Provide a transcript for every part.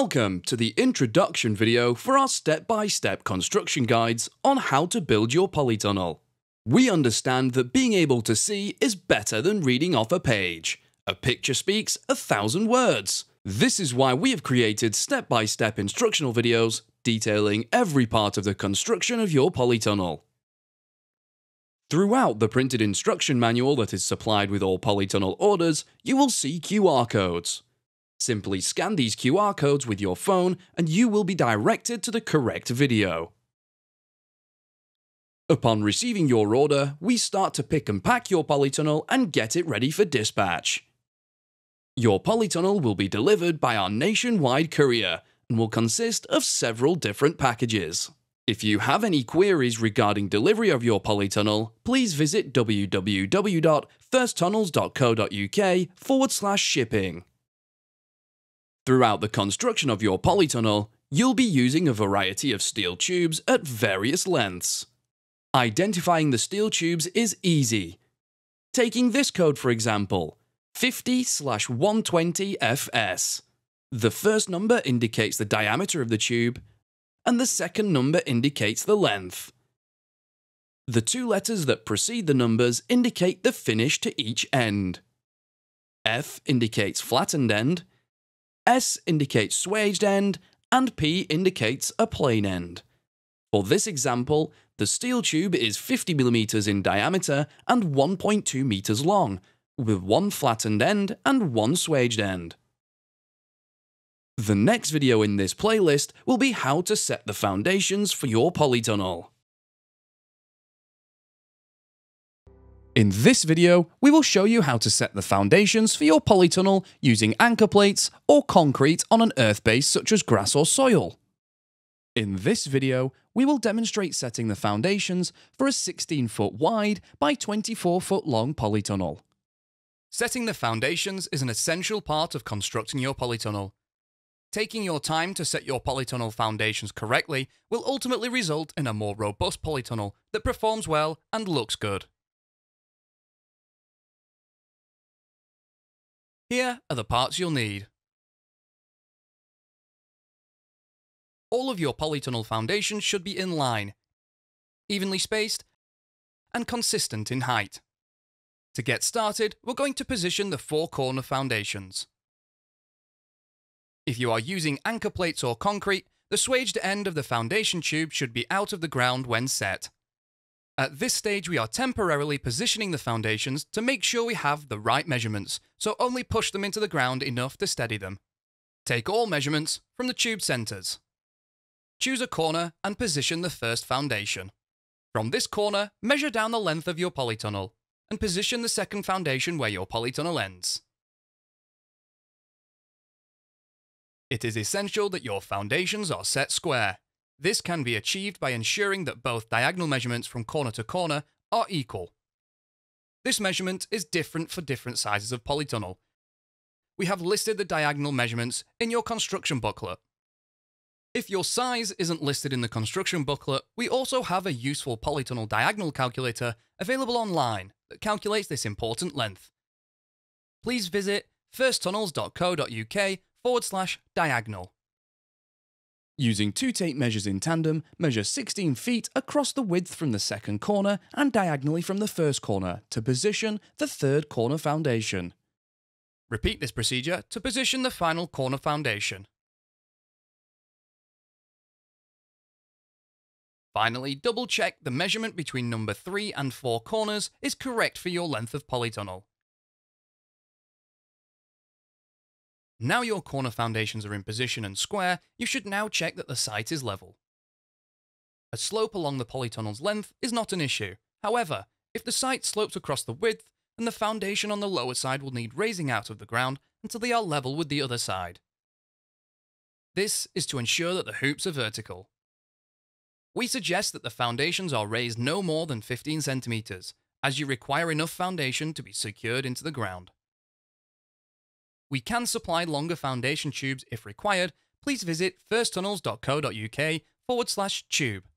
Welcome to the introduction video for our step-by-step construction guides on how to build your polytunnel. We understand that being able to see is better than reading off a page. A picture speaks 1,000 words. This is why we have created step-by-step instructional videos detailing every part of the construction of your polytunnel. Throughout the printed instruction manual that is supplied with all polytunnel orders, you will see QR codes. Simply scan these QR codes with your phone and you will be directed to the correct video. Upon receiving your order, we start to pick and pack your polytunnel and get it ready for dispatch. Your polytunnel will be delivered by our nationwide courier and will consist of several different packages. If you have any queries regarding delivery of your polytunnel, please visit www.firsttunnels.co.uk/shipping. Throughout the construction of your polytunnel, you'll be using a variety of steel tubes at various lengths. Identifying the steel tubes is easy. Taking this code for example, 50/120FS. The first indicates indicates the diameter of the tube, and the second number indicates the length. The two letters that precede the numbers indicate the finish to each end. F indicates flattened end, S indicates swaged end, and P indicates a plain end. For this example, the steel tube is 50 mm in diameter and 1.2 meters long, with one flattened end and one swaged end. The next video in this playlist will be how to set the foundations for your polytunnel. In this video, we will show you how to set the foundations for your polytunnel using anchor plates or concrete on an earth base such as grass or soil. In this video, we will demonstrate setting the foundations for a 16-foot wide by 24-foot long polytunnel. Setting the foundations is an essential part of constructing your polytunnel. Taking your time to set your polytunnel foundations correctly will ultimately result in a more robust polytunnel that performs well and looks good. Here are the parts you'll need. All of your polytunnel foundations should be in line, evenly spaced, and consistent in height. To get started, we're going to position the four corner foundations. If you are using anchor plates or concrete, the swaged end of the foundation tube should be out of the ground when set. At this stage, we are temporarily positioning the foundations to make sure we have the right measurements, so only push them into the ground enough to steady them. Take all measurements from the tube centers. Choose a corner and position the first foundation. From this corner, measure down the length of your polytunnel and position the second foundation where your polytunnel ends. It is essential that your foundations are set square. This can be achieved by ensuring that both diagonal measurements from corner to corner are equal. This measurement is different for different sizes of polytunnel. We have listed the diagonal measurements in your construction booklet. If your size isn't listed in the construction booklet, we also have a useful polytunnel diagonal calculator available online that calculates this important length. Please visit firsttunnels.co.uk/diagonal. Using two tape measures in tandem, measure 16 feet across the width from the second corner and diagonally from the first corner to position the third corner foundation. Repeat this procedure to position the final corner foundation. Finally, double-check the measurement between number 3 and 4 corners is correct for your length of polytunnel. Now your corner foundations are in position and square, you should now check that the site is level. A slope along the polytunnel's length is not an issue. However, if the site slopes across the width, then the foundation on the lower side will need raising out of the ground until they are level with the other side. This is to ensure that the hoops are vertical. We suggest that the foundations are raised no more than 15 centimeters, as you require enough foundation to be secured into the ground. We can supply longer foundation tubes if required. Please visit firsttunnels.co.uk/tube.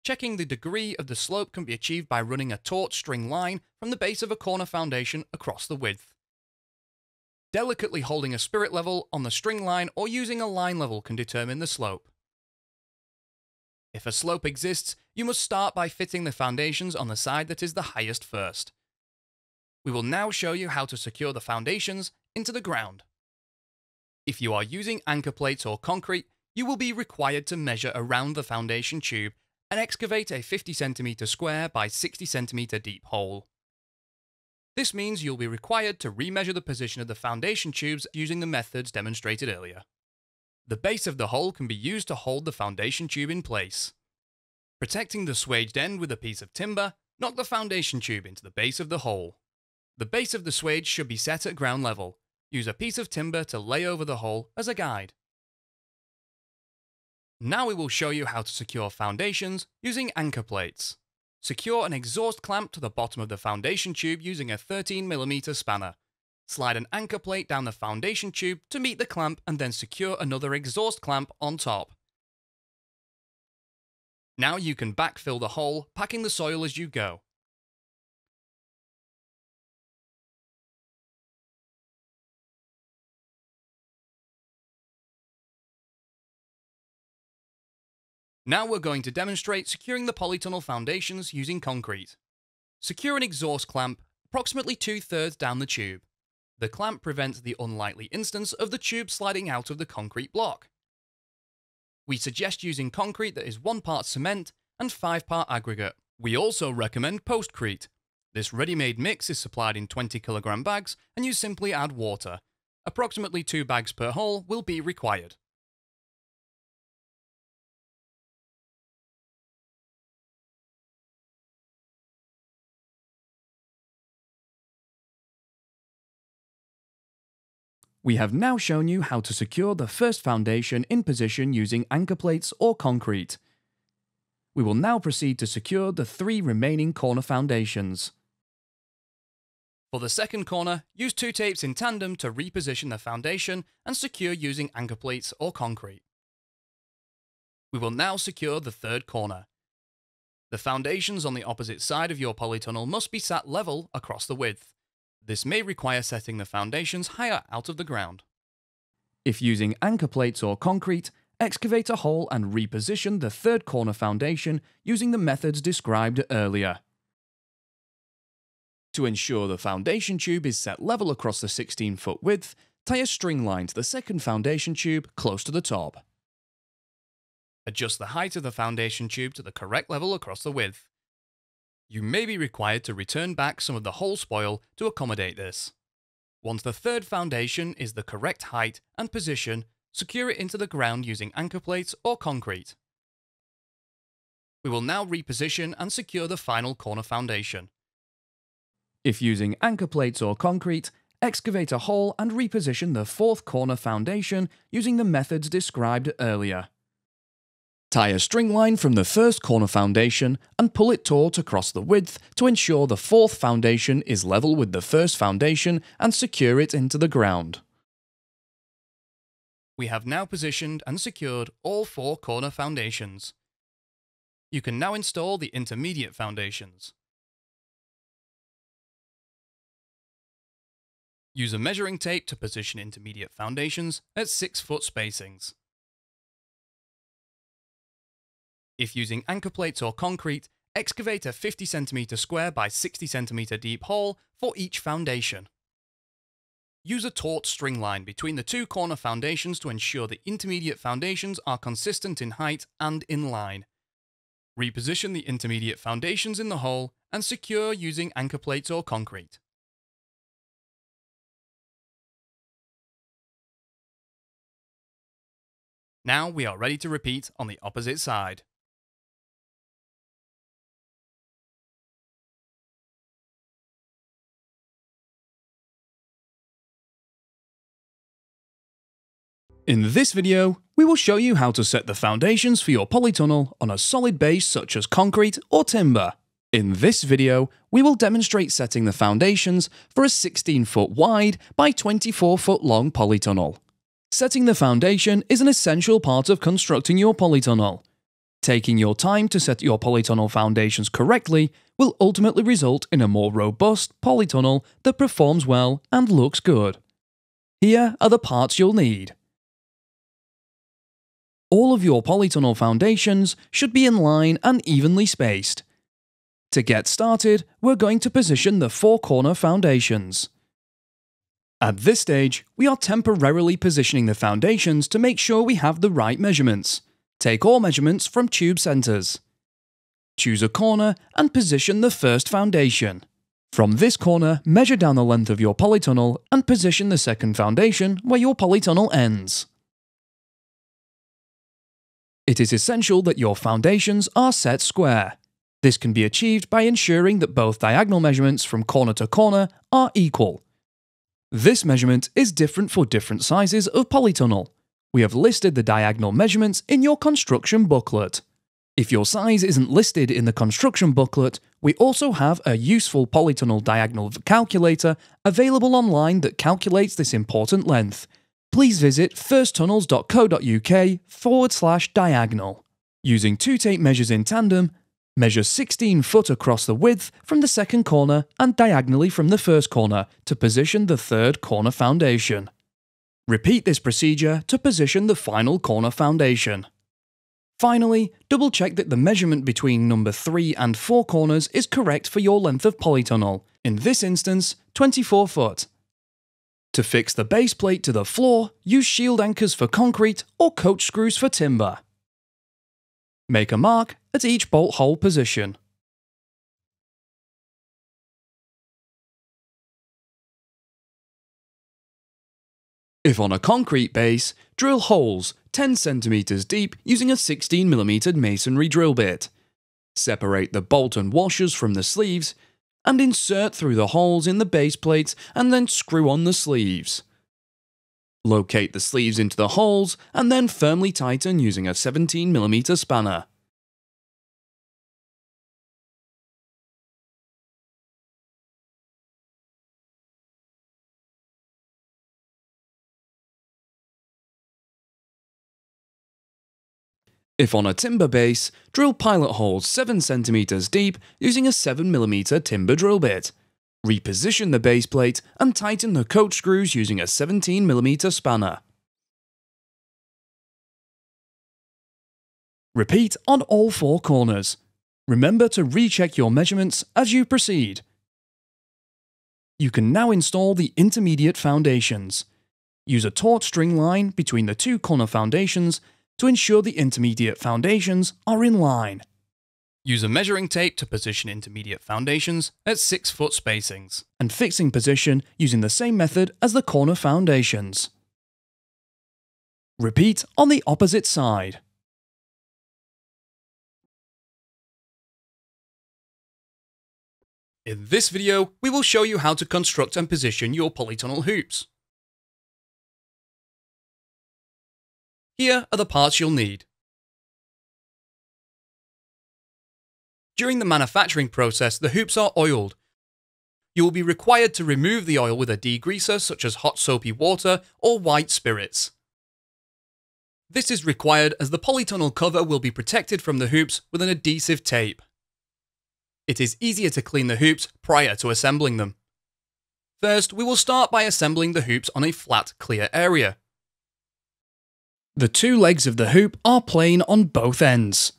Checking the degree of the slope can be achieved by running a taut string line from the base of a corner foundation across the width. Delicately holding a spirit level on the string line or using a line level can determine the slope. If a slope exists, you must start by fitting the foundations on the side that is the highest first. We will now show you how to secure the foundations into the ground. If you are using anchor plates or concrete, you will be required to measure around the foundation tube and excavate a 50 cm square by 60 cm deep hole. This means you'll be required to remeasure the position of the foundation tubes using the methods demonstrated earlier. The base of the hole can be used to hold the foundation tube in place. Protecting the swaged end with a piece of timber, knock the foundation tube into the base of the hole. The base of the swage should be set at ground level. Use a piece of timber to lay over the hole as a guide. Now we will show you how to secure foundations using anchor plates. Secure an exhaust clamp to the bottom of the foundation tube using a 13 mm spanner. Slide an anchor plate down the foundation tube to meet the clamp and then secure another exhaust clamp on top. Now you can backfill the hole, packing the soil as you go. Now we're going to demonstrate securing the polytunnel foundations using concrete. Secure an exhaust clamp approximately 2/3 down the tube. The clamp prevents the unlikely instance of the tube sliding out of the concrete block. We suggest using concrete that is 1 part cement and 5 part aggregate. We also recommend postcrete. This ready-made mix is supplied in 20 kg bags and you simply add water. Approximately 2 bags per hole will be required. We have now shown you how to secure the first foundation in position using anchor plates or concrete. We will now proceed to secure the 3 remaining corner foundations. For the second corner, use 2 tapes in tandem to reposition the foundation and secure using anchor plates or concrete. We will now secure the third corner. The foundations on the opposite side of your polytunnel must be sat level across the width. This may require setting the foundations higher out of the ground. If using anchor plates or concrete, excavate a hole and reposition the third corner foundation using the methods described earlier. To ensure the foundation tube is set level across the 16-foot width, tie a string line to the second foundation tube close to the top. Adjust the height of the foundation tube to the correct level across the width. You may be required to return back some of the hole spoil to accommodate this. Once the third foundation is the correct height and position, secure it into the ground using anchor plates or concrete. We will now reposition and secure the final corner foundation. If using anchor plates or concrete, excavate a hole and reposition the fourth corner foundation using the methods described earlier. Tie a string line from the first corner foundation and pull it taut across the width to ensure the fourth foundation is level with the first foundation and secure it into the ground. We have now positioned and secured all 4 corner foundations. You can now install the intermediate foundations. Use a measuring tape to position intermediate foundations at 6-foot spacings. If using anchor plates or concrete, excavate a 50 cm square by 60 cm deep hole for each foundation. Use a taut string line between the 2 corner foundations to ensure the intermediate foundations are consistent in height and in line. Reposition the intermediate foundations in the hole and secure using anchor plates or concrete. Now we are ready to repeat on the opposite side. In this video, we will show you how to set the foundations for your polytunnel on a solid base such as concrete or timber. In this video, we will demonstrate setting the foundations for a 16-foot wide by 24-foot long polytunnel. Setting the foundation is an essential part of constructing your polytunnel. Taking your time to set your polytunnel foundations correctly will ultimately result in a more robust polytunnel that performs well and looks good. Here are the parts you'll need. All of your polytunnel foundations should be in line and evenly spaced. To get started, we're going to position the 4 corner foundations. At this stage, we are temporarily positioning the foundations to make sure we have the right measurements. Take all measurements from tube centers. Choose a corner and position the first foundation. From this corner, measure down the length of your polytunnel and position the second foundation where your polytunnel ends. It is essential that your foundations are set square. This can be achieved by ensuring that both diagonal measurements from corner to corner are equal. This measurement is different for different sizes of polytunnel. We have listed the diagonal measurements in your construction booklet. If your size isn't listed in the construction booklet, we also have a useful polytunnel diagonal calculator available online that calculates this important length. Please visit firsttunnels.co.uk/diagonal. Using 2 tape measures in tandem, measure 16 foot across the width from the second corner and diagonally from the first corner to position the third corner foundation. Repeat this procedure to position the final corner foundation. Finally, double check that the measurement between number 3 and 4 corners is correct for your length of polytunnel, in this instance 24 foot. To fix the base plate to the floor, use shield anchors for concrete or coach screws for timber. Make a mark at each bolt hole position. If on a concrete base, drill holes 10 cm deep using a 16mm masonry drill bit. Separate the bolt and washers from the sleeves and insert through the holes in the base plates and then screw on the sleeves. Locate the sleeves into the holes and then firmly tighten using a 17mm spanner. If on a timber base, drill pilot holes 7 cm deep using a 7mm timber drill bit. Reposition the base plate and tighten the coach screws using a 17mm spanner. Repeat on all 4 corners. Remember to recheck your measurements as you proceed. You can now install the intermediate foundations. Use a taut string line between the 2 corner foundations to ensure the intermediate foundations are in line. Use a measuring tape to position intermediate foundations at 6 foot spacings. And fixing position using the same method as the corner foundations. Repeat on the opposite side. In this video, we will show you how to construct and position your polytunnel hoops. Here are the parts you'll need. During the manufacturing process, the hoops are oiled. You will be required to remove the oil with a degreaser such as hot soapy water or white spirits. This is required as the polytunnel cover will be protected from the hoops with an adhesive tape. It is easier to clean the hoops prior to assembling them. First, we will start by assembling the hoops on a flat, clear area. The 2 legs of the hoop are plain on both ends.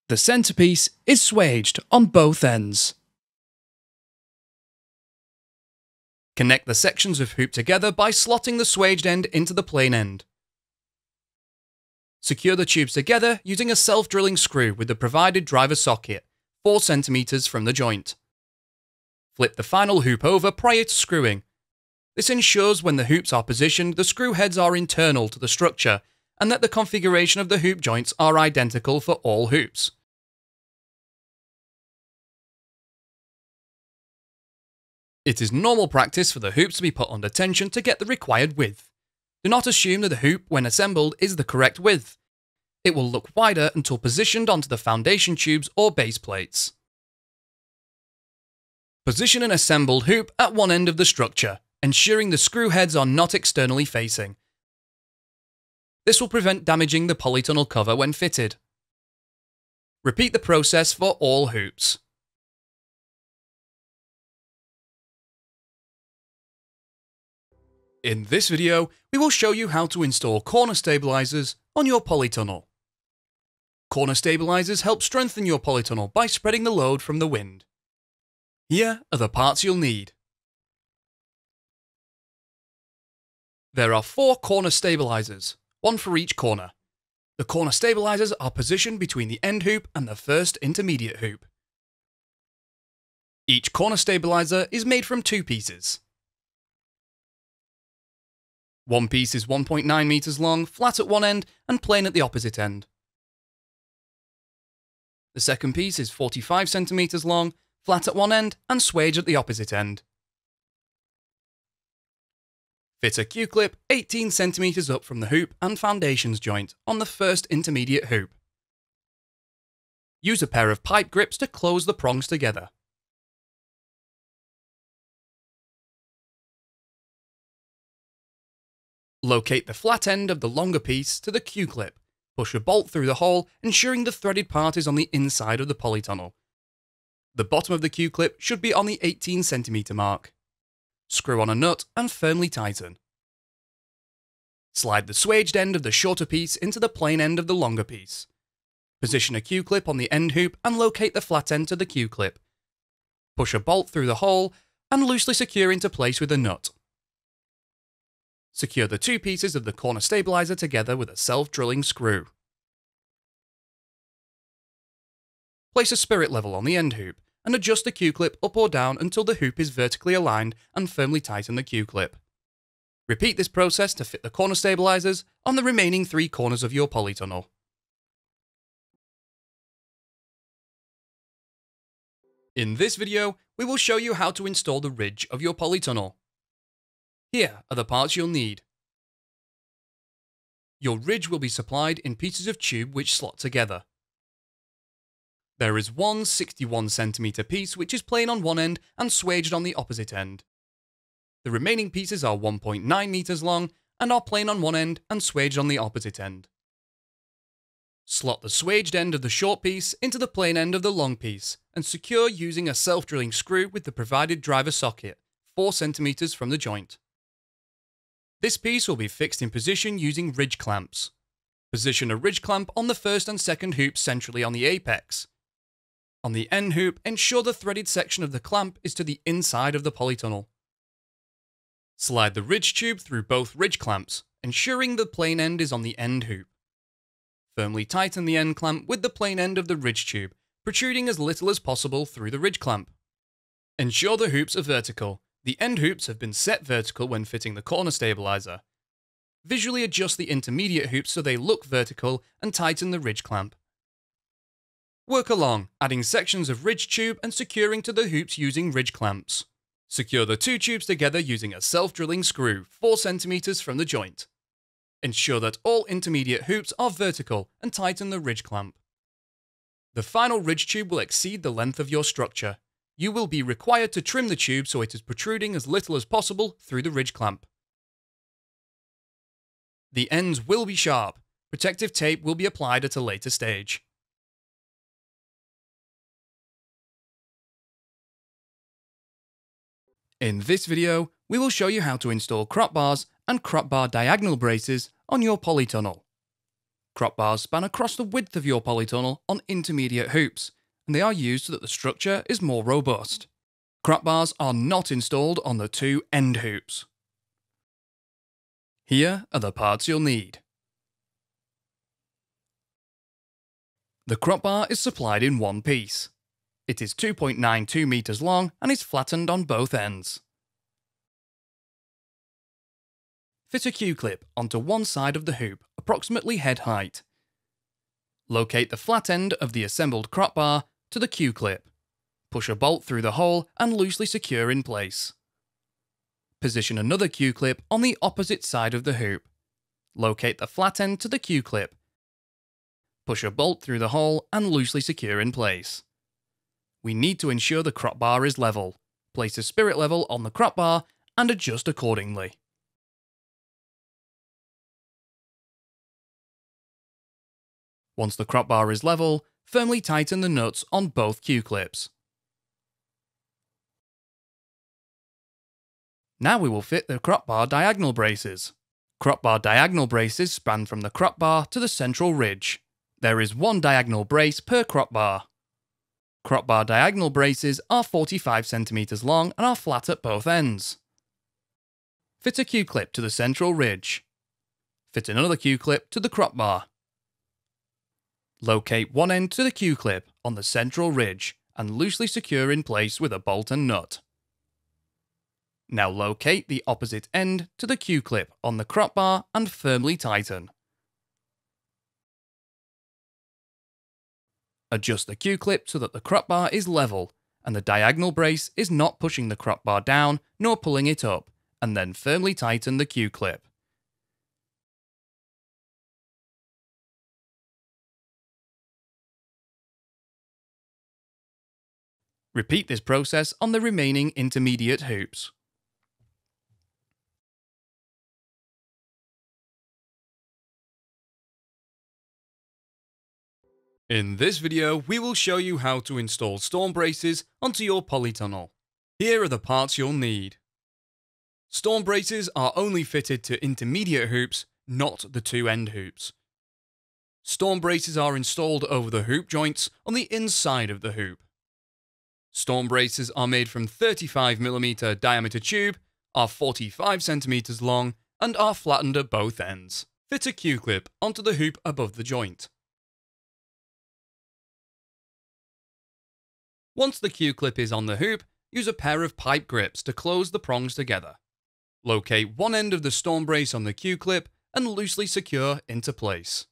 The centerpiece is swaged on both ends. Connect the sections of hoop together by slotting the swaged end into the plain end. Secure the tubes together using a self-drilling screw with the provided driver socket, 4 cm from the joint. Flip the final hoop over prior to screwing. This ensures when the hoops are positioned, the screw heads are internal to the structure and that the configuration of the hoop joints are identical for all hoops. It is normal practice for the hoops to be put under tension to get the required width. Do not assume that the hoop, when assembled, is the correct width. It will look wider until positioned onto the foundation tubes or base plates. Position an assembled hoop at one end of the structure, ensuring the screw heads are not externally facing. This will prevent damaging the polytunnel cover when fitted. Repeat the process for all hoops. In this video, we will show you how to install corner stabilisers on your polytunnel. Corner stabilisers help strengthen your polytunnel by spreading the load from the wind. Here are the parts you'll need. There are 4 corner stabilisers, one for each corner. The corner stabilisers are positioned between the end hoop and the first intermediate hoop. Each corner stabiliser is made from 2 pieces. One piece is 1.9 meters long, flat at one end and plain at the opposite end. The second piece is 45 centimeters long, flat at one end and swage at the opposite end. Fit a Q-clip 18 centimeters up from the hoop and foundations joint on the first intermediate hoop. Use a pair of pipe grips to close the prongs together. Locate the flat end of the longer piece to the Q-clip. Push a bolt through the hole, ensuring the threaded part is on the inside of the polytunnel. The bottom of the Q-clip should be on the 18 centimeter mark. Screw on a nut and firmly tighten. Slide the swaged end of the shorter piece into the plain end of the longer piece. Position a Q-clip on the end hoop and locate the flat end to the Q-clip. Push a bolt through the hole and loosely secure into place with a nut. Secure the 2 pieces of the corner stabiliser together with a self-drilling screw. Place a spirit level on the end hoop and adjust the Q-clip up or down until the hoop is vertically aligned and firmly tighten the Q-clip. Repeat this process to fit the corner stabilisers on the remaining 3 corners of your polytunnel. In this video, we will show you how to install the ridge of your polytunnel. Here are the parts you'll need. Your ridge will be supplied in pieces of tube which slot together. There is one 61 centimeter piece which is plain on one end and swaged on the opposite end. The remaining pieces are 1.9 meters long and are plain on one end and swaged on the opposite end. Slot the swaged end of the short piece into the plain end of the long piece and secure using a self-drilling screw with the provided driver socket, 4 centimeters from the joint. This piece will be fixed in position using ridge clamps. Position a ridge clamp on the first and second hoops centrally on the apex. On the end hoop, ensure the threaded section of the clamp is to the inside of the polytunnel. Slide the ridge tube through both ridge clamps, ensuring the plain end is on the end hoop. Firmly tighten the end clamp with the plain end of the ridge tube, protruding as little as possible through the ridge clamp. Ensure the hoops are vertical. The end hoops have been set vertical when fitting the corner stabiliser. Visually adjust the intermediate hoops so they look vertical and tighten the ridge clamp. Work along, adding sections of ridge tube and securing to the hoops using ridge clamps. Secure the 2 tubes together using a self-drilling screw 4 centimeters from the joint. Ensure that all intermediate hoops are vertical and tighten the ridge clamp. The final ridge tube will exceed the length of your structure. You will be required to trim the tube so it is protruding as little as possible through the ridge clamp. The ends will be sharp. Protective tape will be applied at a later stage. In this video, we will show you how to install crop bars and crop bar diagonal braces on your polytunnel. Crop bars span across the width of your polytunnel on intermediate hoops, and they are used so that the structure is more robust. Crop bars are not installed on the 2 end hoops. Here are the parts you'll need. The crop bar is supplied in one piece. It is 2.92 meters long and is flattened on both ends. Fit a Q-clip onto one side of the hoop, approximately head height. Locate the flat end of the assembled crop bar to the Q-clip. Push a bolt through the hole and loosely secure in place. Position another Q-clip on the opposite side of the hoop. Locate the flat end to the Q-clip. Push a bolt through the hole and loosely secure in place. We need to ensure the crop bar is level. Place a spirit level on the crop bar and adjust accordingly. Once the crop bar is level, firmly tighten the nuts on both Q-clips. Now we will fit the crop bar diagonal braces. Crop bar diagonal braces span from the crop bar to the central ridge. There is one diagonal brace per crop bar. Crop bar diagonal braces are 45 cm long and are flat at both ends. Fit a Q-clip to the central ridge. Fit another Q-clip to the crop bar. Locate one end to the Q-clip on the central ridge and loosely secure in place with a bolt and nut. Now locate the opposite end to the Q-clip on the crop bar and firmly tighten. Adjust the Q-clip so that the crop bar is level and the diagonal brace is not pushing the crop bar down nor pulling it up, and then firmly tighten the Q-clip. Repeat this process on the remaining intermediate hoops. In this video, we will show you how to install storm braces onto your polytunnel. Here are the parts you'll need. Storm braces are only fitted to intermediate hoops, not the two end hoops. Storm braces are installed over the hoop joints on the inside of the hoop. Storm braces are made from 35mm diameter tube, are 45 cm long, and are flattened at both ends. Fit a Q-clip onto the hoop above the joint. Once the Q-clip is on the hoop, use a pair of pipe grips to close the prongs together. Locate one end of the storm brace on the Q-clip and loosely secure into place.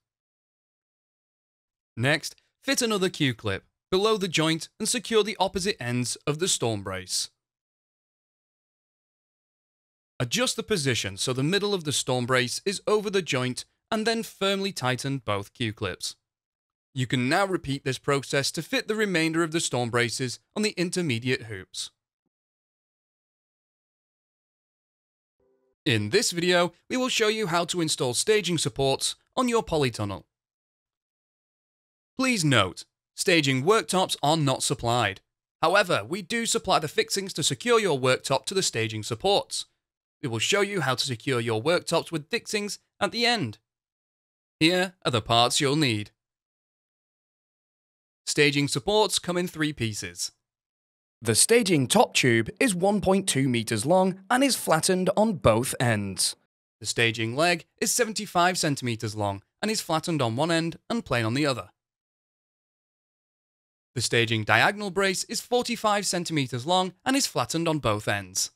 Next, fit another Q-clip below the joint and secure the opposite ends of the storm brace. Adjust the position so the middle of the storm brace is over the joint and then firmly tighten both Q-clips. You can now repeat this process to fit the remainder of the storm braces on the intermediate hoops. In this video, we will show you how to install staging supports on your polytunnel. Please note, staging worktops are not supplied. However, we do supply the fixings to secure your worktop to the staging supports. We will show you how to secure your worktops with fixings at the end. Here are the parts you'll need. Staging supports come in 3 pieces. The staging top tube is 1.2 meters long and is flattened on both ends. The staging leg is 75 centimeters long and is flattened on one end and plain on the other. The staging diagonal brace is 45 centimeters long and is flattened on both ends.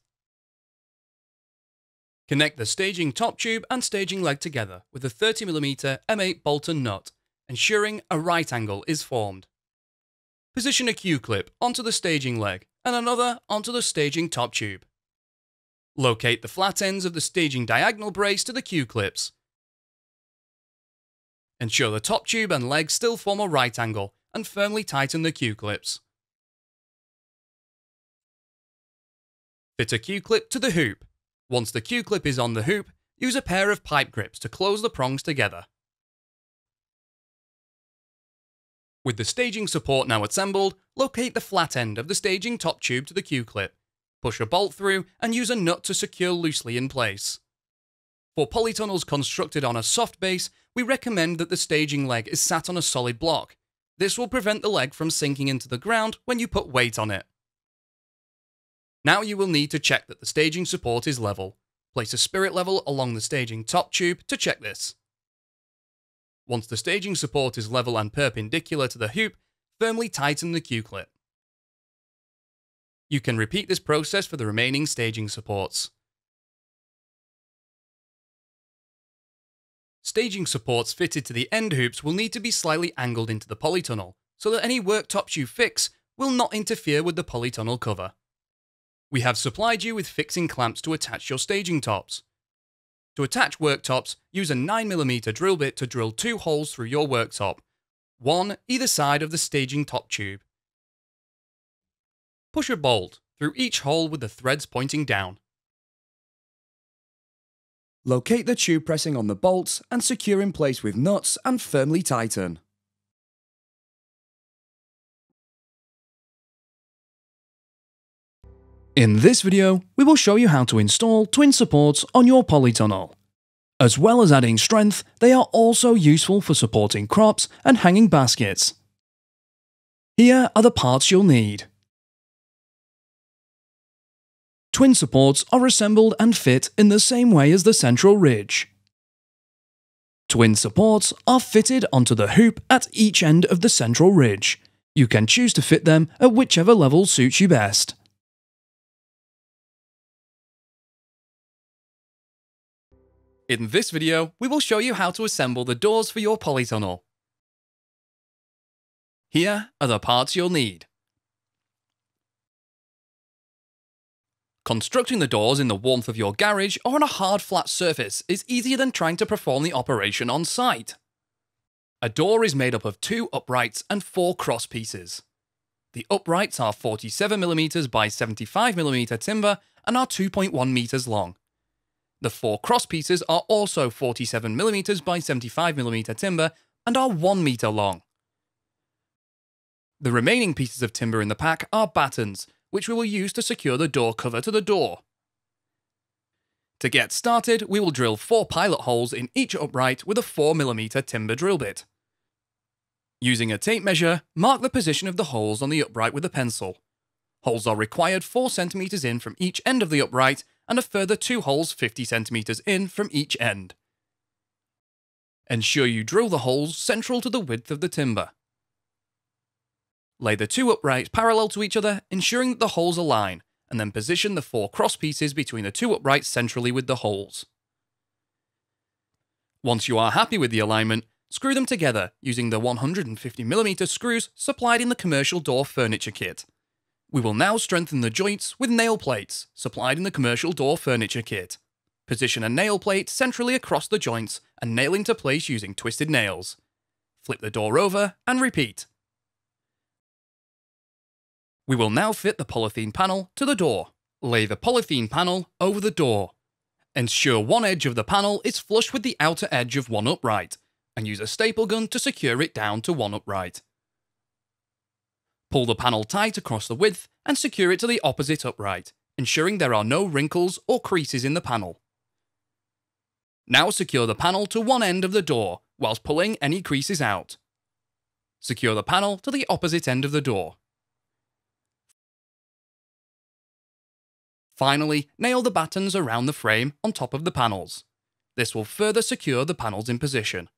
Connect the staging top tube and staging leg together with a 30mm M8 bolt and nut, ensuring a right angle is formed. Position a Q-clip onto the staging leg and another onto the staging top tube. Locate the flat ends of the staging diagonal brace to the Q-clips. Ensure the top tube and leg still form a right angle and firmly tighten the Q-clips. Fit a Q-clip to the hoop. Once the Q-clip is on the hoop, use a pair of pipe grips to close the prongs together. With the staging support now assembled, locate the flat end of the staging top tube to the Q-clip. Push a bolt through and use a nut to secure loosely in place. For polytunnels constructed on a soft base, we recommend that the staging leg is sat on a solid block. This will prevent the leg from sinking into the ground when you put weight on it. Now you will need to check that the staging support is level. Place a spirit level along the staging top tube to check this. Once the staging support is level and perpendicular to the hoop, firmly tighten the Q-clip. You can repeat this process for the remaining staging supports. Staging supports fitted to the end hoops will need to be slightly angled into the polytunnel, so that any worktops you fix will not interfere with the polytunnel cover. We have supplied you with fixing clamps to attach your staging tops. To attach worktops, use a 9mm drill bit to drill 2 holes through your worktop, one either side of the staging top tube. Push a bolt through each hole with the threads pointing down. Locate the tube pressing on the bolts and secure in place with nuts and firmly tighten. In this video, we will show you how to install twin supports on your polytunnel. As well as adding strength, they are also useful for supporting crops and hanging baskets. Here are the parts you'll need. Twin supports are assembled and fit in the same way as the central ridge. Twin supports are fitted onto the hoop at each end of the central ridge. You can choose to fit them at whichever level suits you best. In this video, we will show you how to assemble the doors for your polytunnel. Here are the parts you'll need. Constructing the doors in the warmth of your garage or on a hard flat surface is easier than trying to perform the operation on site. A door is made up of 2 uprights and 4 cross pieces. The uprights are 47mm by 75mm timber and are 2.1 meters long. The 4 cross pieces are also 47mm by 75mm timber and are 1 meter long. The remaining pieces of timber in the pack are battens, which we will use to secure the door cover to the door. To get started, we will drill 4 pilot holes in each upright with a 4mm timber drill bit. Using a tape measure, mark the position of the holes on the upright with a pencil. Holes are required 4 cm in from each end of the upright and a further 2 holes 50 cm in from each end. Ensure you drill the holes central to the width of the timber. Lay the 2 uprights parallel to each other, ensuring that the holes align, and then position the 4 cross pieces between the 2 uprights centrally with the holes. Once you are happy with the alignment, screw them together using the 150mm screws supplied in the commercial door furniture kit. We will now strengthen the joints with nail plates supplied in the commercial door furniture kit. Position a nail plate centrally across the joints and nail into place using twisted nails. Flip the door over and repeat. We will now fit the polythene panel to the door. Lay the polythene panel over the door. Ensure one edge of the panel is flush with the outer edge of one upright, and use a staple gun to secure it down to one upright. Pull the panel tight across the width and secure it to the opposite upright, ensuring there are no wrinkles or creases in the panel. Now secure the panel to one end of the door, whilst pulling any creases out. Secure the panel to the opposite end of the door. Finally, nail the battens around the frame on top of the panels. This will further secure the panels in position.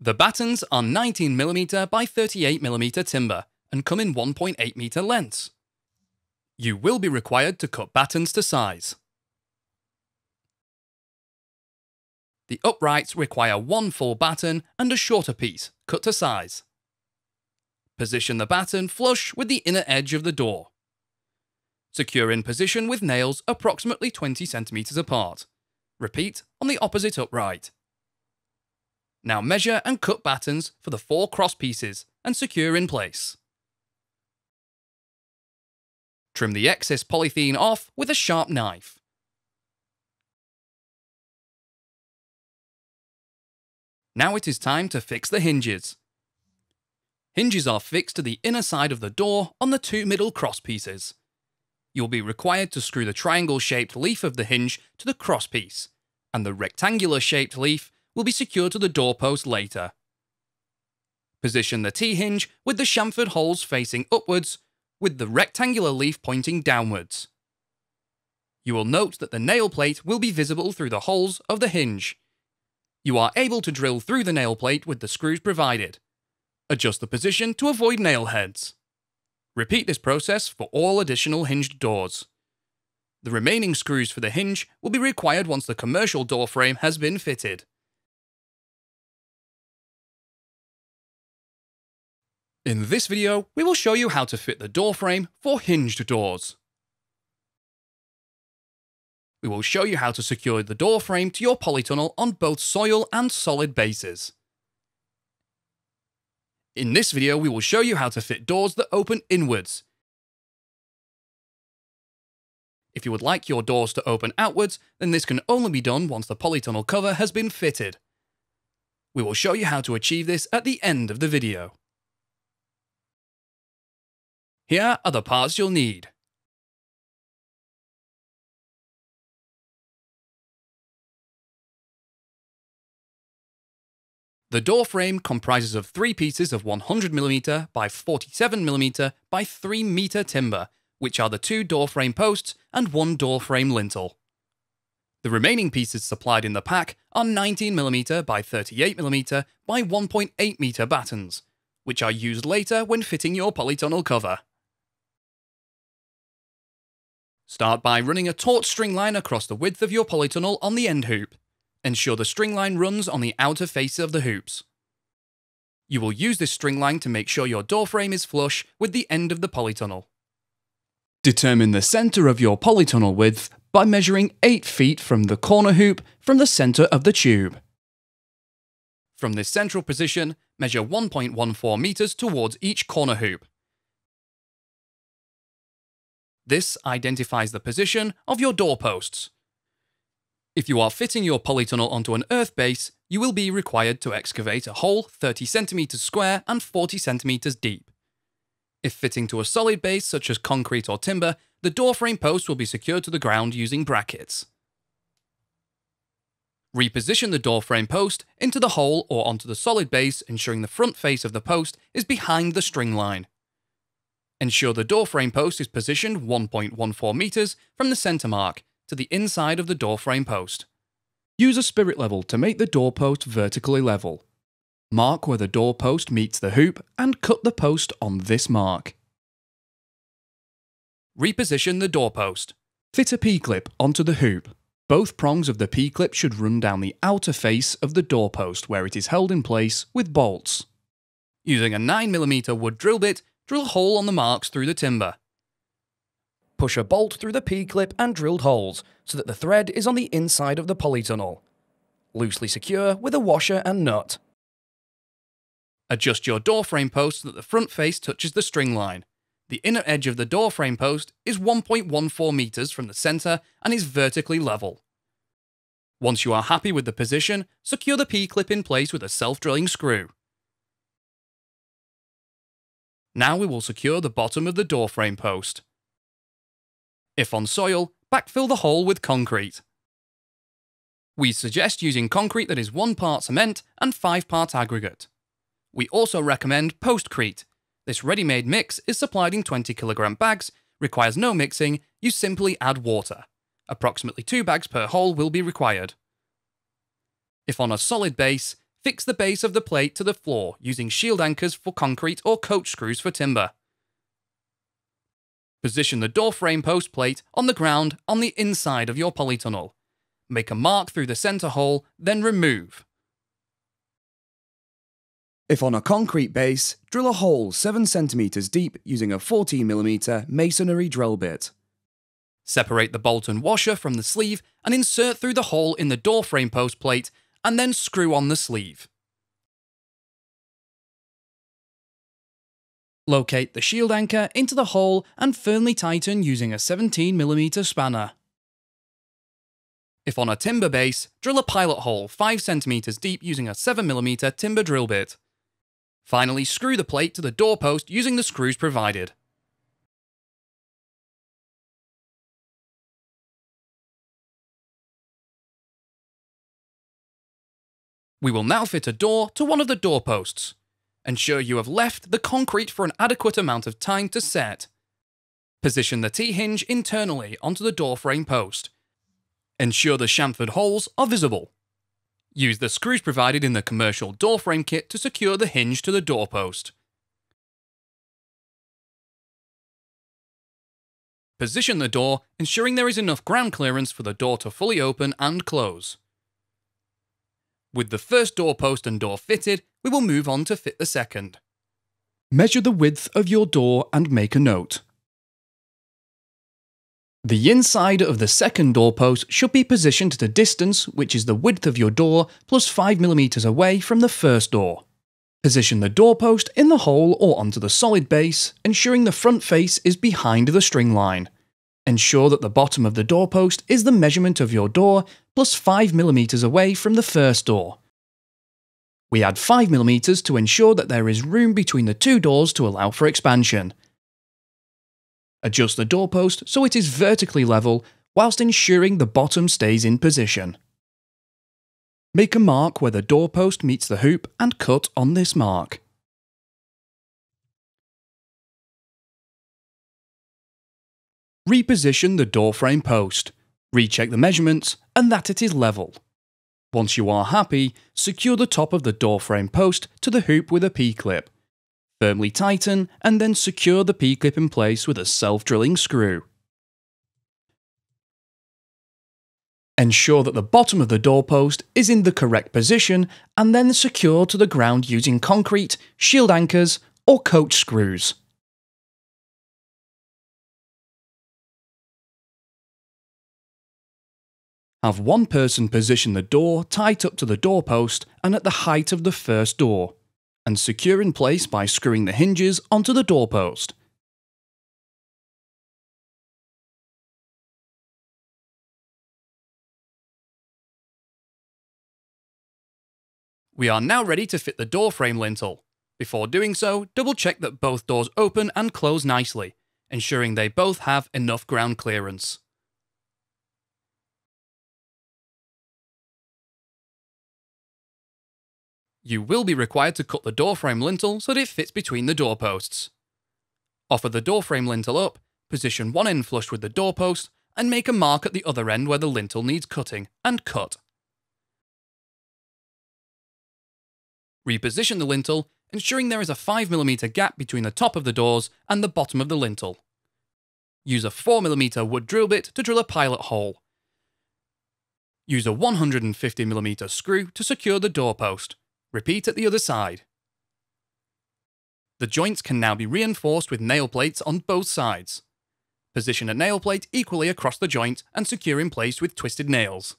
The battens are 19mm by 38mm timber and come in 1.8 meter lengths. You will be required to cut battens to size. The uprights require 1 full batten and a shorter piece, cut to size. Position the batten flush with the inner edge of the door. Secure in position with nails approximately 20 cm apart. Repeat on the opposite upright. Now measure and cut battens for the 4 cross pieces and secure in place. Trim the excess polythene off with a sharp knife. Now it is time to fix the hinges. Hinges are fixed to the inner side of the door on the 2 middle cross pieces. You'll be required to screw the triangle-shaped leaf of the hinge to the cross piece, and the rectangular-shaped leaf will be secured to the doorpost later. Position the T-hinge with the chamfered holes facing upwards, with the rectangular leaf pointing downwards. You will note that the nail plate will be visible through the holes of the hinge. You are able to drill through the nail plate with the screws provided. Adjust the position to avoid nail heads. Repeat this process for all additional hinged doors. The remaining screws for the hinge will be required once the commercial door frame has been fitted. In this video, we will show you how to fit the door frame for hinged doors. We will show you how to secure the door frame to your polytunnel on both soil and solid bases. In this video, we will show you how to fit doors that open inwards. If you would like your doors to open outwards, then this can only be done once the polytunnel cover has been fitted. We will show you how to achieve this at the end of the video. Here are the parts you'll need. The door frame comprises of 3 pieces of 100mm by 47mm by 3 m timber, which are the 2 door frame posts and 1 door frame lintel. The remaining pieces supplied in the pack are 19mm by 38mm by 1.8 m battens, which are used later when fitting your polytunnel cover. Start by running a taut string line across the width of your polytunnel on the end hoop. Ensure the string line runs on the outer face of the hoops. You will use this string line to make sure your door frame is flush with the end of the polytunnel. Determine the centre of your polytunnel width by measuring 8 feet from the corner hoop from the centre of the tube. From this central position, measure 1.14 meters towards each corner hoop. This identifies the position of your doorposts. If you are fitting your polytunnel onto an earth base, you will be required to excavate a hole 30 cm square and 40 cm deep. If fitting to a solid base such as concrete or timber, the door frame post will be secured to the ground using brackets. Reposition the door frame post into the hole or onto the solid base, ensuring the front face of the post is behind the string line. Ensure the door frame post is positioned 1.14 meters from the center mark to the inside of the door frame post. Use a spirit level to make the doorpost vertically level. Mark where the doorpost meets the hoop and cut the post on this mark. Reposition the doorpost. Fit a P-clip onto the hoop. Both prongs of the P-clip should run down the outer face of the doorpost where it is held in place with bolts. Using a 9mm wood drill bit, drill a hole on the marks through the timber. Push a bolt through the P-clip and drilled holes so that the thread is on the inside of the polytunnel. Loosely secure with a washer and nut. Adjust your door frame post so that the front face touches the string line. The inner edge of the door frame post is 1.14 meters from the center and is vertically level. Once you are happy with the position, secure the P-clip in place with a self-drilling screw. Now we will secure the bottom of the door frame post. If on soil, backfill the hole with concrete. We suggest using concrete that is 1 part cement and 5 parts aggregate. We also recommend postcrete. This ready-made mix is supplied in 20kg bags, requires no mixing, you simply add water. Approximately 2 bags per hole will be required. If on a solid base, fix the base of the plate to the floor using shield anchors for concrete or coach screws for timber. Position the door frame post plate on the ground on the inside of your polytunnel. Make a mark through the center hole, then remove. If on a concrete base, drill a hole 7 cm deep using a 14mm masonry drill bit. Separate the bolt and washer from the sleeve and insert through the hole in the door frame post plate and then screw on the sleeve. Locate the shield anchor into the hole and firmly tighten using a 17mm spanner. If on a timber base, drill a pilot hole 5 cm deep using a 7mm timber drill bit. Finally, screw the plate to the doorpost using the screws provided. We will now fit a door to one of the doorposts. Ensure you have left the concrete for an adequate amount of time to set. Position the T-hinge internally onto the door frame post. Ensure the chamfered holes are visible. Use the screws provided in the commercial door frame kit to secure the hinge to the doorpost. Position the door, ensuring there is enough ground clearance for the door to fully open and close. With the first doorpost and door fitted, we will move on to fit the second. Measure the width of your door and make a note. The inside of the second doorpost should be positioned at a distance which is the width of your door plus 5mm away from the first door. Position the doorpost in the hole or onto the solid base, ensuring the front face is behind the string line. Ensure that the bottom of the doorpost is the measurement of your door plus 5mm away from the first door. We add 5mm to ensure that there is room between the two doors to allow for expansion. Adjust the doorpost so it is vertically level whilst ensuring the bottom stays in position. Make a mark where the doorpost meets the hoop and cut on this mark. Reposition the door frame post. Recheck the measurements and that it is level. Once you are happy, secure the top of the door frame post to the hoop with a P-clip. Firmly tighten and then secure the P-clip in place with a self-drilling screw. Ensure that the bottom of the doorpost is in the correct position and then secure to the ground using concrete, shield anchors or coach screws. Have one person position the door tight up to the doorpost and at the height of the first door, and secure in place by screwing the hinges onto the doorpost. We are now ready to fit the door frame lintel. Before doing so, double check that both doors open and close nicely, ensuring they both have enough ground clearance. You will be required to cut the door frame lintel so that it fits between the doorposts. Offer the door frame lintel up, position one end flush with the doorpost, and make a mark at the other end where the lintel needs cutting, and cut. Reposition the lintel, ensuring there is a 5mm gap between the top of the doors and the bottom of the lintel. Use a 4mm wood drill bit to drill a pilot hole. Use a 150mm screw to secure the doorpost. Repeat at the other side. The joints can now be reinforced with nail plates on both sides. Position a nail plate equally across the joint and secure in place with twisted nails.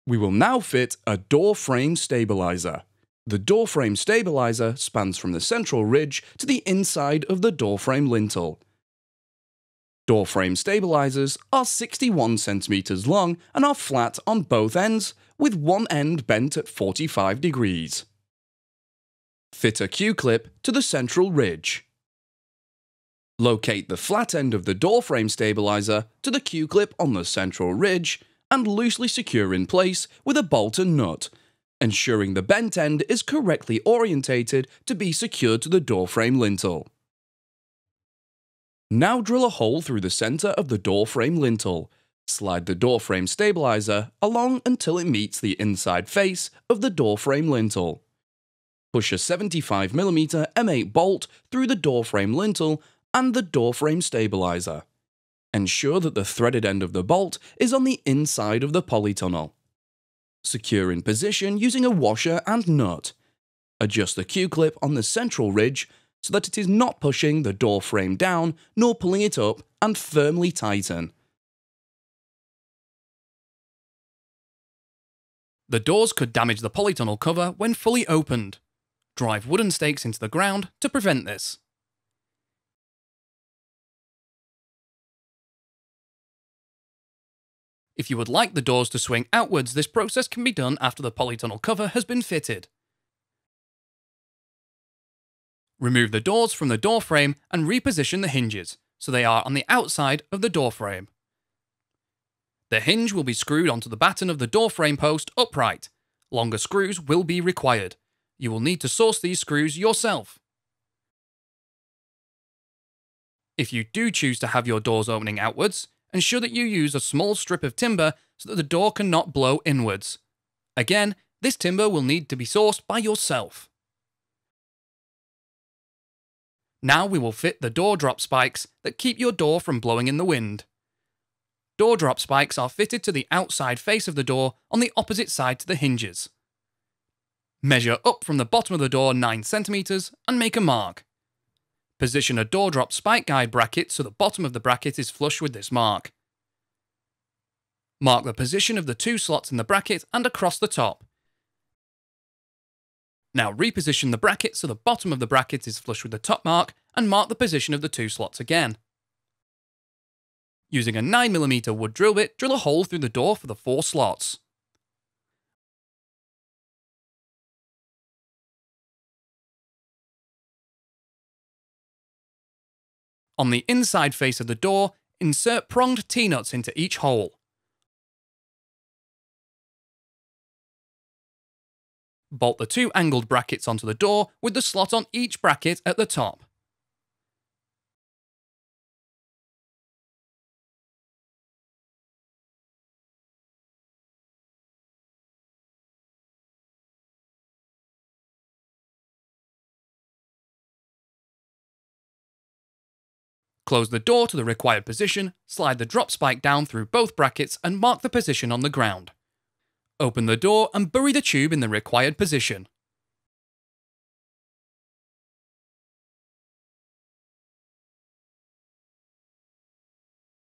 We will now fit a door frame stabiliser. The door frame stabiliser spans from the central ridge to the inside of the door frame lintel. Door frame stabilisers are 61 cm long and are flat on both ends, with one end bent at 45 degrees. Fit a Q-clip to the central ridge. Locate the flat end of the door frame stabiliser to the Q-clip on the central ridge and loosely secure in place with a bolt and nut, ensuring the bent end is correctly orientated to be secured to the door frame lintel. Now drill a hole through the centre of the door frame lintel. Slide the door frame stabiliser along until it meets the inside face of the door frame lintel. Push a 75mm M8 bolt through the door frame lintel and the door frame stabiliser. Ensure that the threaded end of the bolt is on the inside of the polytunnel. Secure in position using a washer and nut. Adjust the Q-clip on the central ridge so that it is not pushing the door frame down nor pulling it up, and firmly tighten. The doors could damage the polytunnel cover when fully opened. Drive wooden stakes into the ground to prevent this. If you would like the doors to swing outwards, this process can be done after the polytunnel cover has been fitted. Remove the doors from the door frame and reposition the hinges, so they are on the outside of the door frame. The hinge will be screwed onto the batten of the door frame post upright. Longer screws will be required. You will need to source these screws yourself. If you do choose to have your doors opening outwards, ensure that you use a small strip of timber so that the door cannot blow inwards. Again, this timber will need to be sourced by yourself. Now we will fit the door drop spikes that keep your door from blowing in the wind. Door drop spikes are fitted to the outside face of the door on the opposite side to the hinges. Measure up from the bottom of the door 9 cm and make a mark. Position a door drop spike guide bracket so the bottom of the bracket is flush with this mark. Mark the position of the 2 slots in the bracket and across the top. Now reposition the bracket so the bottom of the bracket is flush with the top mark, and mark the position of the 2 slots again. Using a 9mm wood drill bit, drill a hole through the door for the 4 slots. On the inside face of the door, Insert pronged T-nuts into each hole. Bolt the 2 angled brackets onto the door with the slot on each bracket at the top. Close the door to the required position, slide the drop spike down through both brackets and mark the position on the ground. Open the door and bury the tube in the required position.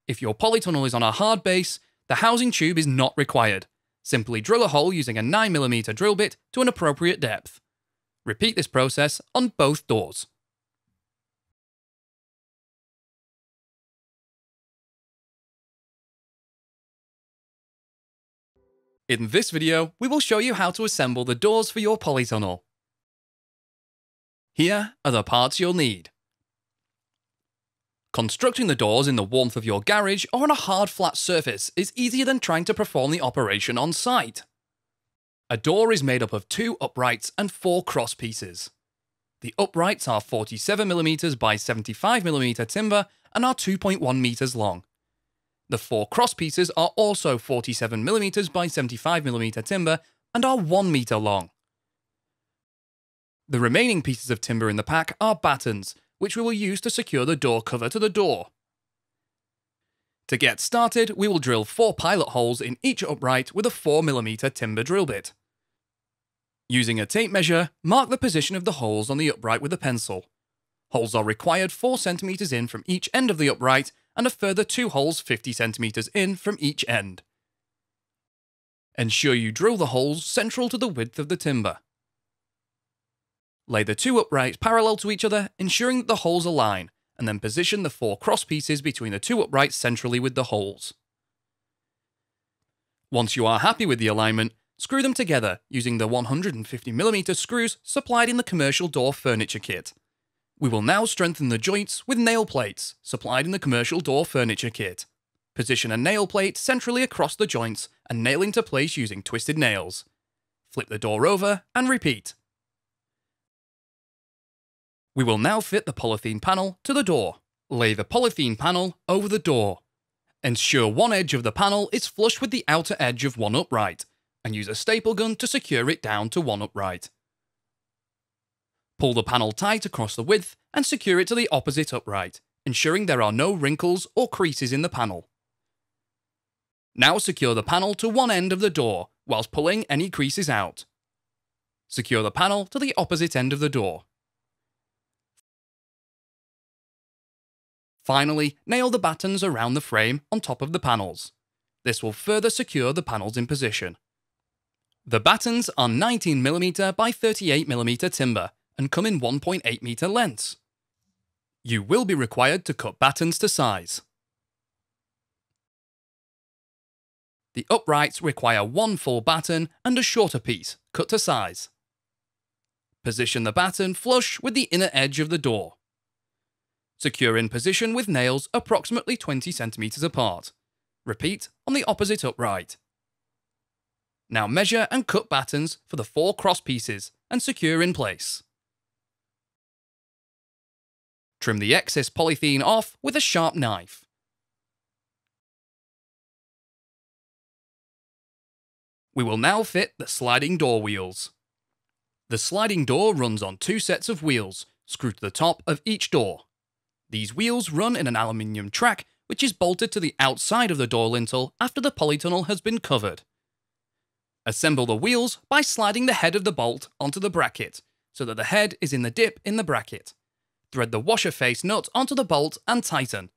If your polytunnel is on a hard base, the housing tube is not required. Simply drill a hole using a 9mm drill bit to an appropriate depth. Repeat this process on both doors. In this video, we will show you how to assemble the doors for your polytunnel. Here are the parts you'll need. Constructing the doors in the warmth of your garage or on a hard flat surface is easier than trying to perform the operation on site. A door is made up of 2 uprights and 4 cross pieces. The uprights are 47mm by 75mm timber and are 2.1 meters long. The 4 cross pieces are also 47mm by 75mm timber and are 1 meter long. The remaining pieces of timber in the pack are battens, which we will use to secure the door cover to the door. To get started, we will drill 4 pilot holes in each upright with a 4mm timber drill bit. Using a tape measure, mark the position of the holes on the upright with a pencil. Holes are required 4 cm in from each end of the upright and a further 2 holes 50 cm in from each end. Ensure you drill the holes central to the width of the timber. Lay the 2 uprights parallel to each other, ensuring that the holes align, and then position the 4 cross pieces between the 2 uprights centrally with the holes. Once you are happy with the alignment, screw them together using the 150mm screws supplied in the commercial door furniture kit. We will now strengthen the joints with nail plates supplied in the commercial door furniture kit. Position a nail plate centrally across the joints and nail into place using twisted nails. Flip the door over and repeat. We will now fit the polythene panel to the door. Lay the polythene panel over the door. Ensure one edge of the panel is flush with the outer edge of one upright, and use a staple gun to secure it down to one upright. Pull the panel tight across the width and secure it to the opposite upright, ensuring there are no wrinkles or creases in the panel. Now secure the panel to one end of the door, whilst pulling any creases out. Secure the panel to the opposite end of the door. Finally, nail the battens around the frame on top of the panels. This will further secure the panels in position. The battens are 19mm by 38mm timber and come in 1.8 meter lengths. You will be required to cut battens to size. The uprights require 1 full batten and a shorter piece, cut to size. Position the batten flush with the inner edge of the door. Secure in position with nails approximately 20 cm apart. Repeat on the opposite upright. Now measure and cut battens for the 4 cross pieces and secure in place. Trim the excess polythene off with a sharp knife. We will now fit the sliding door wheels. The sliding door runs on 2 sets of wheels, screwed to the top of each door. These wheels run in an aluminium track which is bolted to the outside of the door lintel after the polytunnel has been covered. Assemble the wheels by sliding the head of the bolt onto the bracket, so that the head is in the dip in the bracket. Thread the washer face nut onto the bolt and tighten.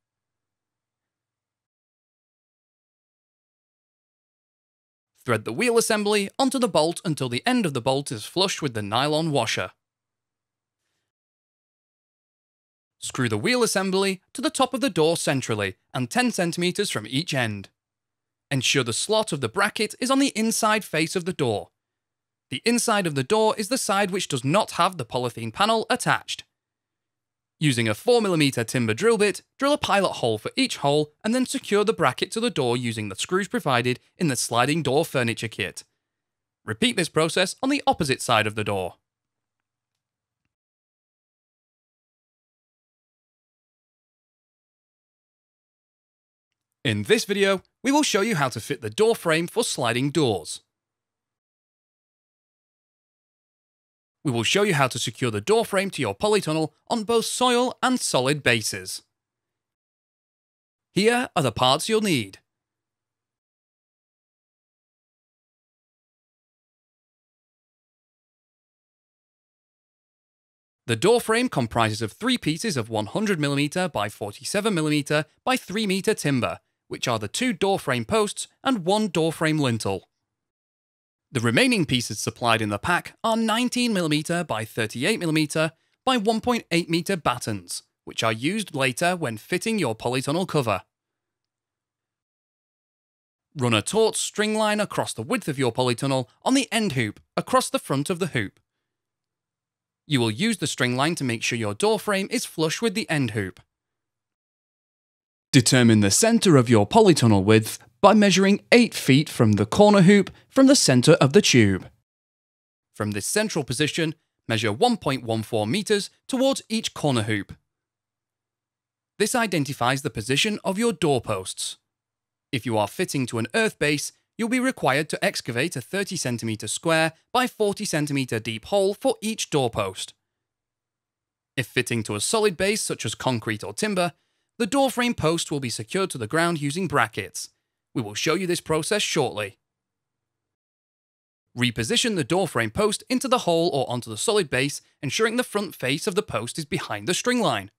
Thread the wheel assembly onto the bolt until the end of the bolt is flush with the nylon washer. Screw the wheel assembly to the top of the door centrally and 10 cm from each end. Ensure the slot of the bracket is on the inside face of the door. The inside of the door is the side which does not have the polythene panel attached. Using a 4mm timber drill bit, drill a pilot hole for each hole and then secure the bracket to the door using the screws provided in the sliding door furniture kit. Repeat this process on the opposite side of the door. In this video, we will show you how to fit the door frame for sliding doors. We will show you how to secure the door frame to your polytunnel on both soil and solid bases. Here are the parts you'll need. The door frame comprises of 3 pieces of 100mm by 47mm by 3m timber, which are the 2 door frame posts and 1 door frame lintel. The remaining pieces supplied in the pack are 19mm by 38mm by 1.8m battens, which are used later when fitting your polytunnel cover. Run a taut string line across the width of your polytunnel on the end hoop across the front of the hoop. You will use the string line to make sure your door frame is flush with the end hoop. Determine the centre of your polytunnel width by measuring 8 feet from the corner hoop from the centre of the tube. From this central position, measure 1.14 meters towards each corner hoop. This identifies the position of your doorposts. If you are fitting to an earth base, you'll be required to excavate a 30cm square by 40cm deep hole for each doorpost. If fitting to a solid base such as concrete or timber, the door frame post will be secured to the ground using brackets. We will show you this process shortly. Reposition the door frame post into the hole or onto the solid base, ensuring the front face of the post is behind the string line.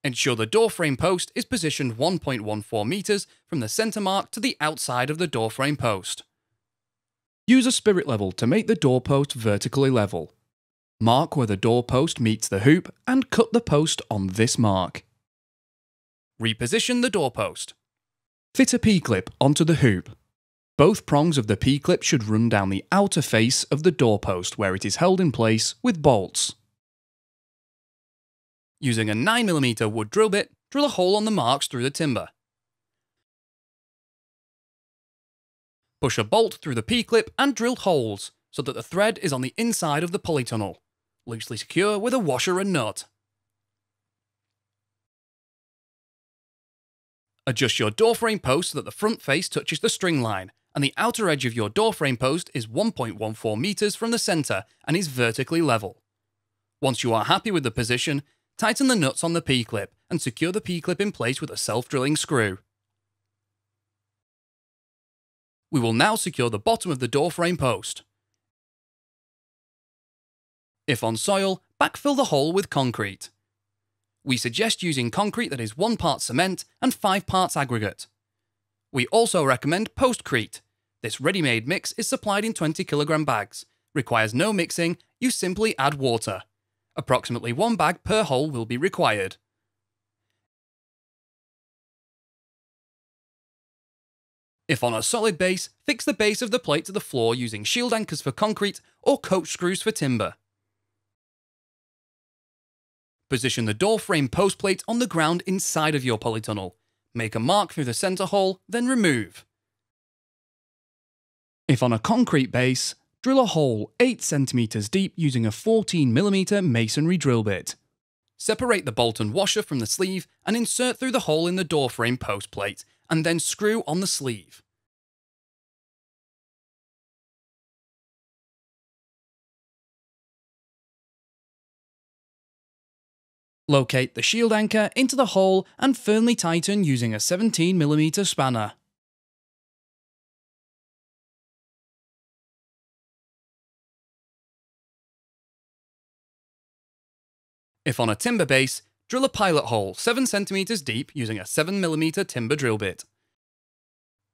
Ensure the door frame post is positioned 1.14 meters from the center mark to the outside of the door frame post. Use a spirit level to make the doorpost vertically level. Mark where the doorpost meets the hoop and cut the post on this mark. Reposition the doorpost. Fit a P-clip onto the hoop. Both prongs of the P-clip should run down the outer face of the doorpost where it is held in place with bolts. Using a 9mm wood drill bit, drill a hole on the marks through the timber. Push a bolt through the P-clip and drill holes so that the thread is on the inside of the polytunnel. Loosely secure with a washer and nut. Adjust your door frame post so that the front face touches the string line, and the outer edge of your door frame post is 1.14 meters from the center and is vertically level. Once you are happy with the position, tighten the nuts on the P-clip and secure the P-clip in place with a self-drilling screw. We will now secure the bottom of the door frame post. If on soil, backfill the hole with concrete. We suggest using concrete that is 1 part cement and 5 parts aggregate. We also recommend postcrete. This ready-made mix is supplied in 20kg bags, requires no mixing, you simply add water. Approximately 1 bag per hole will be required. If on a solid base, fix the base of the plate to the floor using shield anchors for concrete or coach screws for timber. Position the door frame post plate on the ground inside of your polytunnel. Make a mark through the center hole, then remove. If on a concrete base, drill a hole 8 cm deep using a 14mm masonry drill bit. Separate the bolt and washer from the sleeve and insert through the hole in the door frame post plate, and then screw on the sleeve. Locate the shield anchor into the hole and firmly tighten using a 17mm spanner. If on a timber base, drill a pilot hole 7 cm deep using a 7mm timber drill bit.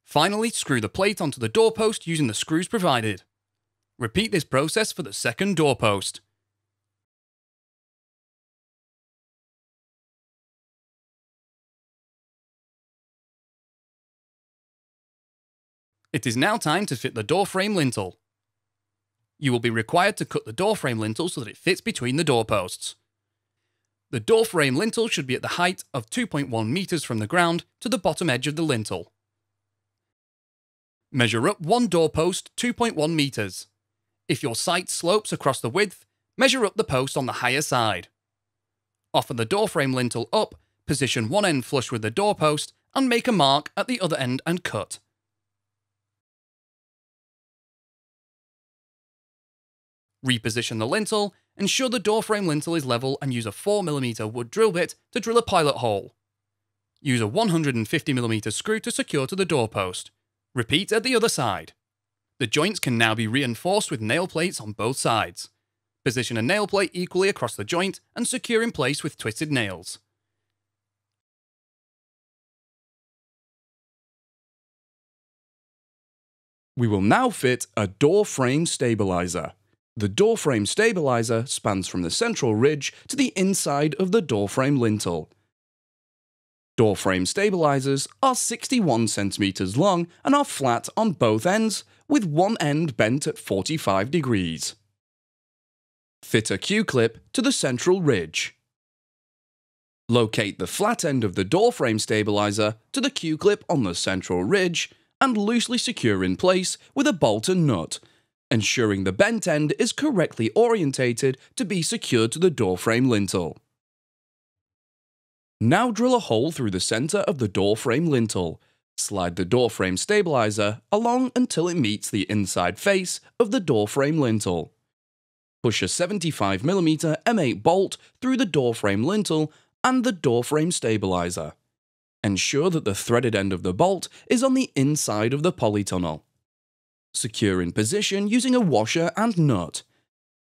Finally, screw the plate onto the doorpost using the screws provided. Repeat this process for the second doorpost. It is now time to fit the door frame lintel. You will be required to cut the door frame lintel so that it fits between the doorposts. The door frame lintel should be at the height of 2.1 meters from the ground to the bottom edge of the lintel. Measure up one doorpost 2.1 meters. If your site slopes across the width, measure up the post on the higher side. Offer the door frame lintel up, position one end flush with the doorpost, and make a mark at the other end and cut. Reposition the lintel, ensure the door frame lintel is level, and use a 4mm wood drill bit to drill a pilot hole. Use a 150mm screw to secure to the doorpost. Repeat at the other side. The joints can now be reinforced with nail plates on both sides. Position a nail plate equally across the joint and secure in place with twisted nails. We will now fit a door frame stabiliser. The door frame stabiliser spans from the central ridge to the inside of the door frame lintel. Door frame stabilisers are 61 cm long and are flat on both ends, with one end bent at 45 degrees. Fit a Q-clip to the central ridge. Locate the flat end of the door frame stabiliser to the Q-clip on the central ridge and loosely secure in place with a bolt and nut, ensuring the bent end is correctly orientated to be secured to the door frame lintel. Now drill a hole through the centre of the door frame lintel. Slide the door frame stabiliser along until it meets the inside face of the door frame lintel. Push a 75mm M8 bolt through the door frame lintel and the door frame stabiliser. Ensure that the threaded end of the bolt is on the inside of the polytunnel. Secure in position using a washer and nut.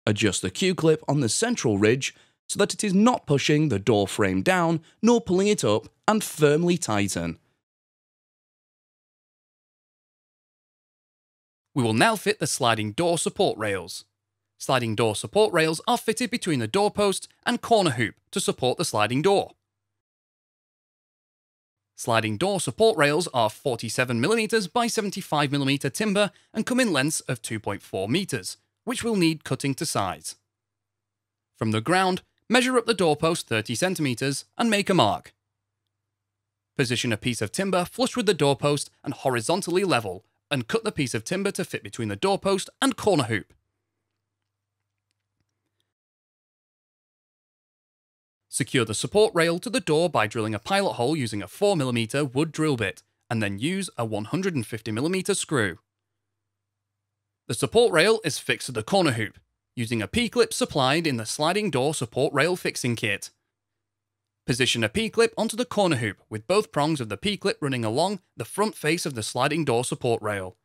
Adjust the Q-clip on the central ridge so that it is not pushing the door frame down nor pulling it up, and firmly tighten. We will now fit the sliding door support rails. Sliding door support rails are fitted between the doorpost and corner hoop to support the sliding door. Sliding door support rails are 47mm by 75mm timber and come in lengths of 2.4 meters, which will need cutting to size. From the ground, measure up the doorpost 30 centimeters and make a mark. Position a piece of timber flush with the doorpost and horizontally level, and cut the piece of timber to fit between the doorpost and corner hoop. Secure the support rail to the door by drilling a pilot hole using a 4mm wood drill bit, and then use a 150mm screw. The support rail is fixed to the corner hoop, using a P-clip supplied in the sliding door support rail fixing kit. Position a P-clip onto the corner hoop with both prongs of the P-clip running along the front face of the sliding door support rail.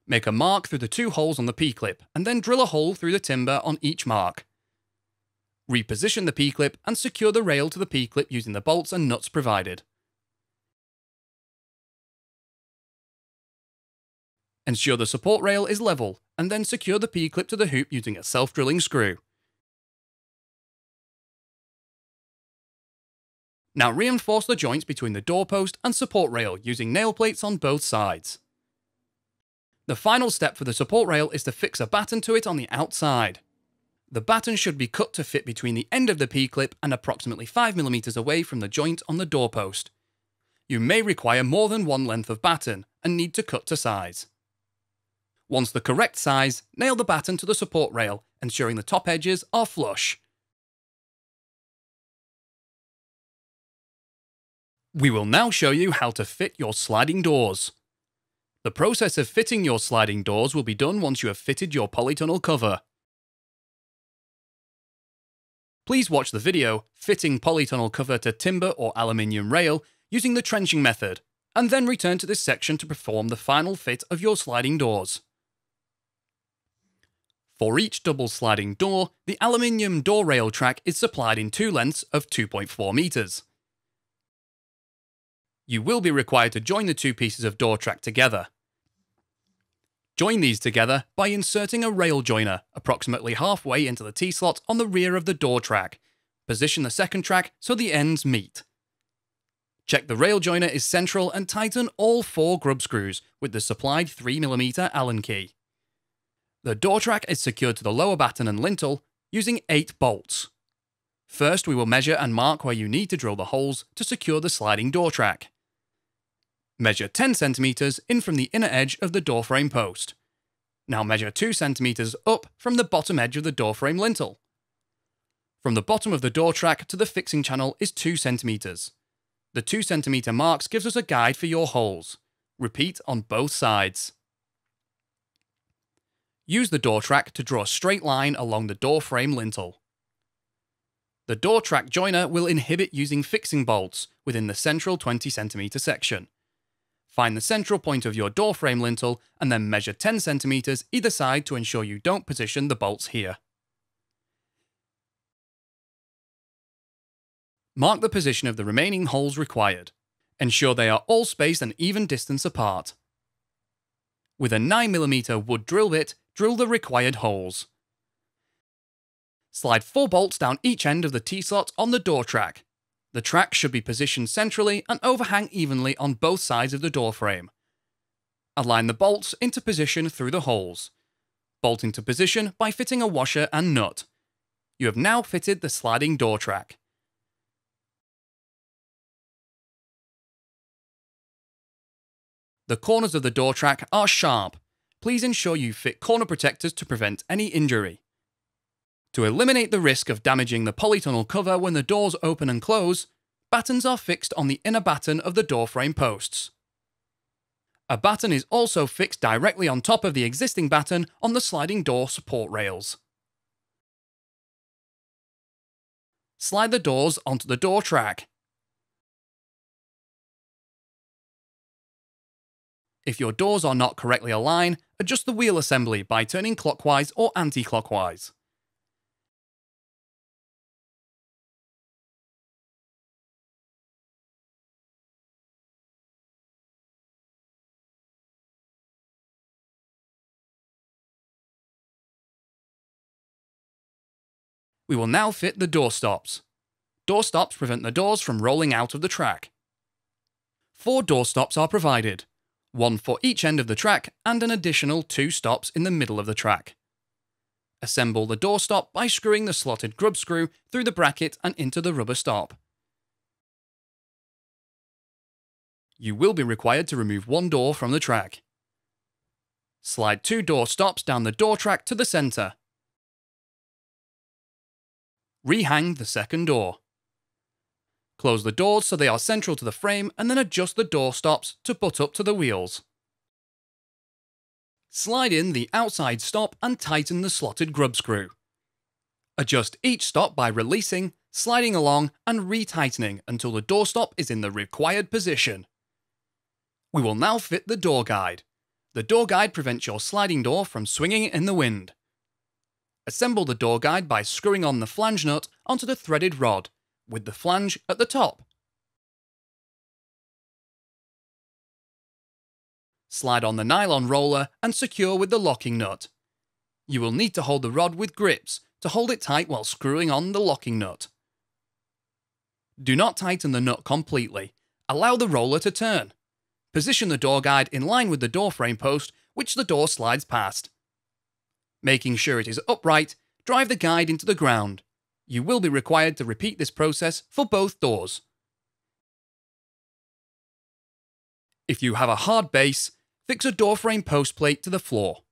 Make a mark through the two holes on the P-clip and then drill a hole through the timber on each mark. Reposition the P-clip and secure the rail to the P-clip using the bolts and nuts provided. Ensure the support rail is level and then secure the P-clip to the hoop using a self-drilling screw. Now reinforce the joints between the doorpost and support rail using nail plates on both sides. The final step for the support rail is to fix a batten to it on the outside. The batten should be cut to fit between the end of the P-clip and approximately 5mm away from the joint on the doorpost. You may require more than one length of batten and need to cut to size. Once the correct size, nail the batten to the support rail, ensuring the top edges are flush. We will now show you how to fit your sliding doors. The process of fitting your sliding doors will be done once you have fitted your polytunnel cover. Please watch the video, Fitting Polytunnel Cover to Timber or Aluminium Rail using the trenching method, and then return to this section to perform the final fit of your sliding doors. For each double sliding door, the aluminium door rail track is supplied in two lengths of 2.4 meters. You will be required to join the two pieces of door track together. Join these together by inserting a rail joiner approximately halfway into the T-slot on the rear of the door track. Position the second track so the ends meet. Check the rail joiner is central and tighten all 4 grub screws with the supplied 3mm Allen key. The door track is secured to the lower batten and lintel using 8 bolts. First, we will measure and mark where you need to drill the holes to secure the sliding door track. Measure 10 cm in from the inner edge of the door frame post. Now measure 2 cm up from the bottom edge of the door frame lintel. From the bottom of the door track to the fixing channel is 2 cm. The 2 cm marks gives us a guide for your holes. Repeat on both sides. Use the door track to draw a straight line along the door frame lintel. The door track joiner will inhibit using fixing bolts within the central 20 cm section. Find the central point of your door frame lintel and then measure 10 cm either side to ensure you don't position the bolts here. Mark the position of the remaining holes required. Ensure they are all spaced an even distance apart. With a 9mm wood drill bit, drill the required holes. Slide 4 bolts down each end of the T-slot on the door track. The track should be positioned centrally and overhang evenly on both sides of the door frame. Align the bolts into position through the holes. Bolt into position by fitting a washer and nut. You have now fitted the sliding door track. The corners of the door track are sharp. Please ensure you fit corner protectors to prevent any injury. To eliminate the risk of damaging the polytunnel cover when the doors open and close, battens are fixed on the inner batten of the door frame posts. A batten is also fixed directly on top of the existing batten on the sliding door support rails. Slide the doors onto the door track. If your doors are not correctly aligned, adjust the wheel assembly by turning clockwise or anti-clockwise. We will now fit the door stops. Door stops prevent the doors from rolling out of the track. 4 door stops are provided, 1 for each end of the track and an additional 2 stops in the middle of the track. Assemble the door stop by screwing the slotted grub screw through the bracket and into the rubber stop. You will be required to remove 1 door from the track. Slide 2 door stops down the door track to the centre. Rehang the second door. Close the doors so they are central to the frame and then adjust the door stops to butt up to the wheels. Slide in the outside stop and tighten the slotted grub screw. Adjust each stop by releasing, sliding along and retightening until the door stop is in the required position. We will now fit the door guide. The door guide prevents your sliding door from swinging in the wind. Assemble the door guide by screwing on the flange nut onto the threaded rod, with the flange at the top. Slide on the nylon roller and secure with the locking nut. You will need to hold the rod with grips to hold it tight while screwing on the locking nut. Do not tighten the nut completely. Allow the roller to turn. Position the door guide in line with the door frame post which the door slides past. Making sure it is upright, drive the guide into the ground. You will be required to repeat this process for both doors. If you have a hard base, fix a door frame post plate to the floor.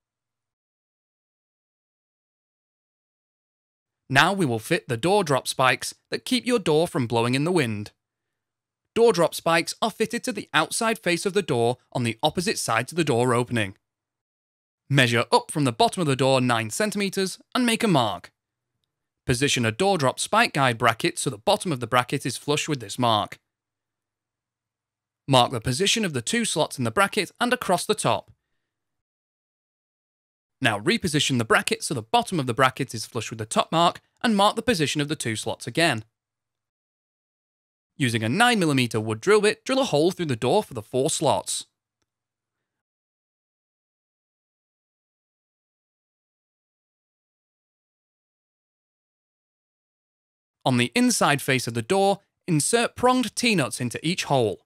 Now we will fit the door drop spikes that keep your door from blowing in the wind. Door drop spikes are fitted to the outside face of the door on the opposite side to the door opening. Measure up from the bottom of the door 9 cm and make a mark. Position a door drop spike guide bracket so the bottom of the bracket is flush with this mark. Mark the position of the 2 slots in the bracket and across the top. Now reposition the bracket so the bottom of the bracket is flush with the top mark and mark the position of the 2 slots again. Using a 9mm wood drill bit, drill a hole through the door for the 4 slots. On the inside face of the door, insert pronged T-nuts into each hole.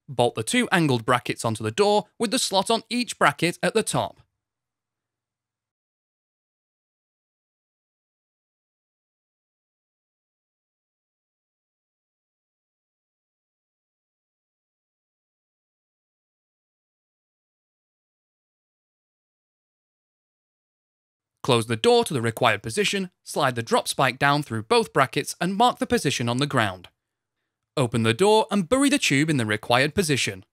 Bolt the 2 angled brackets onto the door with the slot on each bracket at the top. Close the door to the required position, slide the drop spike down through both brackets and mark the position on the ground. Open the door and bury the tube in the required position.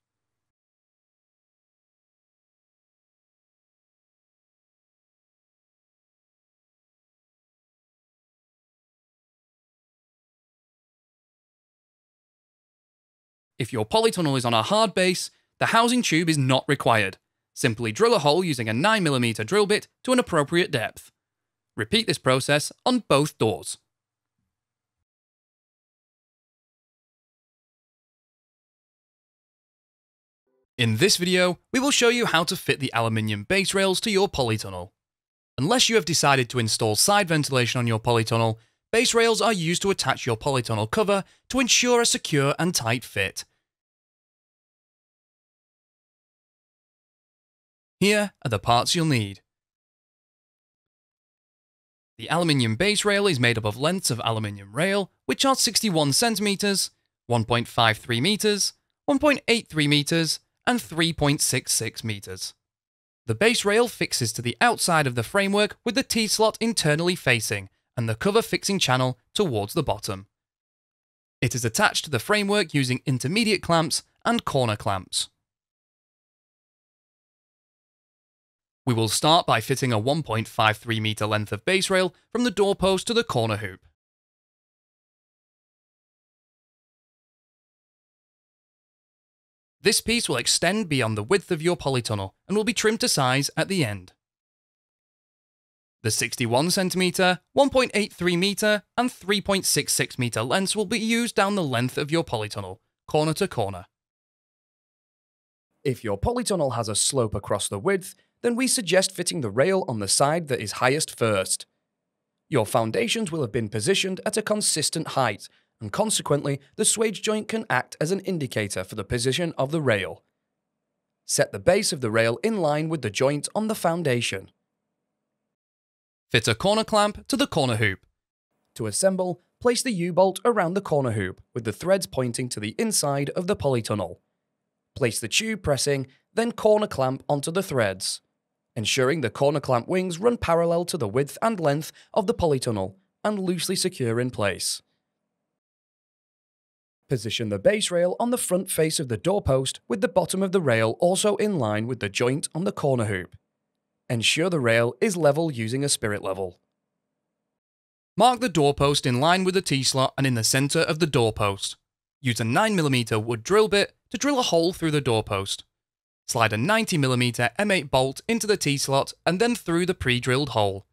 If your polytunnel is on a hard base, the housing tube is not required. Simply drill a hole using a 9mm drill bit to an appropriate depth. Repeat this process on both doors. In this video, we will show you how to fit the aluminium base rails to your polytunnel. Unless you have decided to install side ventilation on your polytunnel, base rails are used to attach your polytunnel cover to ensure a secure and tight fit. Here are the parts you'll need. The aluminium base rail is made up of lengths of aluminium rail, which are 61 cm, 1.53 meters, 1.83 meters, and 3.66 meters. The base rail fixes to the outside of the framework with the T-slot internally facing and the cover fixing channel towards the bottom. It is attached to the framework using intermediate clamps and corner clamps. We will start by fitting a 1.53 meter length of base rail from the doorpost to the corner hoop. This piece will extend beyond the width of your polytunnel and will be trimmed to size at the end. The 61 cm, 1.83 meter, and 3.66 meter lengths will be used down the length of your polytunnel, corner to corner. If your polytunnel has a slope across the width, then we suggest fitting the rail on the side that is highest first. Your foundations will have been positioned at a consistent height, and consequently, the swage joint can act as an indicator for the position of the rail. Set the base of the rail in line with the joint on the foundation. Fit a corner clamp to the corner hoop. To assemble, place the U-bolt around the corner hoop with the threads pointing to the inside of the polytunnel. Place the tube pressing, then corner clamp onto the threads, ensuring the corner clamp wings run parallel to the width and length of the polytunnel and loosely secure in place. Position the base rail on the front face of the doorpost with the bottom of the rail also in line with the joint on the corner hoop. Ensure the rail is level using a spirit level. Mark the doorpost in line with the T-slot and in the centre of the doorpost. Use a 9mm wood drill bit to drill a hole through the doorpost. Slide a 90mm M8 bolt into the T-slot and then through the pre-drilled hole.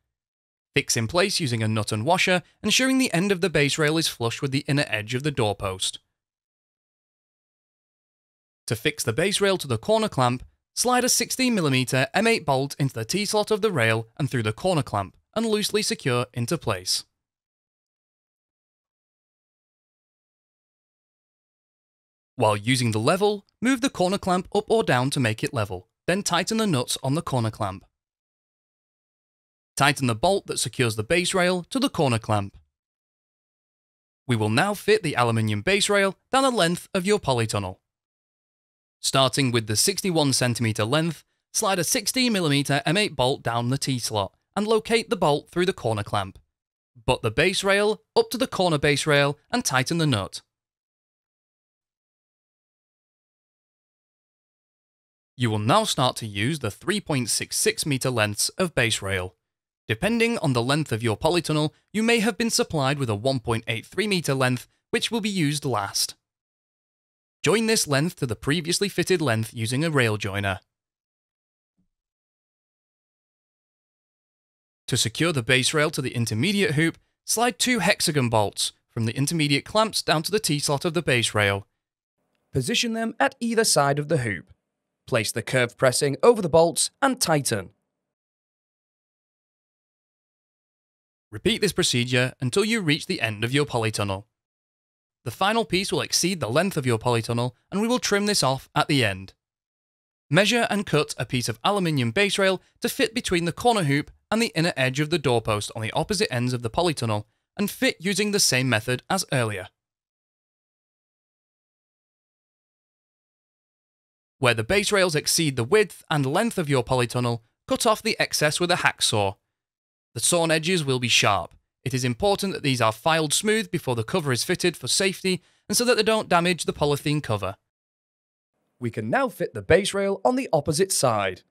Fix in place using a nut and washer, ensuring the end of the base rail is flush with the inner edge of the doorpost. To fix the base rail to the corner clamp, slide a 16mm M8 bolt into the T-slot of the rail and through the corner clamp and loosely secure into place. While using the level, move the corner clamp up or down to make it level, then tighten the nuts on the corner clamp. Tighten the bolt that secures the base rail to the corner clamp. We will now fit the aluminium base rail down the length of your polytunnel. Starting with the 61 cm length, slide a 16mm M8 bolt down the T-slot and locate the bolt through the corner clamp. Butt the base rail up to the corner base rail and tighten the nut. You will now start to use the 3.66 meter lengths of base rail. Depending on the length of your polytunnel, you may have been supplied with a 1.83 meter length, which will be used last. Join this length to the previously fitted length using a rail joiner. To secure the base rail to the intermediate hoop, slide 2 hexagon bolts from the intermediate clamps down to the T-slot of the base rail. Position them at either side of the hoop. Place the curved pressing over the bolts and tighten. Repeat this procedure until you reach the end of your polytunnel. The final piece will exceed the length of your polytunnel and we will trim this off at the end. Measure and cut a piece of aluminium base rail to fit between the corner hoop and the inner edge of the doorpost on the opposite ends of the polytunnel and fit using the same method as earlier. Where the base rails exceed the width and length of your polytunnel, cut off the excess with a hacksaw. The sawn edges will be sharp. It is important that these are filed smooth before the cover is fitted for safety and so that they don't damage the polythene cover. We can now fit the base rail on the opposite side.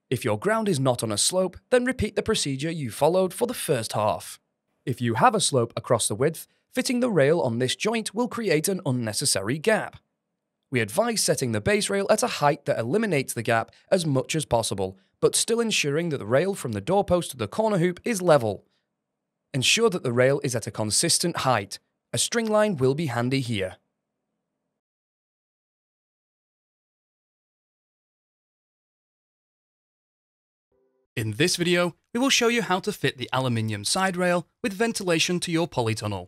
If your ground is not on a slope, then repeat the procedure you followed for the first half. If you have a slope across the width, fitting the rail on this joint will create an unnecessary gap. We advise setting the base rail at a height that eliminates the gap as much as possible, but still ensuring that the rail from the doorpost to the corner hoop is level. Ensure that the rail is at a consistent height. A string line will be handy here. In this video, we will show you how to fit the aluminium side rail with ventilation to your polytunnel.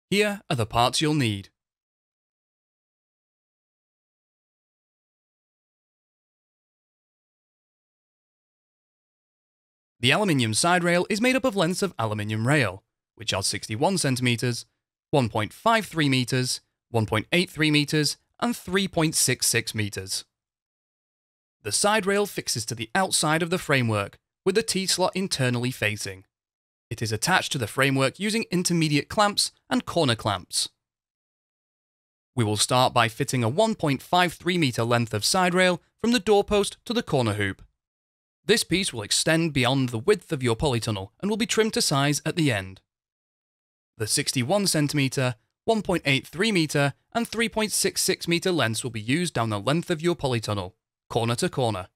Here are the parts you'll need. The aluminium side rail is made up of lengths of aluminium rail, which are 61 cm, 1.53 meters, 1.83 meters, and 3.66 meters. The side rail fixes to the outside of the framework, with the T-slot internally facing. It is attached to the framework using intermediate clamps and corner clamps. We will start by fitting a 1.53 meter length of side rail from the doorpost to the corner hoop. This piece will extend beyond the width of your polytunnel and will be trimmed to size at the end. The 61 cm, 1.83 meter, and 3.66 meter lengths will be used down the length of your polytunnel, corner to corner.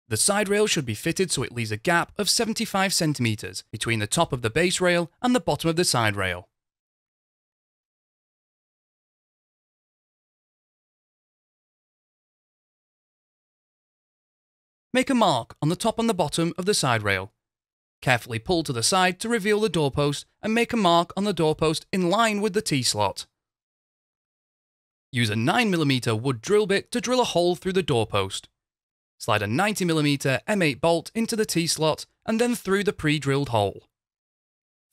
The side rail should be fitted so it leaves a gap of 75 cm between the top of the base rail and the bottom of the side rail. Make a mark on the top and the bottom of the side rail. Carefully pull to the side to reveal the doorpost and make a mark on the doorpost in line with the T-slot. Use a 9mm wood drill bit to drill a hole through the doorpost. Slide a 90mm M8 bolt into the T-slot and then through the pre-drilled hole.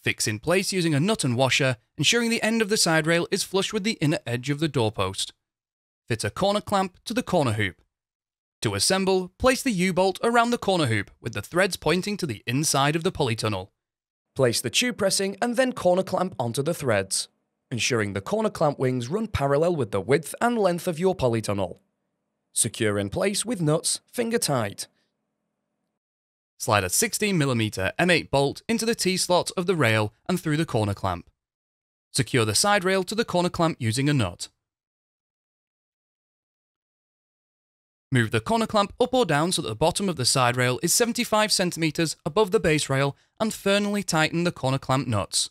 Fix in place using a nut and washer, ensuring the end of the side rail is flush with the inner edge of the doorpost. Fit a corner clamp to the corner hoop. To assemble, place the U-bolt around the corner hoop with the threads pointing to the inside of the polytunnel. Place the tube pressing and then corner clamp onto the threads, ensuring the corner clamp wings run parallel with the width and length of your polytunnel. Secure in place with nuts, finger tight. Slide a 16mm M8 bolt into the T-slot of the rail and through the corner clamp. Secure the side rail to the corner clamp using a nut. Move the corner clamp up or down so that the bottom of the side rail is 75 cm above the base rail and firmly tighten the corner clamp nuts.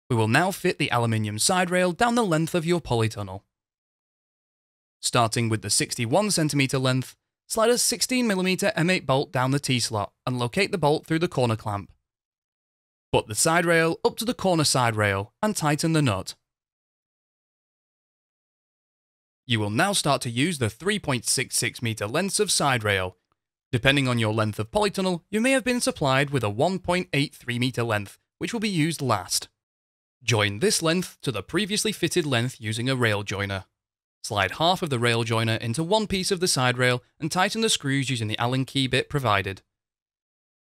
We will now fit the aluminium side rail down the length of your polytunnel. Starting with the 61 cm length, slide a 16mm M8 bolt down the T-slot and locate the bolt through the corner clamp. Put the side rail up to the corner side rail and tighten the nut. You will now start to use the 3.66 meter lengths of side rail. Depending on your length of polytunnel, you may have been supplied with a 1.83 meter length, which will be used last. Join this length to the previously fitted length using a rail joiner. Slide half of the rail joiner into one piece of the side rail and tighten the screws using the Allen key bit provided.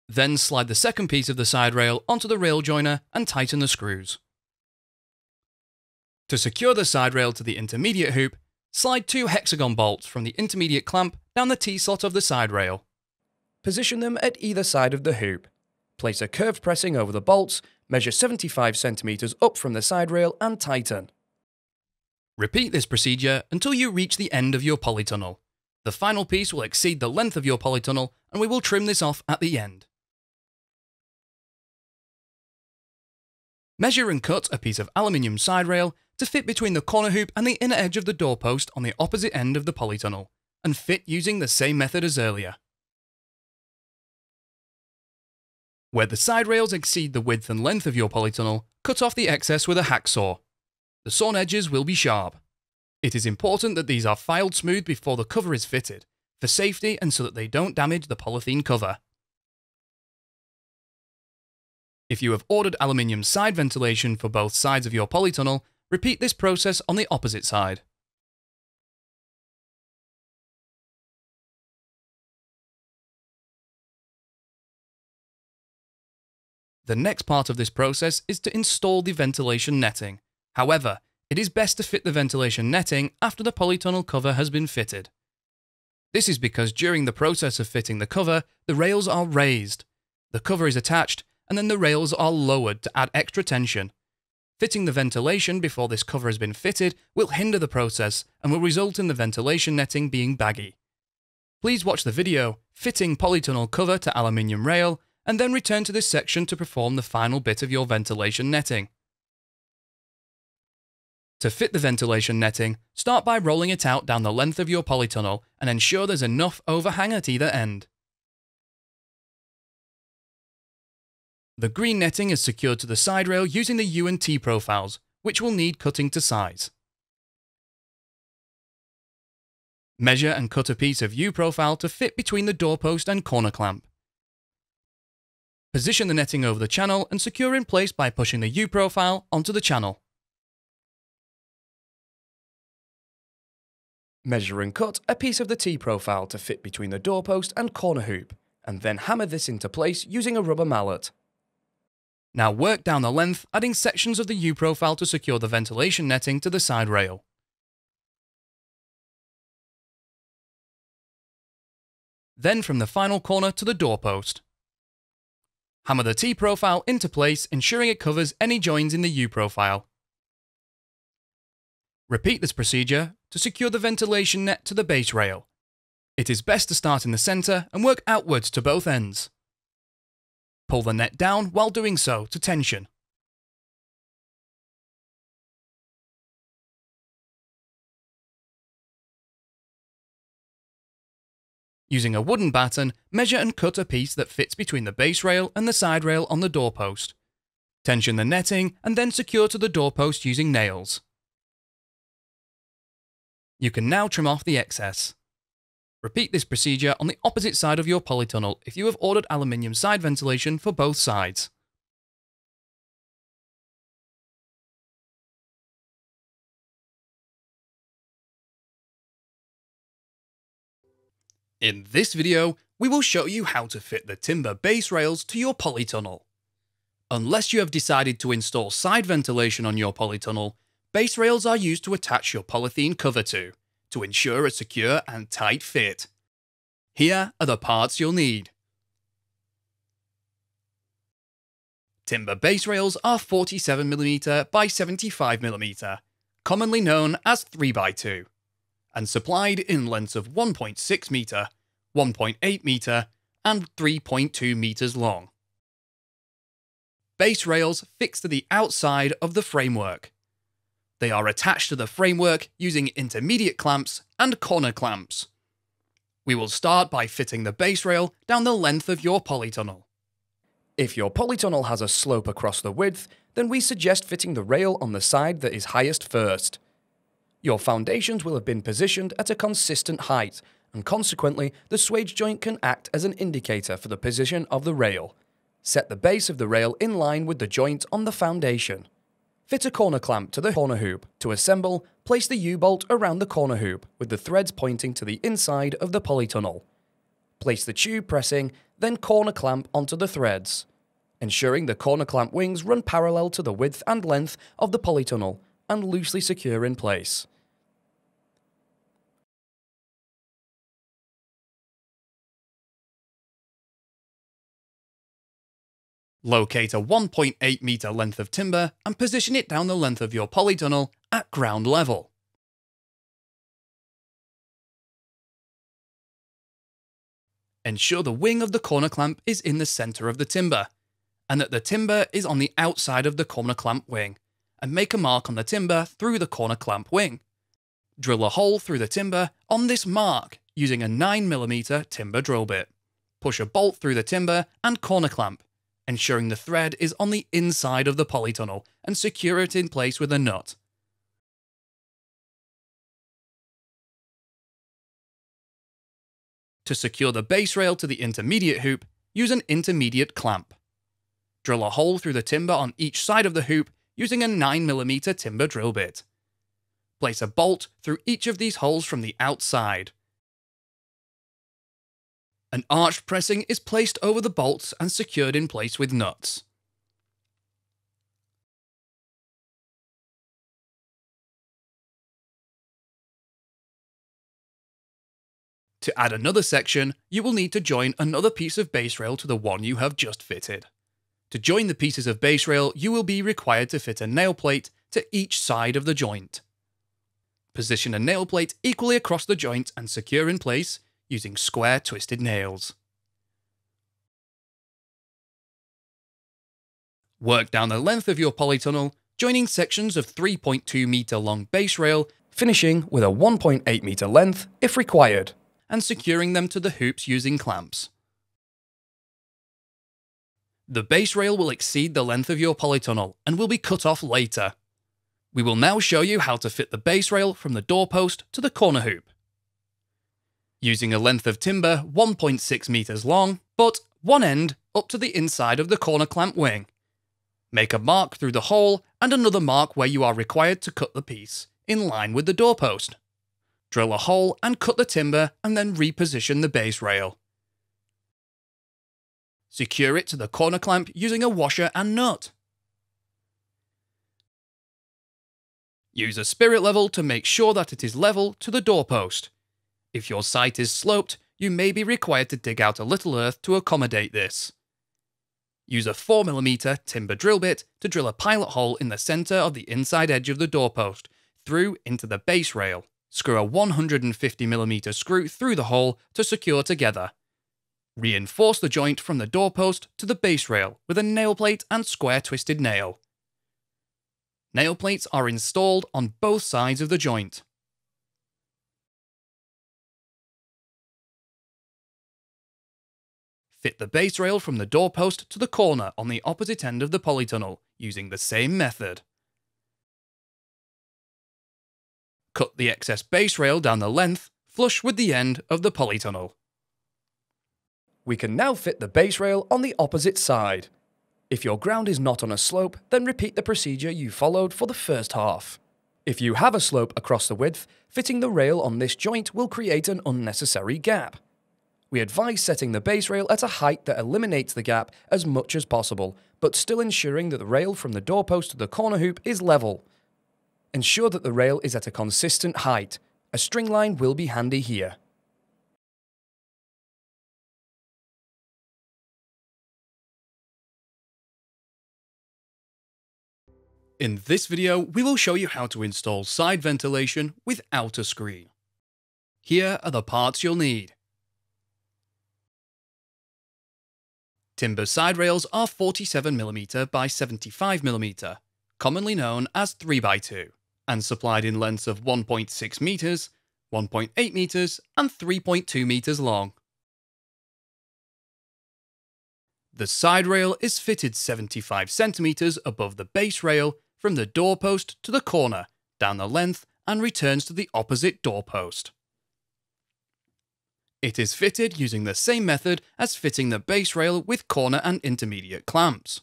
Then slide the second piece of the side rail onto the rail joiner and tighten the screws. To secure the side rail to the intermediate hoop, slide 2 hexagon bolts from the intermediate clamp down the T-slot of the side rail. Position them at either side of the hoop. Place a curved pressing over the bolts, measure 75 cm up from the side rail and tighten. Repeat this procedure until you reach the end of your polytunnel. The final piece will exceed the length of your polytunnel and we will trim this off at the end. Measure and cut a piece of aluminium side rail to fit between the corner hoop and the inner edge of the doorpost on the opposite end of the polytunnel, and fit using the same method as earlier. Where the side rails exceed the width and length of your polytunnel, cut off the excess with a hacksaw. The sawn edges will be sharp. It is important that these are filed smooth before the cover is fitted, for safety and so that they don't damage the polythene cover. If you have ordered aluminium side ventilation for both sides of your polytunnel, repeat this process on the opposite side. The next part of this process is to install the ventilation netting. However, it is best to fit the ventilation netting after the polytunnel cover has been fitted. This is because during the process of fitting the cover, the rails are raised. The cover is attached, and then the rails are lowered to add extra tension. Fitting the ventilation before this cover has been fitted will hinder the process and will result in the ventilation netting being baggy. Please watch the video, Fitting Polytunnel Cover to Aluminium Rail, and then return to this section to perform the final bit of your ventilation netting. To fit the ventilation netting, start by rolling it out down the length of your polytunnel and ensure there's enough overhang at either end. The green netting is secured to the side rail using the U and T profiles, which will need cutting to size. Measure and cut a piece of U profile to fit between the doorpost and corner clamp. Position the netting over the channel and secure in place by pushing the U profile onto the channel. Measure and cut a piece of the T profile to fit between the doorpost and corner hoop, and then hammer this into place using a rubber mallet. Now work down the length, adding sections of the U profile to secure the ventilation netting to the side rail. Then from the final corner to the doorpost. Hammer the T profile into place, ensuring it covers any joins in the U profile. Repeat this procedure to secure the ventilation net to the base rail. It is best to start in the centre and work outwards to both ends. Pull the net down while doing so to tension. Using a wooden batten, measure and cut a piece that fits between the base rail and the side rail on the doorpost. Tension the netting and then secure to the doorpost using nails. You can now trim off the excess. Repeat this procedure on the opposite side of your polytunnel if you have ordered aluminium side ventilation for both sides. In this video, we will show you how to fit the timber base rails to your polytunnel. Unless you have decided to install side ventilation on your polytunnel, base rails are used to attach your polythene cover to ensure a secure and tight fit. Here are the parts you'll need. Timber base rails are 47mm by 75mm, commonly known as 3x2, and supplied in lengths of 1.6 metre, 1.8 metre, and 3.2 metres long. Base rails fixed to the outside of the framework. They are attached to the framework using intermediate clamps and corner clamps. We will start by fitting the base rail down the length of your polytunnel. If your polytunnel has a slope across the width, then we suggest fitting the rail on the side that is highest first. Your foundations will have been positioned at a consistent height, and consequently, the swage joint can act as an indicator for the position of the rail. Set the base of the rail in line with the joint on the foundation. Fit a corner clamp to the corner hoop. To assemble, place the U-bolt around the corner hoop, with the threads pointing to the inside of the polytunnel. Place the tube pressing, then corner clamp onto the threads, ensuring the corner clamp wings run parallel to the width and length of the polytunnel and loosely secure in place. Locate a 1.8 metre length of timber and position it down the length of your polytunnel at ground level. Ensure the wing of the corner clamp is in the centre of the timber, and that the timber is on the outside of the corner clamp wing, and make a mark on the timber through the corner clamp wing. Drill a hole through the timber on this mark using a 9mm timber drill bit. Push a bolt through the timber and corner clamp, ensuring the thread is on the inside of the polytunnel, and secure it in place with a nut. To secure the base rail to the intermediate hoop, use an intermediate clamp. Drill a hole through the timber on each side of the hoop using a 9mm timber drill bit. Place a bolt through each of these holes from the outside. An arched pressing is placed over the bolts and secured in place with nuts. To add another section, you will need to join another piece of base rail to the one you have just fitted. To join the pieces of base rail, you will be required to fit a nail plate to each side of the joint. Position a nail plate equally across the joint and secure in place using square twisted nails. Work down the length of your polytunnel, joining sections of 3.2 meter long base rail, finishing with a 1.8 meter length if required, and securing them to the hoops using clamps. The base rail will exceed the length of your polytunnel and will be cut off later. We will now show you how to fit the base rail from the doorpost to the corner hoop. Using a length of timber 1.6 meters long, but one end up to the inside of the corner clamp wing. Make a mark through the hole and another mark where you are required to cut the piece, in line with the doorpost. Drill a hole and cut the timber and then reposition the base rail. Secure it to the corner clamp using a washer and nut. Use a spirit level to make sure that it is level to the doorpost. If your site is sloped, you may be required to dig out a little earth to accommodate this. Use a 4mm timber drill bit to drill a pilot hole in the centre of the inside edge of the doorpost, through into the base rail. Screw a 150mm screw through the hole to secure together. Reinforce the joint from the doorpost to the base rail with a nail plate and square twisted nail. Nail plates are installed on both sides of the joint. Fit the base rail from the doorpost to the corner on the opposite end of the polytunnel using the same method. Cut the excess base rail down the length, flush with the end of the polytunnel. We can now fit the base rail on the opposite side. If your ground is not on a slope, then repeat the procedure you followed for the first half. If you have a slope across the width, fitting the rail on this joint will create an unnecessary gap. We advise setting the base rail at a height that eliminates the gap as much as possible, but still ensuring that the rail from the doorpost to the corner hoop is level. Ensure that the rail is at a consistent height. A string line will be handy here. In this video, we will show you how to install side ventilation without a screen. Here are the parts you'll need. Timber side rails are 47mm by 75mm, commonly known as 3x2, and supplied in lengths of 1.6 meters, 1.8 meters, and 3.2 meters long. The side rail is fitted 75 centimeters above the base rail from the doorpost to the corner, down the length, and returns to the opposite doorpost. It is fitted using the same method as fitting the base rail with corner and intermediate clamps.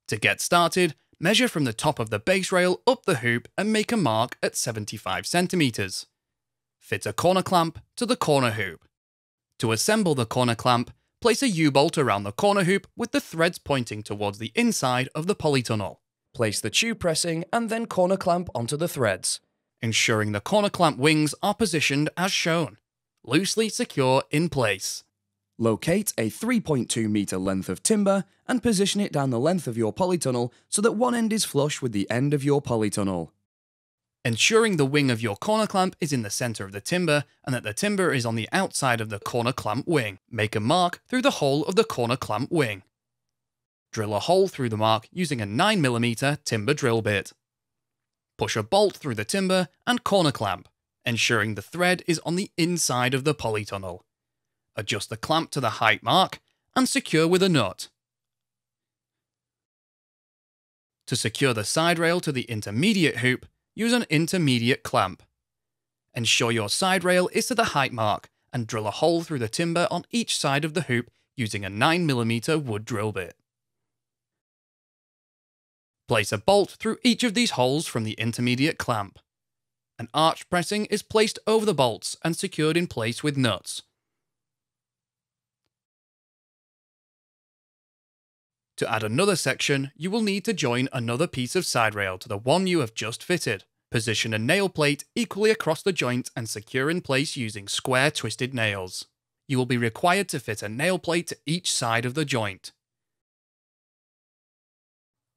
To get started, measure from the top of the base rail up the hoop and make a mark at 75 centimeters. Fit a corner clamp to the corner hoop. To assemble the corner clamp, place a U-bolt around the corner hoop with the threads pointing towards the inside of the polytunnel. Place the tube pressing and then corner clamp onto the threads, ensuring the corner clamp wings are positioned as shown, loosely secure in place. Locate a 3.2 meter length of timber and position it down the length of your polytunnel so that one end is flush with the end of your polytunnel. Ensuring the wing of your corner clamp is in the center of the timber and that the timber is on the outside of the corner clamp wing. Make a mark through the hole of the corner clamp wing. Drill a hole through the mark using a 9mm timber drill bit. Push a bolt through the timber and corner clamp, ensuring the thread is on the inside of the polytunnel. Adjust the clamp to the height mark and secure with a nut. To secure the side rail to the intermediate hoop, use an intermediate clamp. Ensure your side rail is to the height mark and drill a hole through the timber on each side of the hoop using a 9mm wood drill bit. Place a bolt through each of these holes from the intermediate clamp. An arch pressing is placed over the bolts and secured in place with nuts. To add another section, you will need to join another piece of side rail to the one you have just fitted, Position a nail plate equally across the joint and secure in place using square twisted nails. You will be required to fit a nail plate to each side of the joint.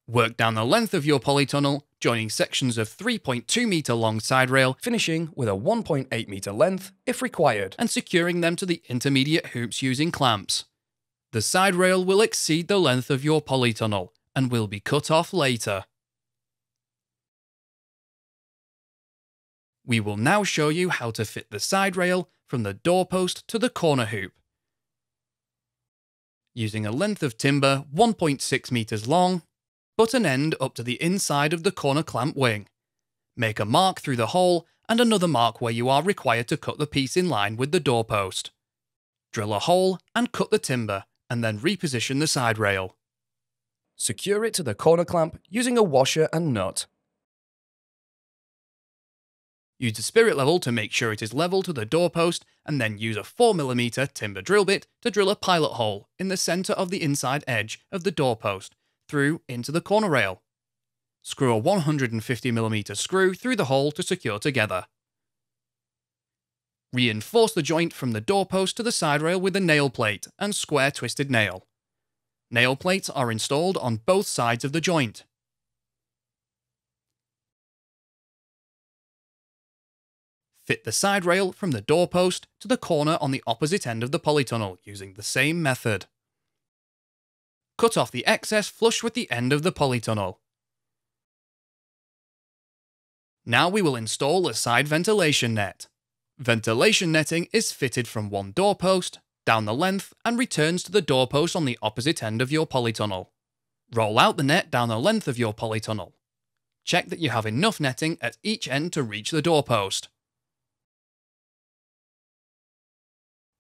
Work down the length of your polytunnel, joining sections of 3.2 meter long side rail, finishing with a 1.8 meter length if required, and securing them to the intermediate hoops using clamps. The side rail will exceed the length of your polytunnel and will be cut off later. We will now show you how to fit the side rail from the doorpost to the corner hoop. Using a length of timber 1.6 meters long, butt an end up to the inside of the corner clamp wing. Make a mark through the hole and another mark where you are required to cut the piece in line with the doorpost. Drill a hole and cut the timber, and then reposition the side rail. Secure it to the corner clamp using a washer and nut. Use the spirit level to make sure it is level to the doorpost, and then use a 4mm timber drill bit to drill a pilot hole in the centre of the inside edge of the doorpost through into the corner rail. Screw a 150mm screw through the hole to secure together. Reinforce the joint from the doorpost to the side rail with a nail plate and square twisted nail. Nail plates are installed on both sides of the joint. Fit the side rail from the doorpost to the corner on the opposite end of the polytunnel using the same method. Cut off the excess flush with the end of the polytunnel. Now we will install a side ventilation net. Ventilation netting is fitted from one doorpost, down the length, and returns to the doorpost on the opposite end of your polytunnel. Roll out the net down the length of your polytunnel. Check that you have enough netting at each end to reach the doorpost.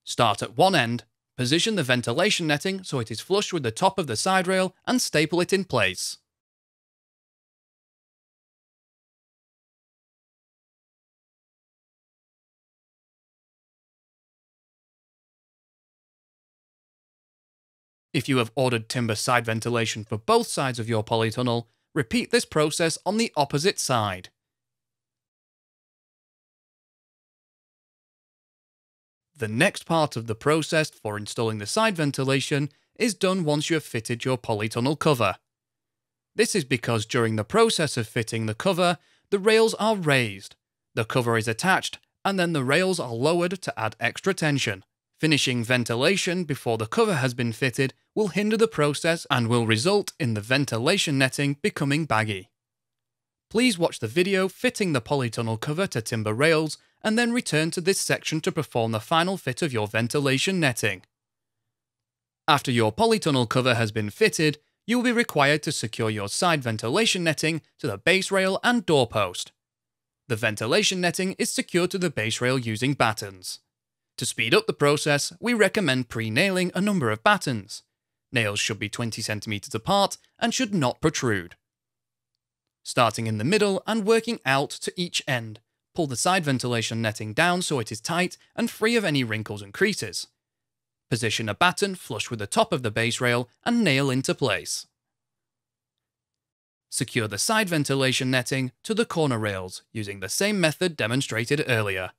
Start at one end, position the ventilation netting so it is flush with the top of the side rail and staple it in place. If you have ordered timber side ventilation for both sides of your polytunnel, repeat this process on the opposite side. The next part of the process for installing the side ventilation is done once you have fitted your polytunnel cover. This is because during the process of fitting the cover, the rails are raised, the cover is attached, and then the rails are lowered to add extra tension. Finishing ventilation before the cover has been fitted will hinder the process and will result in the ventilation netting becoming baggy. Please watch the video fitting the polytunnel cover to timber rails and then return to this section to perform the final fit of your ventilation netting. After your polytunnel cover has been fitted, you will be required to secure your side ventilation netting to the base rail and doorpost. The ventilation netting is secured to the base rail using battens. To speed up the process, we recommend pre-nailing a number of battens. Nails should be 20 cm apart and should not protrude. Starting in the middle and working out to each end, pull the side ventilation netting down so it is tight and free of any wrinkles and creases. Position a batten flush with the top of the base rail and nail into place. Secure the side ventilation netting to the corner rails using the same method demonstrated earlier.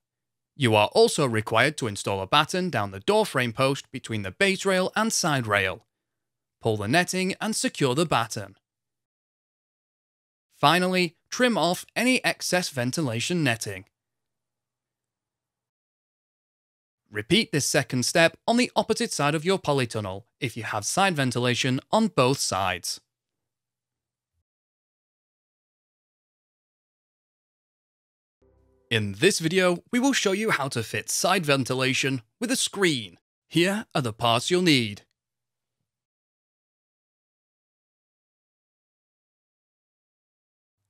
You are also required to install a batten down the door frame post between the base rail and side rail. Pull the netting and secure the batten. Finally, trim off any excess ventilation netting. Repeat this second step on the opposite side of your polytunnel if you have side ventilation on both sides. In this video, we will show you how to fit side ventilation with a screen. Here are the parts you'll need.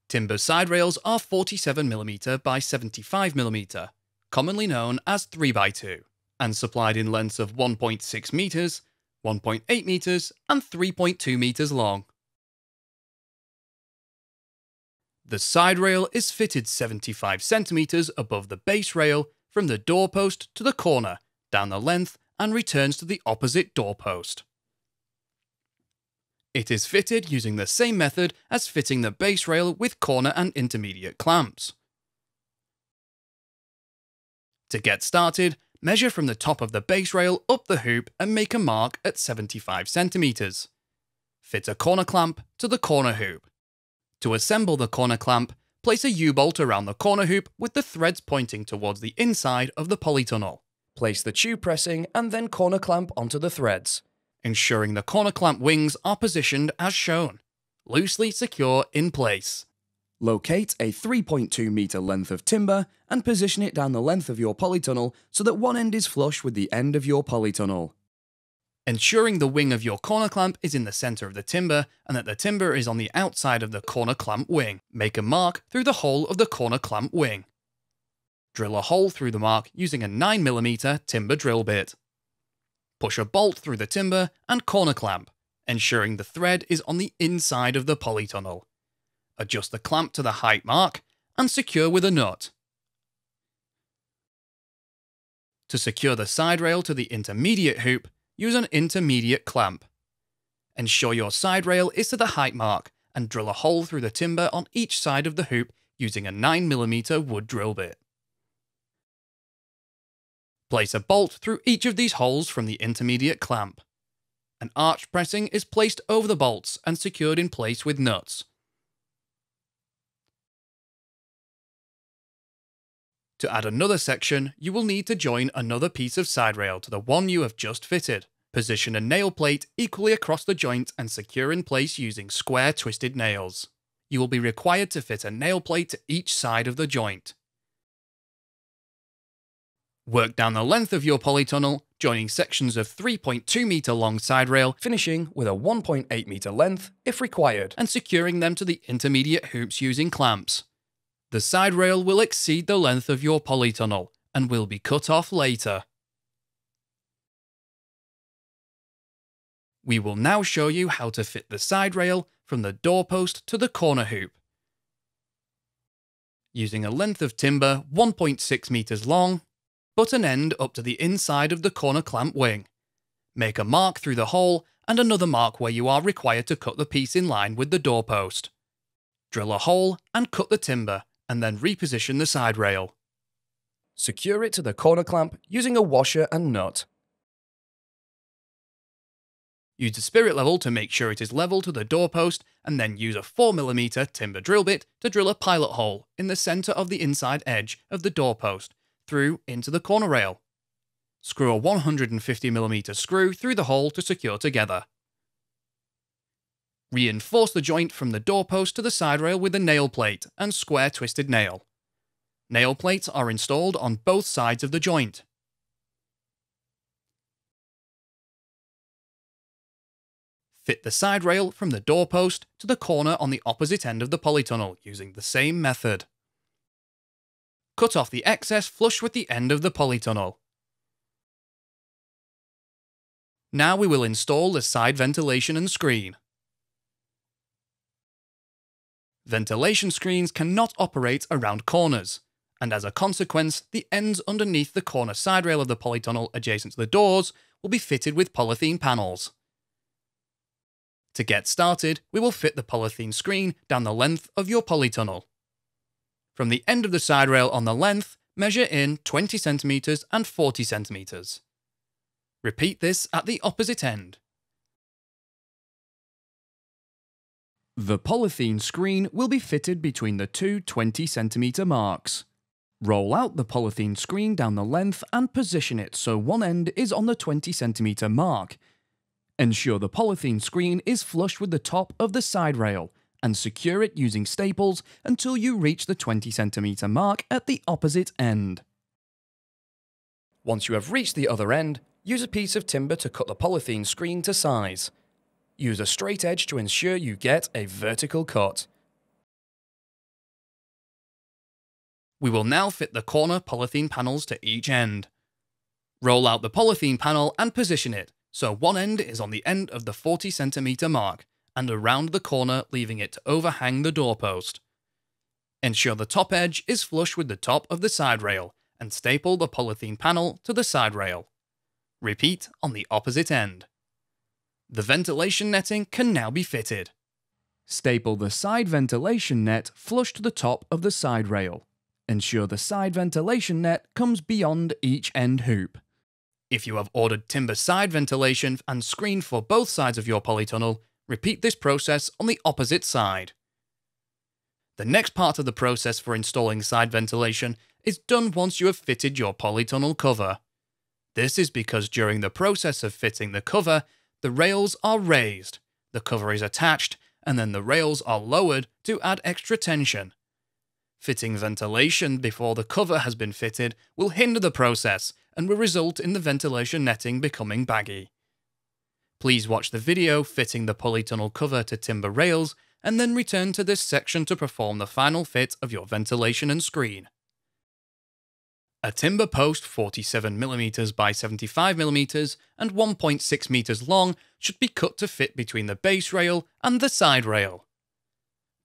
Timber side rails are 47mm by 75mm, commonly known as 3x2, and supplied in lengths of 1.6 meters, 1.8 meters, and 3.2 meters long. The side rail is fitted 75 centimeters above the base rail from the doorpost to the corner, down the length, and returns to the opposite doorpost. It is fitted using the same method as fitting the base rail with corner and intermediate clamps. To get started, measure from the top of the base rail up the hoop and make a mark at 75 centimeters. Fit a corner clamp to the corner hoop. To assemble the corner clamp, place a U-bolt around the corner hoop with the threads pointing towards the inside of the polytunnel. Place the tube pressing and then corner clamp onto the threads, ensuring the corner clamp wings are positioned as shown, loosely secure in place. Locate a 3.2 meter length of timber and position it down the length of your polytunnel so that one end is flush with the end of your polytunnel. Ensuring the wing of your corner clamp is in the center of the timber and that the timber is on the outside of the corner clamp wing. Make a mark through the hole of the corner clamp wing. Drill a hole through the mark using a 9mm timber drill bit. Push a bolt through the timber and corner clamp, ensuring the thread is on the inside of the polytunnel. Adjust the clamp to the height mark and secure with a nut. To secure the side rail to the intermediate hoop, use an intermediate clamp. Ensure your side rail is to the height mark and drill a hole through the timber on each side of the hoop using a 9mm wood drill bit. Place a bolt through each of these holes from the intermediate clamp. An arch pressing is placed over the bolts and secured in place with nuts. To add another section, you will need to join another piece of side rail to the one you have just fitted. Position a nail plate equally across the joint and secure in place using square twisted nails. You will be required to fit a nail plate to each side of the joint. Work down the length of your polytunnel, joining sections of 3.2 meter long side rail, Finishing with a 1.8 meter length if required, and securing them to the intermediate hoops using clamps. The side rail will exceed the length of your polytunnel and will be cut off later. We will now show you how to fit the side rail from the doorpost to the corner hoop. Using a length of timber 1.6 meters long, butt an end up to the inside of the corner clamp wing. Make a mark through the hole and another mark where you are required to cut the piece in line with the doorpost. Drill a hole and cut the timber, and then reposition the side rail. Secure it to the corner clamp using a washer and nut. Use the spirit level to make sure it is level to the doorpost, and then use a 4mm timber drill bit to drill a pilot hole in the center of the inside edge of the doorpost through into the corner rail. Screw a 150mm screw through the hole to secure together. Reinforce the joint from the doorpost to the side rail with a nail plate and square twisted nail. Nail plates are installed on both sides of the joint. Fit the side rail from the doorpost to the corner on the opposite end of the polytunnel using the same method. Cut off the excess flush with the end of the polytunnel. Now we will install the side ventilation and screen. Ventilation screens cannot operate around corners, and as a consequence, the ends underneath the corner side rail of the polytunnel adjacent to the doors will be fitted with polythene panels. To get started, we will fit the polythene screen down the length of your polytunnel. From the end of the side rail on the length, measure in 20 cm and 40 cm. Repeat this at the opposite end. The polythene screen will be fitted between the two 20cm marks. Roll out the polythene screen down the length and position it so one end is on the 20cm mark. Ensure the polythene screen is flush with the top of the side rail and secure it using staples until you reach the 20cm mark at the opposite end. Once you have reached the other end, use a piece of timber to cut the polythene screen to size. Use a straight edge to ensure you get a vertical cut. We will now fit the corner polythene panels to each end. Roll out the polythene panel and position it so one end is on the end of the 40cm mark and around the corner, leaving it to overhang the doorpost. Ensure the top edge is flush with the top of the side rail and staple the polythene panel to the side rail. Repeat on the opposite end. The ventilation netting can now be fitted. Staple the side ventilation net flush to the top of the side rail. Ensure the side ventilation net comes beyond each end hoop. If you have ordered timber side ventilation and screen for both sides of your polytunnel, repeat this process on the opposite side. The next part of the process for installing side ventilation is done once you have fitted your polytunnel cover. This is because during the process of fitting the cover, the rails are raised, the cover is attached, and then the rails are lowered to add extra tension. Fitting ventilation before the cover has been fitted will hinder the process and will result in the ventilation netting becoming baggy. Please watch the video fitting the polytunnel cover to timber rails and then return to this section to perform the final fit of your ventilation and screen. A timber post 47mm by 75mm and 1.6 meters long should be cut to fit between the base rail and the side rail.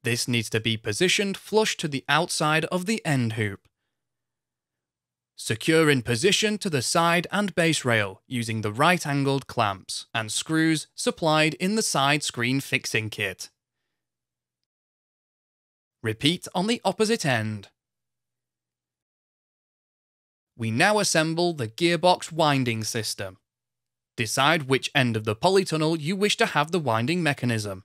This needs to be positioned flush to the outside of the end hoop. Secure in position to the side and base rail using the right-angled clamps and screws supplied in the side screen fixing kit. Repeat on the opposite end. We now assemble the gearbox winding system. Decide which end of the polytunnel you wish to have the winding mechanism.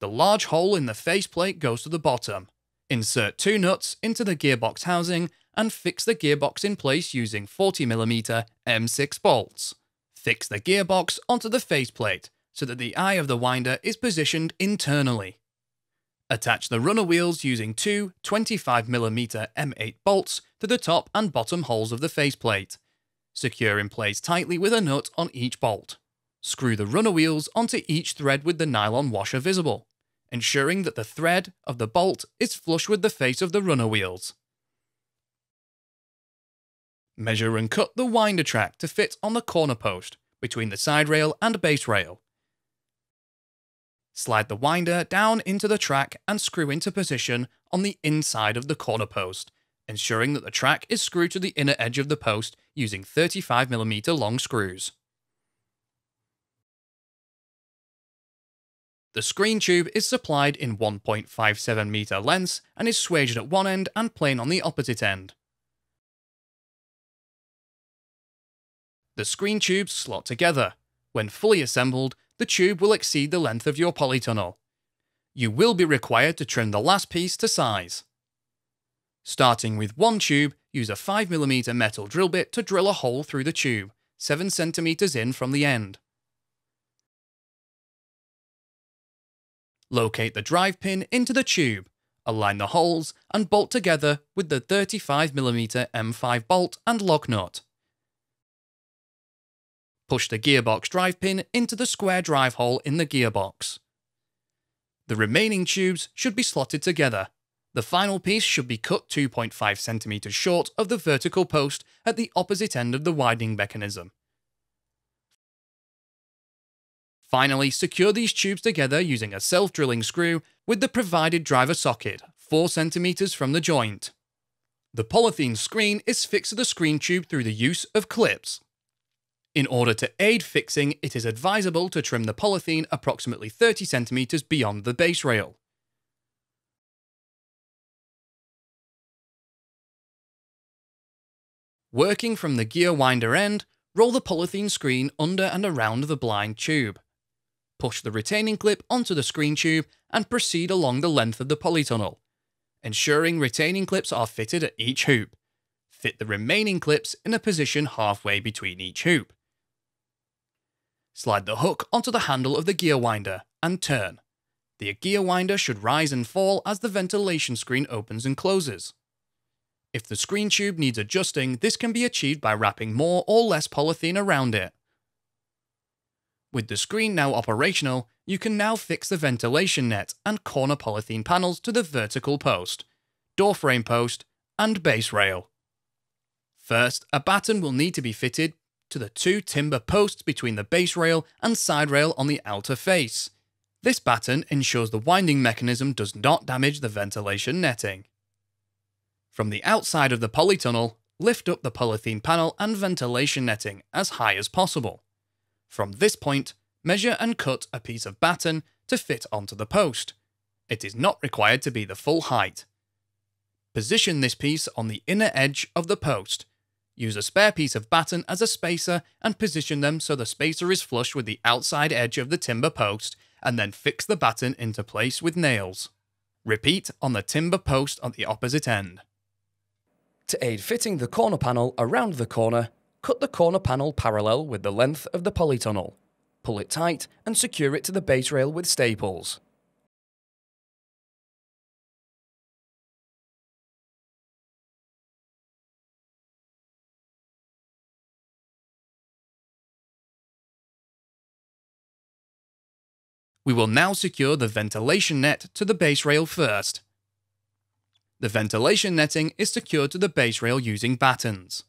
The large hole in the faceplate goes to the bottom. Insert 2 nuts into the gearbox housing and fix the gearbox in place using 40mm M6 bolts. Fix the gearbox onto the faceplate so that the eye of the winder is positioned internally. Attach the runner wheels using 2 25mm M8 bolts to the top and bottom holes of the faceplate. Secure in place tightly with a nut on each bolt. Screw the runner wheels onto each thread with the nylon washer visible, ensuring that the thread of the bolt is flush with the face of the runner wheels. Measure and cut the winder track to fit on the corner post between the side rail and base rail. Slide the winder down into the track and screw into position on the inside of the corner post, ensuring that the track is screwed to the inner edge of the post using 35mm long screws. The screen tube is supplied in 1.57 meter lengths and is swaged at one end and plain on the opposite end. The screen tubes slot together. When fully assembled, the tube will exceed the length of your polytunnel. You will be required to trim the last piece to size. Starting with one tube, use a 5mm metal drill bit to drill a hole through the tube, 7 cm in from the end. Locate the drive pin into the tube, align the holes, and bolt together with the 35mm M5 bolt and lock nut. Push the gearbox drive pin into the square drive hole in the gearbox. The remaining tubes should be slotted together. The final piece should be cut 2.5 cm short of the vertical post at the opposite end of the winding mechanism. Finally, secure these tubes together using a self-drilling screw with the provided driver socket 4 cm from the joint. The polythene screen is fixed to the screen tube through the use of clips. In order to aid fixing, it is advisable to trim the polythene approximately 30 cm beyond the base rail. Working from the gear winder end, roll the polythene screen under and around the blind tube. Push the retaining clip onto the screen tube and proceed along the length of the polytunnel, ensuring retaining clips are fitted at each hoop. Fit the remaining clips in a position halfway between each hoop. Slide the hook onto the handle of the gear winder and turn. The gear winder should rise and fall as the ventilation screen opens and closes. If the screen tube needs adjusting, this can be achieved by wrapping more or less polythene around it. With the screen now operational, you can now fix the ventilation net and corner polythene panels to the vertical post, door frame post, and base rail. First, a batten will need to be fitted to the 2 timber posts between the base rail and side rail on the outer face. This batten ensures the winding mechanism does not damage the ventilation netting. From the outside of the polytunnel, lift up the polythene panel and ventilation netting as high as possible. From this point, measure and cut a piece of batten to fit onto the post. It is not required to be the full height. Position this piece on the inner edge of the post. Use a spare piece of batten as a spacer and position them so the spacer is flush with the outside edge of the timber post, and then fix the batten into place with nails. Repeat on the timber post on the opposite end. To aid fitting the corner panel around the corner, cut the corner panel parallel with the length of the polytunnel. Pull it tight and secure it to the base rail with staples. We will now secure the ventilation net to the base rail first. The ventilation netting is secured to the base rail using battens.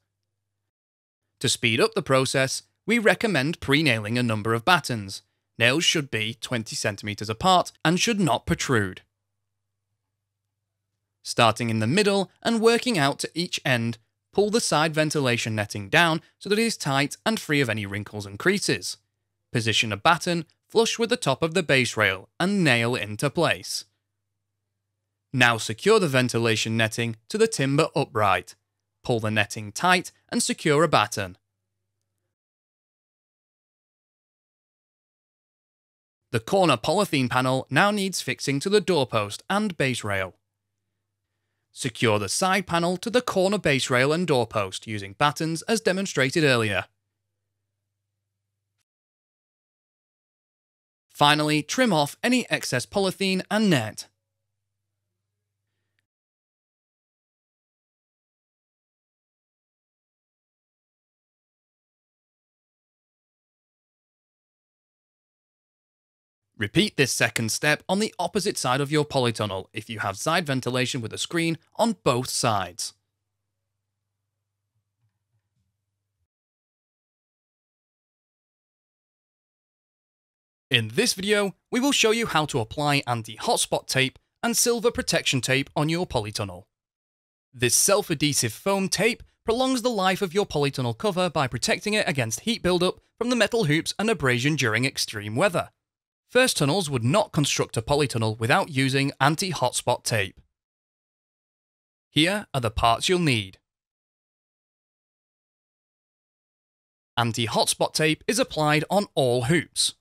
To speed up the process, we recommend pre-nailing a number of battens. Nails should be 20 cm apart and should not protrude. Starting in the middle and working out to each end, pull the side ventilation netting down so that it is tight and free of any wrinkles and creases. Position a batten flush with the top of the base rail and nail into place. Now secure the ventilation netting to the timber upright. Pull the netting tight and secure a batten. The corner polythene panel now needs fixing to the doorpost and base rail. Secure the side panel to the corner base rail and doorpost using battens as demonstrated earlier. Finally, trim off any excess polythene and net. Repeat this second step on the opposite side of your polytunnel if you have side ventilation with a screen on both sides. In this video, we will show you how to apply anti-hotspot tape and silver protection tape on your polytunnel. This self-adhesive foam tape prolongs the life of your polytunnel cover by protecting it against heat buildup from the metal hoops and abrasion during extreme weather. First tunnels would not construct a polytunnel without using anti-hotspot tape. Here are the parts you'll need. Anti-hotspot tape is applied on all hoops.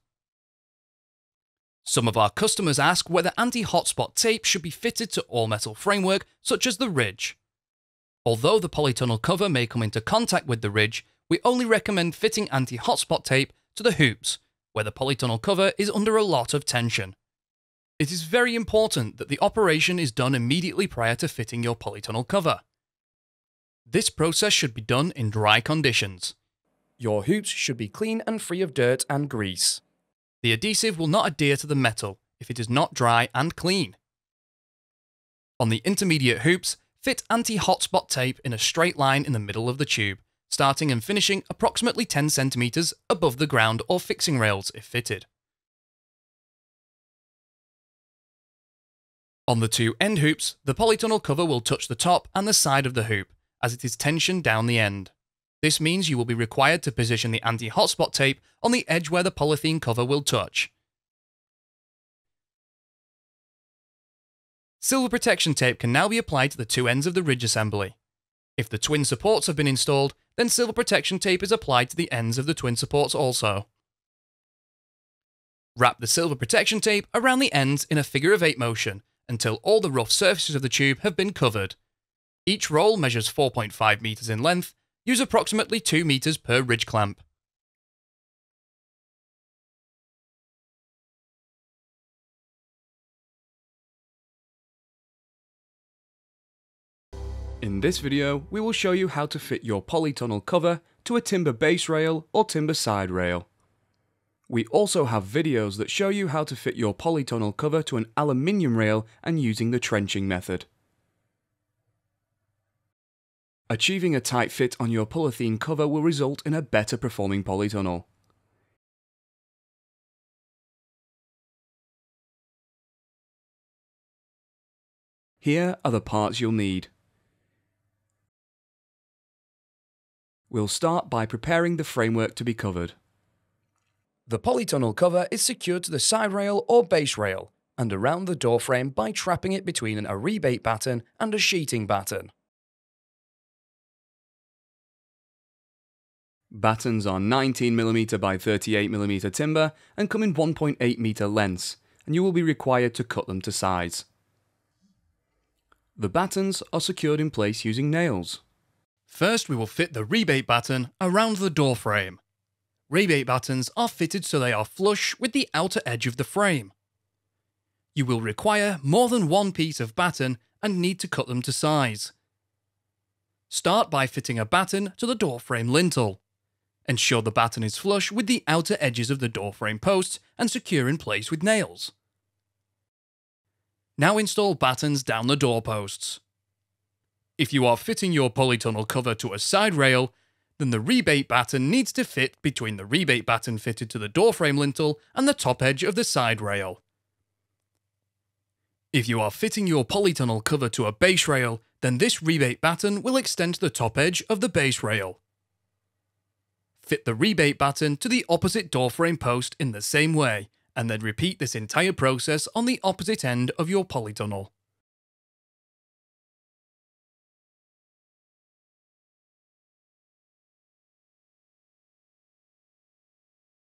Some of our customers ask whether anti-hotspot tape should be fitted to all metal framework such as the ridge. Although the polytunnel cover may come into contact with the ridge, we only recommend fitting anti-hotspot tape to the hoops, where the polytunnel cover is under a lot of tension. It is very important that the operation is done immediately prior to fitting your polytunnel cover. This process should be done in dry conditions. Your hoops should be clean and free of dirt and grease. The adhesive will not adhere to the metal if it is not dry and clean. On the intermediate hoops, fit anti-hotspot tape in a straight line in the middle of the tube, starting and finishing approximately 10 cm above the ground or fixing rails if fitted. On the two end hoops, the polytunnel cover will touch the top and the side of the hoop, as it is tensioned down the end. This means you will be required to position the anti-hotspot tape on the edge where the polythene cover will touch. Silver protection tape can now be applied to the two ends of the ridge assembly. If the twin supports have been installed, then silver protection tape is applied to the ends of the twin supports also. Wrap the silver protection tape around the ends in a figure of 8 motion until all the rough surfaces of the tube have been covered. Each roll measures 4.5 meters in length. Use approximately 2 meters per ridge clamp. In this video, we will show you how to fit your polytunnel cover to a timber base rail or timber side rail. We also have videos that show you how to fit your polytunnel cover to an aluminium rail and using the trenching method. Achieving a tight fit on your polythene cover will result in a better performing polytunnel. Here are the parts you'll need. We'll start by preparing the framework to be covered. The polytunnel cover is secured to the side rail or base rail and around the door frame by trapping it between a rebate batten and a sheeting batten. Battens are 19mm by 38mm timber and come in 1.8 metre lengths, and you will be required to cut them to size. The battens are secured in place using nails. First, we will fit the rebate batten around the door frame. Rebate battens are fitted so they are flush with the outer edge of the frame. You will require more than one piece of batten and need to cut them to size. Start by fitting a batten to the door frame lintel. Ensure the batten is flush with the outer edges of the door frame posts and secure in place with nails. Now install battens down the doorposts. If you are fitting your polytunnel cover to a side rail, then the rebate batten needs to fit between the rebate batten fitted to the door frame lintel and the top edge of the side rail. If you are fitting your polytunnel cover to a base rail, then this rebate batten will extend to the top edge of the base rail. Fit the rebate batten to the opposite door frame post in the same way, and then repeat this entire process on the opposite end of your polytunnel.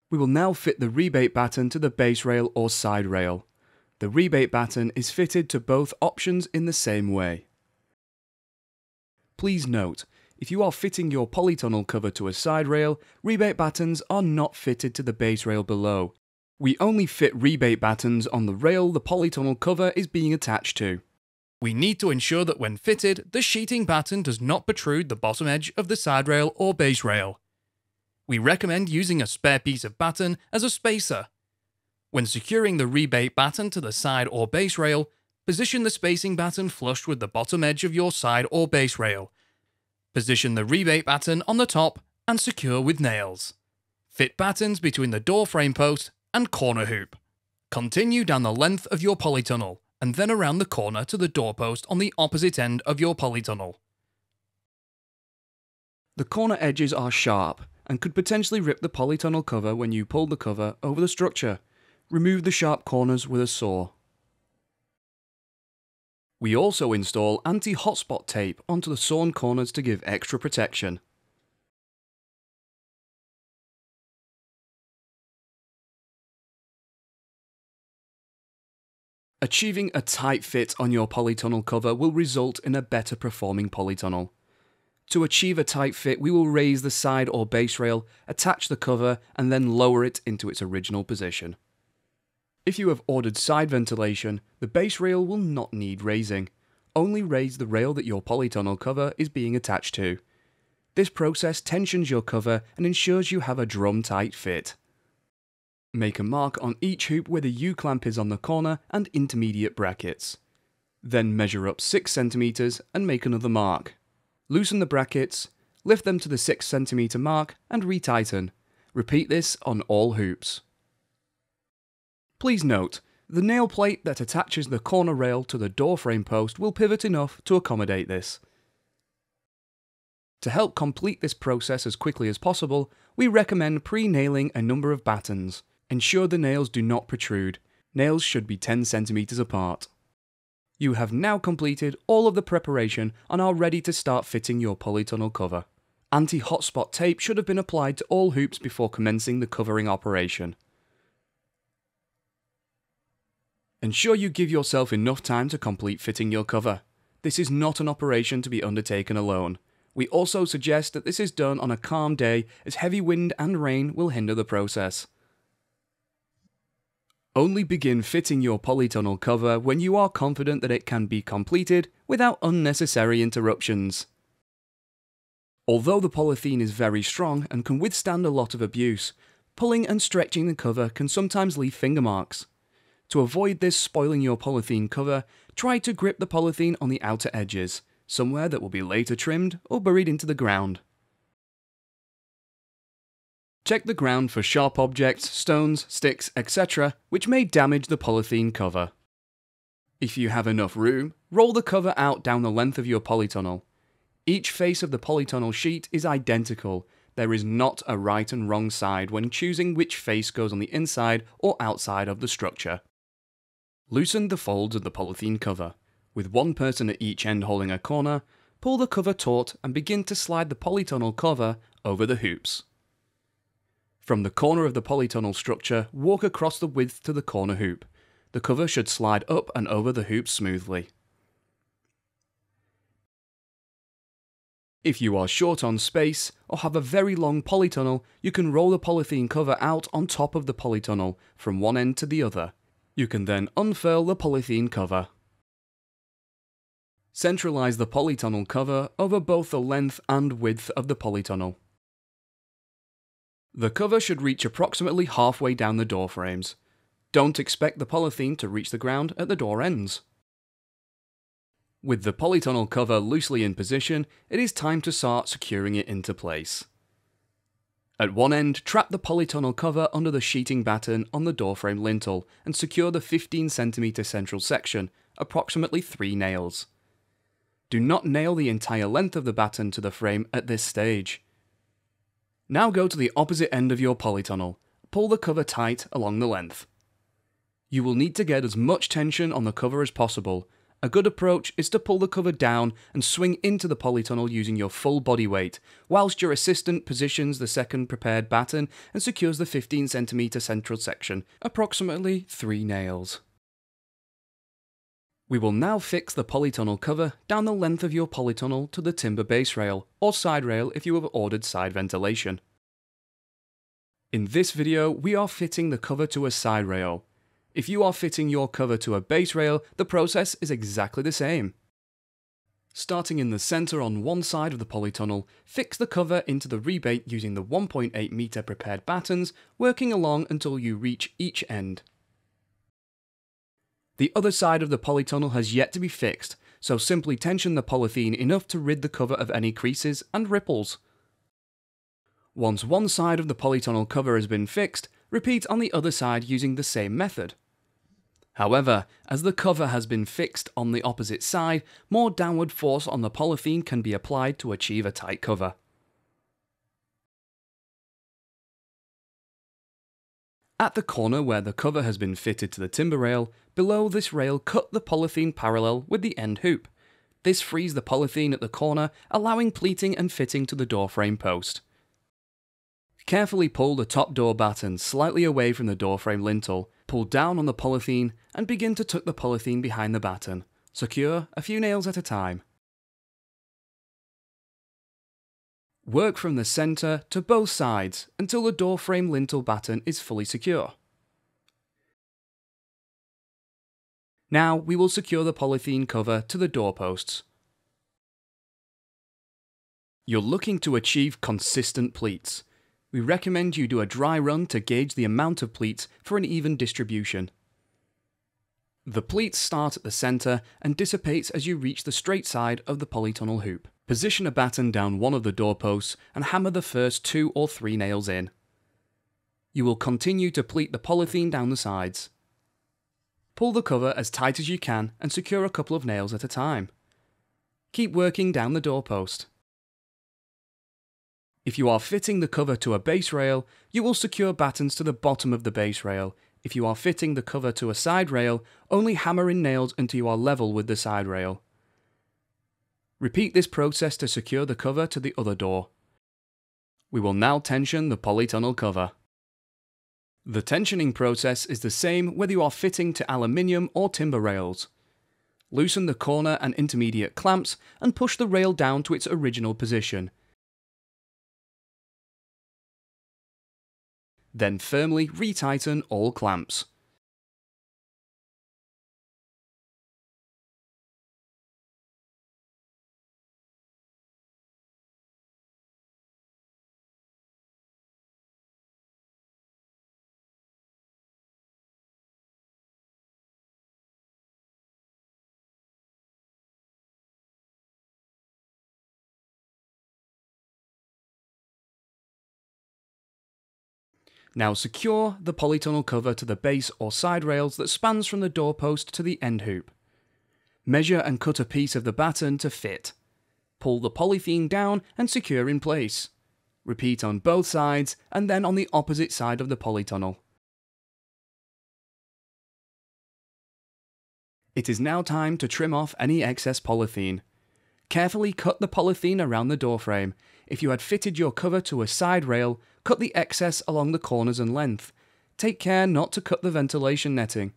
We will now fit the rebate batten to the base rail or side rail. The rebate batten is fitted to both options in the same way. Please note, if you are fitting your polytunnel cover to a side rail, rebate battens are not fitted to the base rail below. We only fit rebate battens on the rail the polytunnel cover is being attached to. We need to ensure that when fitted, the sheeting batten does not protrude the bottom edge of the side rail or base rail. We recommend using a spare piece of batten as a spacer. When securing the rebate batten to the side or base rail, position the spacing batten flush with the bottom edge of your side or base rail. Position the rebate batten on the top and secure with nails. Fit battens between the door frame post and corner hoop. Continue down the length of your polytunnel and then around the corner to the doorpost on the opposite end of your polytunnel. The corner edges are sharp and could potentially rip the polytunnel cover when you pull the cover over the structure. Remove the sharp corners with a saw. We also install anti-hotspot tape onto the sawn corners to give extra protection. Achieving a tight fit on your polytunnel cover will result in a better performing polytunnel. To achieve a tight fit, we will raise the side or base rail, attach the cover, and then lower it into its original position. If you have ordered side ventilation, the base rail will not need raising. Only raise the rail that your polytunnel cover is being attached to. This process tensions your cover and ensures you have a drum-tight fit. Make a mark on each hoop where the U-clamp is on the corner and intermediate brackets. Then measure up 6 cm and make another mark. Loosen the brackets, lift them to the 6 cm mark and retighten. Repeat this on all hoops. Please note, the nail plate that attaches the corner rail to the door frame post will pivot enough to accommodate this. To help complete this process as quickly as possible, we recommend pre-nailing a number of battens. Ensure the nails do not protrude. Nails should be 10 cm apart. You have now completed all of the preparation and are ready to start fitting your polytunnel cover. Anti-hotspot tape should have been applied to all hoops before commencing the covering operation. Ensure you give yourself enough time to complete fitting your cover. This is not an operation to be undertaken alone. We also suggest that this is done on a calm day as heavy wind and rain will hinder the process. Only begin fitting your polytunnel cover when you are confident that it can be completed without unnecessary interruptions. Although the polythene is very strong and can withstand a lot of abuse, pulling and stretching the cover can sometimes leave finger marks. To avoid this spoiling your polythene cover, try to grip the polythene on the outer edges, somewhere that will be later trimmed or buried into the ground. Check the ground for sharp objects, stones, sticks, etc., which may damage the polythene cover. If you have enough room, roll the cover out down the length of your polytunnel. Each face of the polytunnel sheet is identical, There is not a right and wrong side when choosing which face goes on the inside or outside of the structure. Loosen the folds of the polythene cover. With one person at each end holding a corner, pull the cover taut and begin to slide the polytunnel cover over the hoops. From the corner of the polytunnel structure, walk across the width to the corner hoop. The cover should slide up and over the hoops smoothly. If you are short on space or have a very long polytunnel, you can roll the polythene cover out on top of the polytunnel from one end to the other. You can then unfurl the polythene cover. Centralize the polytunnel cover over both the length and width of the polytunnel. The cover should reach approximately halfway down the door frames. Don't expect the polythene to reach the ground at the door ends. With the polytunnel cover loosely in position, it is time to start securing it into place. At one end, trap the polytunnel cover under the sheeting batten on the doorframe lintel and secure the 15 cm central section, approximately 3 nails. Do not nail the entire length of the batten to the frame at this stage. Now go to the opposite end of your polytunnel. Pull the cover tight along the length. You will need to get as much tension on the cover as possible. A good approach is to pull the cover down and swing into the polytunnel using your full body weight, whilst your assistant positions the second prepared batten and secures the 15 cm central section, approximately 3 nails. We will now fix the polytunnel cover down the length of your polytunnel to the timber base rail, or side rail if you have ordered side ventilation. In this video, we are fitting the cover to a side rail. If you are fitting your cover to a base rail, the process is exactly the same. Starting in the centre on one side of the polytunnel, fix the cover into the rebate using the 1.8 metre prepared battens, working along until you reach each end. The other side of the polytunnel has yet to be fixed, so simply tension the polythene enough to rid the cover of any creases and ripples. Once one side of the polytunnel cover has been fixed, repeat on the other side using the same method. However, as the cover has been fixed on the opposite side, more downward force on the polythene can be applied to achieve a tight cover. At the corner where the cover has been fitted to the timber rail, below this rail cut the polythene parallel with the end hoop. This frees the polythene at the corner, allowing pleating and fitting to the door frame post. Carefully pull the top door batten slightly away from the doorframe lintel, pull down on the polythene and begin to tuck the polythene behind the batten. Secure a few nails at a time. Work from the centre to both sides until the doorframe lintel batten is fully secure. Now we will secure the polythene cover to the doorposts. You're looking to achieve consistent pleats. We recommend you do a dry run to gauge the amount of pleats for an even distribution. The pleats start at the centre and dissipates as you reach the straight side of the polytunnel hoop. Position a batten down one of the doorposts and hammer the first 2 or 3 nails in. You will continue to pleat the polythene down the sides. Pull the cover as tight as you can and secure a couple of nails at a time. Keep working down the doorpost. If you are fitting the cover to a base rail, you will secure battens to the bottom of the base rail. If you are fitting the cover to a side rail, only hammer in nails until you are level with the side rail. Repeat this process to secure the cover to the other door. We will now tension the polytunnel cover. The tensioning process is the same whether you are fitting to aluminium or timber rails. Loosen the corner and intermediate clamps and push the rail down to its original position. Then firmly retighten all clamps. Now secure the polytunnel cover to the base or side rails that spans from the doorpost to the end hoop. Measure and cut a piece of the batten to fit. Pull the polythene down and secure in place. Repeat on both sides and then on the opposite side of the polytunnel. It is now time to trim off any excess polythene. Carefully cut the polythene around the door frame. If you had fitted your cover to a side rail, cut the excess along the corners and length. Take care not to cut the ventilation netting.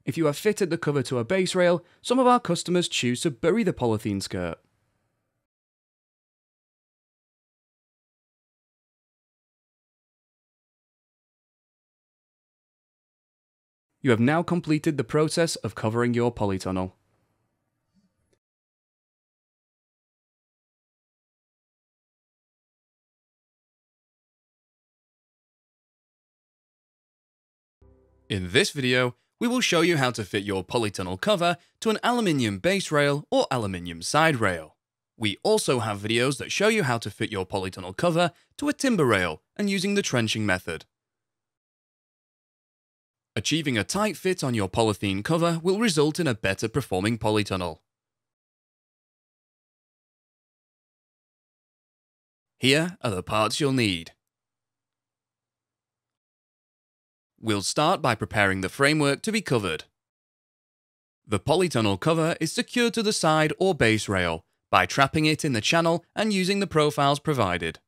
If you have fitted the cover to a base rail, some of our customers choose to bury the polythene skirt. You have now completed the process of covering your polytunnel. In this video, we will show you how to fit your polytunnel cover to an aluminium base rail or aluminium side rail. We also have videos that show you how to fit your polytunnel cover to a timber rail and using the trenching method. Achieving a tight fit on your polythene cover will result in a better performing polytunnel. Here are the parts you'll need. We'll start by preparing the framework to be covered. The polytunnel cover is secured to the side or base rail by trapping it in the channel and using the profiles provided.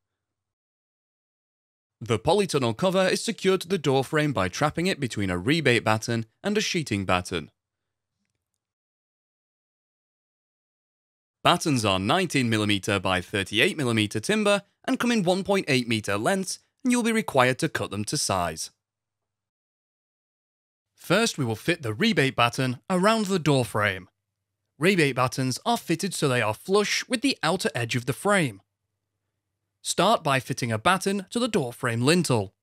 The polytunnel cover is secured to the door frame by trapping it between a rebate batten and a sheeting batten. Battens are 19mm by 38mm timber and come in 1.8 meter lengths, and you'll be required to cut them to size. First, we will fit the rebate batten around the door frame. Rebate battens are fitted so they are flush with the outer edge of the frame. Start by fitting a batten to the door frame lintel.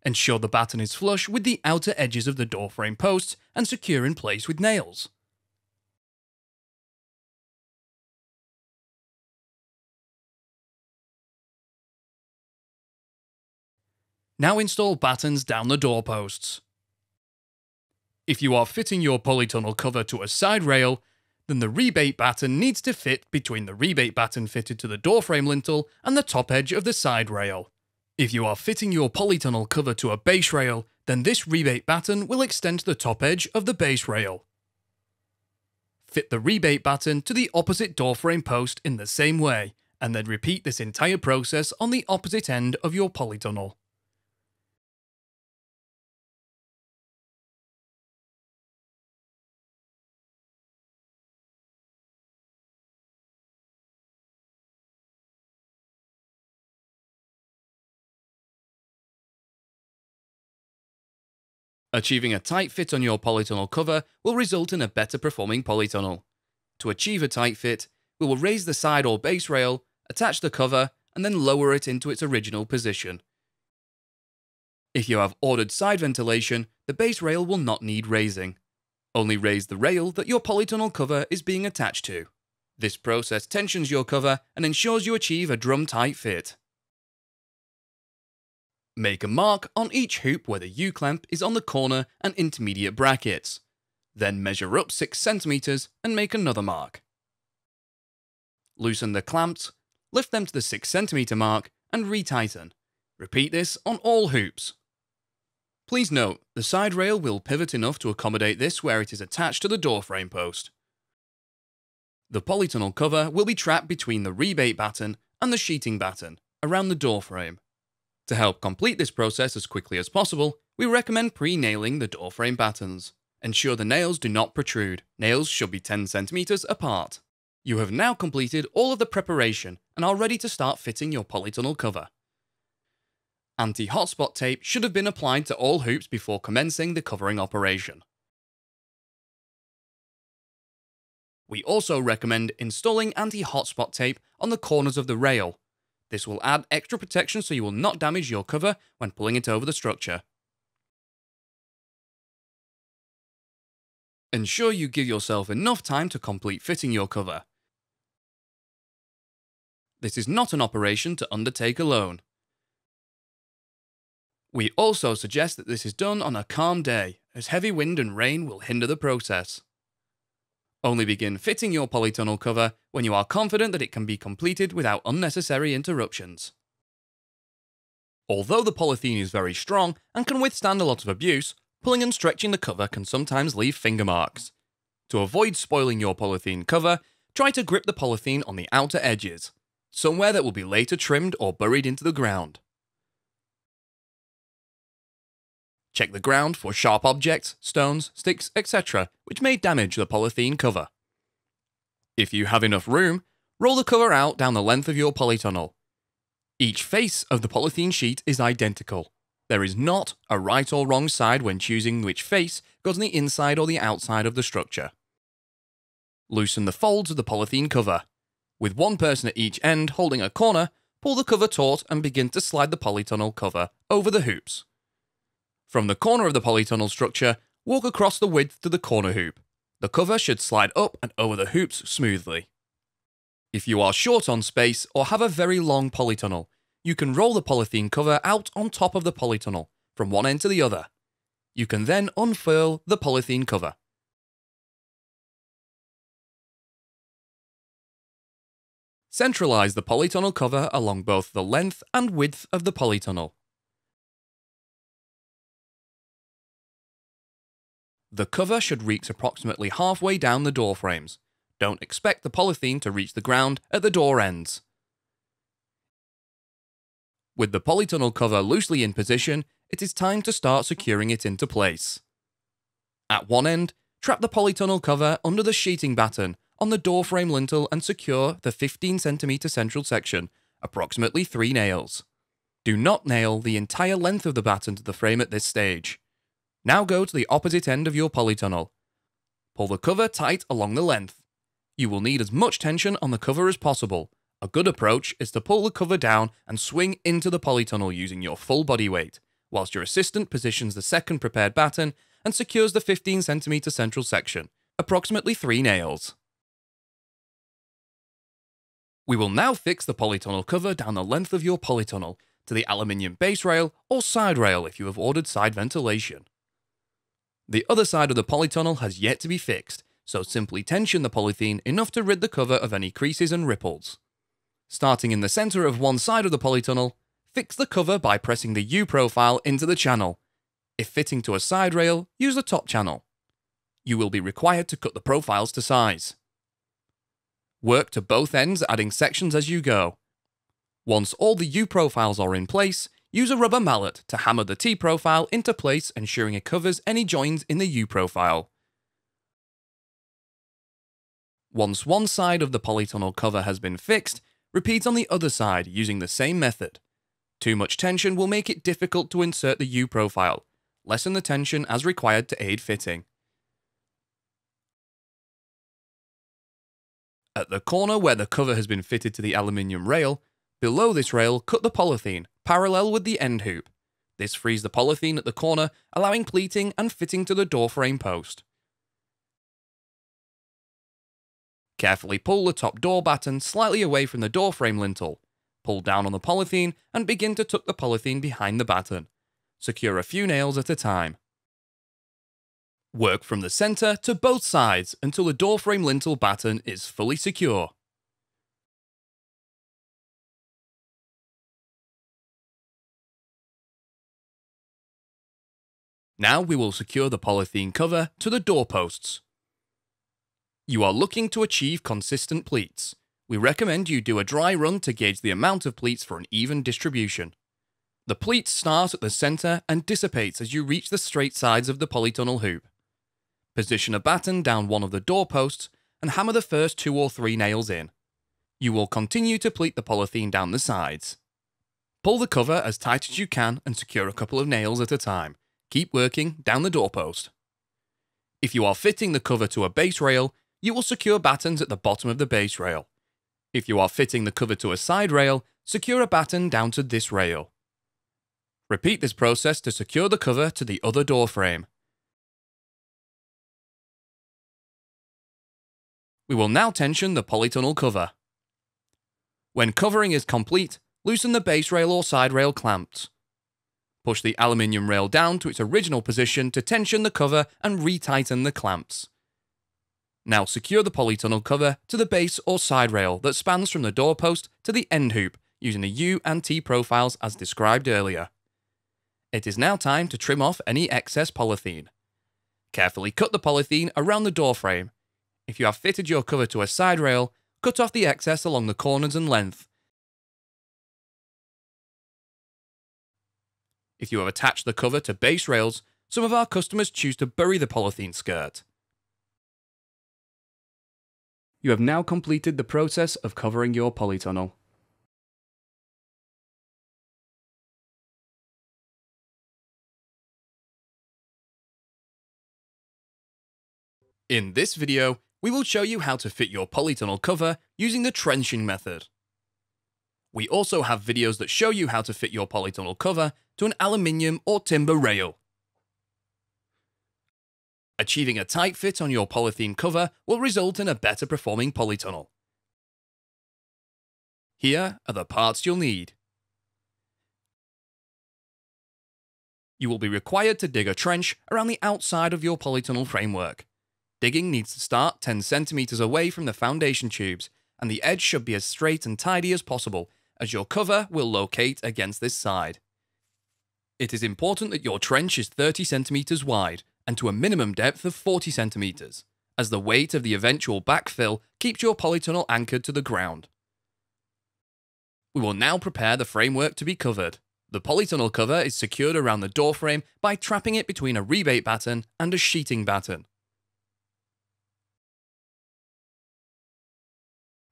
Ensure the batten is flush with the outer edges of the door frame posts and secure in place with nails. Now install battens down the door posts. If you are fitting your polytunnel cover to a side rail, then the rebate batten needs to fit between the rebate batten fitted to the door frame lintel and the top edge of the side rail. If you are fitting your polytunnel cover to a base rail, then this rebate batten will extend to the top edge of the base rail. Fit the rebate batten to the opposite door frame post in the same way, and then repeat this entire process on the opposite end of your polytunnel. Achieving a tight fit on your polytunnel cover will result in a better performing polytunnel. To achieve a tight fit, we will raise the side or base rail, attach the cover, and then lower it into its original position. If you have ordered side ventilation, the base rail will not need raising. Only raise the rail that your polytunnel cover is being attached to. This process tensions your cover and ensures you achieve a drum-tight fit. Make a mark on each hoop where the U-clamp is on the corner and intermediate brackets. Then measure up 6 cm and make another mark. Loosen the clamps, lift them to the 6 cm mark and retighten. Repeat this on all hoops. Please note, the side rail will pivot enough to accommodate this where it is attached to the door frame post. The polytunnel cover will be trapped between the rebate batten and the sheeting batten around the door frame. To help complete this process as quickly as possible, we recommend pre-nailing the door frame battens. Ensure the nails do not protrude. Nails should be 10 cm apart. You have now completed all of the preparation and are ready to start fitting your polytunnel cover. Anti-hotspot tape should have been applied to all hoops before commencing the covering operation. We also recommend installing anti-hotspot tape on the corners of the rail. This will add extra protection so you will not damage your cover when pulling it over the structure. Ensure you give yourself enough time to complete fitting your cover. This is not an operation to undertake alone. We also suggest that this is done on a calm day, as heavy wind and rain will hinder the process. Only begin fitting your polytunnel cover when you are confident that it can be completed without unnecessary interruptions. Although the polythene is very strong and can withstand a lot of abuse, pulling and stretching the cover can sometimes leave finger marks. To avoid spoiling your polythene cover, try to grip the polythene on the outer edges, somewhere that will be later trimmed or buried into the ground. Check the ground for sharp objects, stones, sticks, etc., which may damage the polythene cover. If you have enough room, roll the cover out down the length of your polytunnel. Each face of the polythene sheet is identical. There is not a right or wrong side when choosing which face goes on the inside or the outside of the structure. Loosen the folds of the polythene cover. With one person at each end holding a corner, pull the cover taut and begin to slide the polytunnel cover over the hoops. From the corner of the polytunnel structure, walk across the width to the corner hoop. The cover should slide up and over the hoops smoothly. If you are short on space or have a very long polytunnel, you can roll the polythene cover out on top of the polytunnel, from one end to the other. You can then unfurl the polythene cover. Centralize the polytunnel cover along both the length and width of the polytunnel. The cover should reach approximately halfway down the door frames. Don't expect the polythene to reach the ground at the door ends. With the polytunnel cover loosely in position, it is time to start securing it into place. At one end, trap the polytunnel cover under the sheeting batten on the door frame lintel and secure the 15 cm central section, approximately 3 nails. Do not nail the entire length of the batten to the frame at this stage. Now go to the opposite end of your polytunnel. Pull the cover tight along the length. You will need as much tension on the cover as possible. A good approach is to pull the cover down and swing into the polytunnel using your full body weight, whilst your assistant positions the second prepared batten and secures the 15 cm central section, approximately 3 nails. We will now fix the polytunnel cover down the length of your polytunnel to the aluminium base rail or side rail if you have ordered side ventilation. The other side of the polytunnel has yet to be fixed, so simply tension the polythene enough to rid the cover of any creases and ripples. Starting in the centre of one side of the polytunnel, fix the cover by pressing the U-profile into the channel. If fitting to a side rail, use the top channel. You will be required to cut the profiles to size. Work to both ends, adding sections as you go. Once all the U-profiles are in place, use a rubber mallet to hammer the T-profile into place, ensuring it covers any joins in the U-profile. Once one side of the polytunnel cover has been fixed, repeat on the other side using the same method. Too much tension will make it difficult to insert the U-profile. Lessen the tension as required to aid fitting. At the corner where the cover has been fitted to the aluminium rail, below this rail, cut the polythene parallel with the end hoop. This frees the polythene at the corner, allowing pleating and fitting to the door frame post. Carefully pull the top door batten slightly away from the door frame lintel. Pull down on the polythene and begin to tuck the polythene behind the batten. Secure a few nails at a time. Work from the centre to both sides until the door frame lintel batten is fully secure. Now we will secure the polythene cover to the doorposts. You are looking to achieve consistent pleats. We recommend you do a dry run to gauge the amount of pleats for an even distribution. The pleats start at the centre and dissipates as you reach the straight sides of the polytunnel hoop. Position a batten down one of the doorposts and hammer the first 2 or 3 nails in. You will continue to pleat the polythene down the sides. Pull the cover as tight as you can and secure a couple of nails at a time. Keep working down the doorpost. If you are fitting the cover to a base rail, you will secure battens at the bottom of the base rail. If you are fitting the cover to a side rail, secure a batten down to this rail. Repeat this process to secure the cover to the other door frame. We will now tension the polytunnel cover. When covering is complete, loosen the base rail or side rail clamps. Push the aluminium rail down to its original position to tension the cover and retighten the clamps. Now secure the polytunnel cover to the base or side rail that spans from the doorpost to the end hoop using the U and T profiles as described earlier. It is now time to trim off any excess polythene. Carefully cut the polythene around the door frame. If you have fitted your cover to a side rail, cut off the excess along the corners and length. If you have attached the cover to base rails, some of our customers choose to bury the polythene skirt. You have now completed the process of covering your polytunnel. In this video, we will show you how to fit your polytunnel cover using the trenching method. We also have videos that show you how to fit your polytunnel cover to an aluminium or timber rail. Achieving a tight fit on your polythene cover will result in a better performing polytunnel. Here are the parts you'll need. You will be required to dig a trench around the outside of your polytunnel framework. Digging needs to start 10 cm away from the foundation tubes, and the edge should be as straight and tidy as possible, as your cover will locate against this side. It is important that your trench is 30 cm wide, and to a minimum depth of 40 cm, as the weight of the eventual backfill keeps your polytunnel anchored to the ground. We will now prepare the framework to be covered. The polytunnel cover is secured around the door frame by trapping it between a rebate batten and a sheeting batten.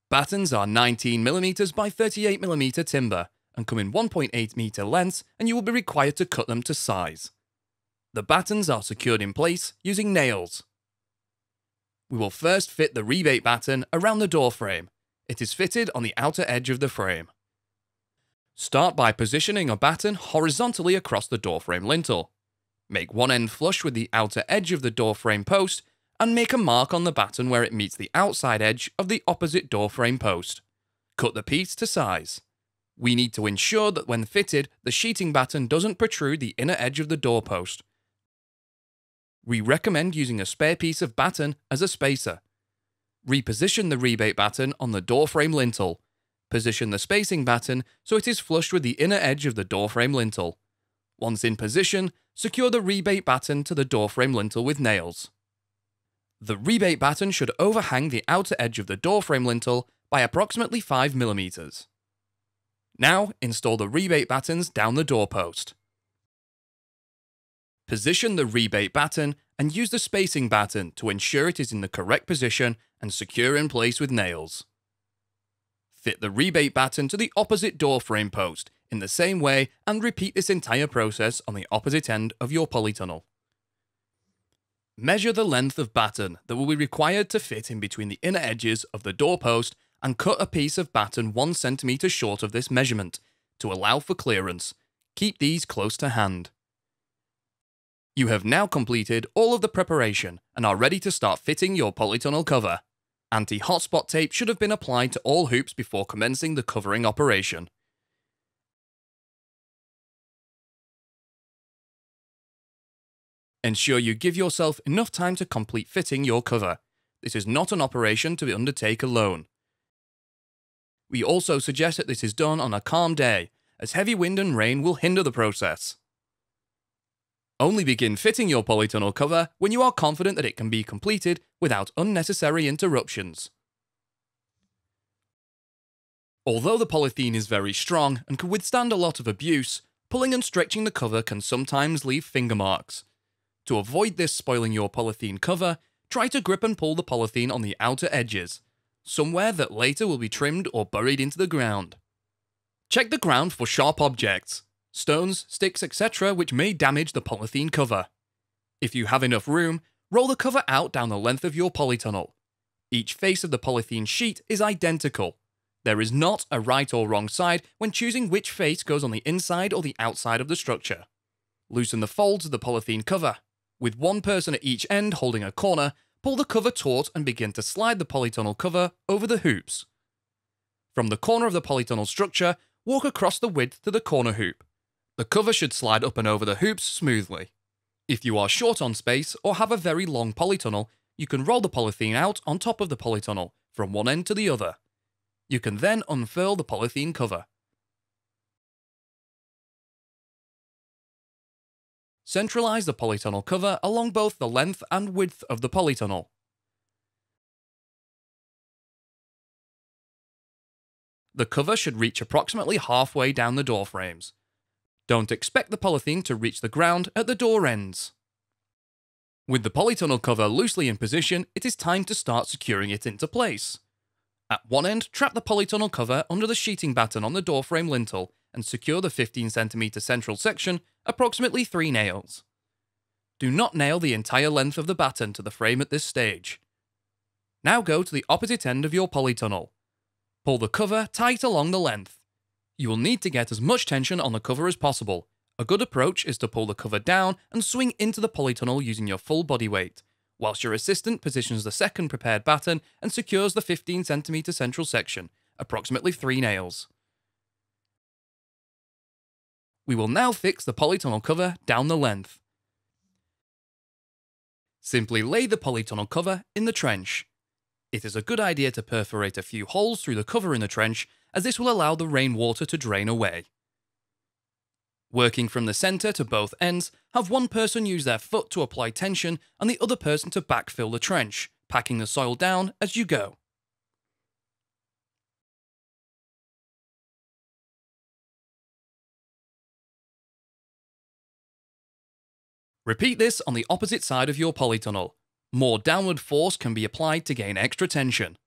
Battens are 19mm by 38mm timber and come in 1.8 meter lengths, and you will be required to cut them to size. The battens are secured in place using nails. We will first fit the rebate batten around the door frame. It is fitted on the outer edge of the frame. Start by positioning a batten horizontally across the door frame lintel. Make one end flush with the outer edge of the door frame post and make a mark on the batten where it meets the outside edge of the opposite door frame post. Cut the piece to size. We need to ensure that when fitted, the sheeting batten doesn't protrude the inner edge of the doorpost. We recommend using a spare piece of batten as a spacer. Reposition the rebate batten on the door frame lintel. Position the spacing batten so it is flush with the inner edge of the door frame lintel. Once in position, secure the rebate batten to the door frame lintel with nails. The rebate batten should overhang the outer edge of the door frame lintel by approximately 5 mm. Now, install the rebate battens down the doorpost. Position the rebate batten and use the spacing batten to ensure it is in the correct position and secure in place with nails. Fit the rebate batten to the opposite door frame post in the same way and repeat this entire process on the opposite end of your polytunnel. Measure the length of batten that will be required to fit in between the inner edges of the doorpost and cut a piece of batten 1 cm short of this measurement to allow for clearance. Keep these close to hand. You have now completed all of the preparation and are ready to start fitting your polytunnel cover. Anti-hotspot tape should have been applied to all hoops before commencing the covering operation. Ensure you give yourself enough time to complete fitting your cover. This is not an operation to undertake alone. We also suggest that this is done on a calm day, as heavy wind and rain will hinder the process. Only begin fitting your polytunnel cover when you are confident that it can be completed without unnecessary interruptions. Although the polythene is very strong and can withstand a lot of abuse, pulling and stretching the cover can sometimes leave finger marks. To avoid this spoiling your polythene cover, try to grip and pull the polythene on the outer edges, somewhere that later will be trimmed or buried into the ground. Check the ground for sharp objects, stones, sticks, etc. which may damage the polythene cover. If you have enough room, roll the cover out down the length of your polytunnel. Each face of the polythene sheet is identical. There is not a right or wrong side when choosing which face goes on the inside or the outside of the structure. Loosen the folds of the polythene cover. With one person at each end holding a corner, pull the cover taut and begin to slide the polytunnel cover over the hoops. From the corner of the polytunnel structure, walk across the width to the corner hoop. The cover should slide up and over the hoops smoothly. If you are short on space or have a very long polytunnel, you can roll the polythene out on top of the polytunnel from one end to the other. You can then unfurl the polythene cover. Centralize the polytunnel cover along both the length and width of the polytunnel. The cover should reach approximately halfway down the door frames. Don't expect the polythene to reach the ground at the door ends. With the polytunnel cover loosely in position, it is time to start securing it into place. At one end, trap the polytunnel cover under the sheeting batten on the doorframe lintel and secure the 15cm central section, approximately 3 nails. Do not nail the entire length of the batten to the frame at this stage. Now go to the opposite end of your polytunnel. Pull the cover tight along the length. You will need to get as much tension on the cover as possible. A good approach is to pull the cover down and swing into the polytunnel using your full body weight, whilst your assistant positions the second prepared batten and secures the 15cm central section, approximately 3 nails. We will now fix the polytunnel cover down the length. Simply lay the polytunnel cover in the trench. It is a good idea to perforate a few holes through the cover in the trench, as this will allow the rainwater to drain away. Working from the centre to both ends, have one person use their foot to apply tension and the other person to backfill the trench, packing the soil down as you go. Repeat this on the opposite side of your polytunnel. More downward force can be applied to gain extra tension.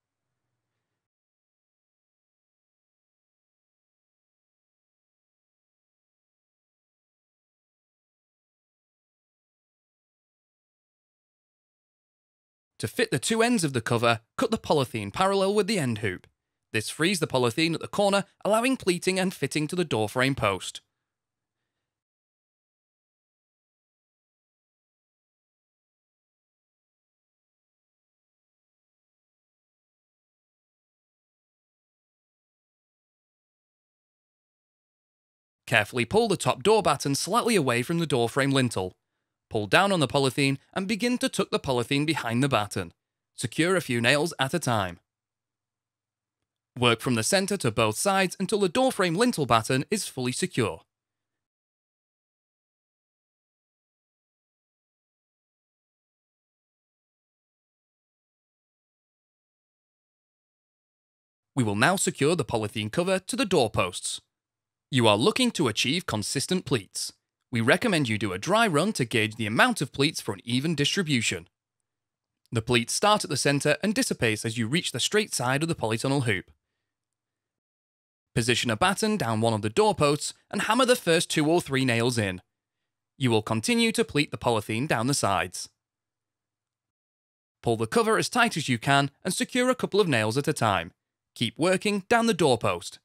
To fit the two ends of the cover, cut the polythene parallel with the end hoop. This frees the polythene at the corner, allowing pleating and fitting to the doorframe post. Carefully pull the top door batten slightly away from the doorframe lintel. Pull down on the polythene and begin to tuck the polythene behind the batten. Secure a few nails at a time. Work from the centre to both sides until the doorframe lintel batten is fully secure. We will now secure the polythene cover to the doorposts. You are looking to achieve consistent pleats. We recommend you do a dry run to gauge the amount of pleats for an even distribution. The pleats start at the centre and dissipate as you reach the straight side of the polytunnel hoop. Position a batten down one of the doorposts and hammer the first 2 or 3 nails in. You will continue to pleat the polythene down the sides. Pull the cover as tight as you can and secure a couple of nails at a time. Keep working down the doorpost.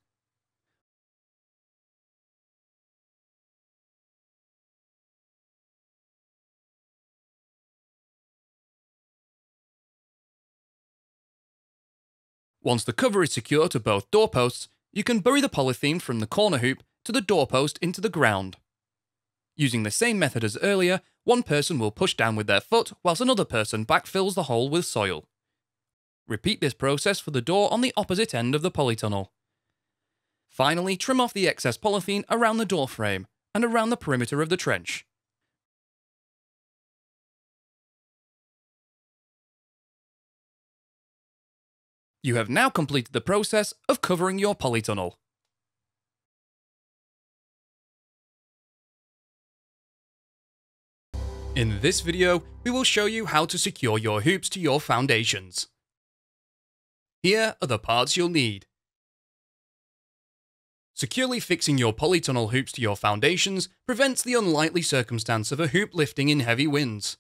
Once the cover is secure to both doorposts, you can bury the polythene from the corner hoop to the doorpost into the ground. Using the same method as earlier, one person will push down with their foot whilst another person backfills the hole with soil. Repeat this process for the door on the opposite end of the polytunnel. Finally, trim off the excess polythene around the door frame and around the perimeter of the trench. You have now completed the process of covering your polytunnel. In this video, we will show you how to secure your hoops to your foundations. Here are the parts you'll need. Securely fixing your polytunnel hoops to your foundations prevents the unlikely circumstance of a hoop lifting in heavy winds.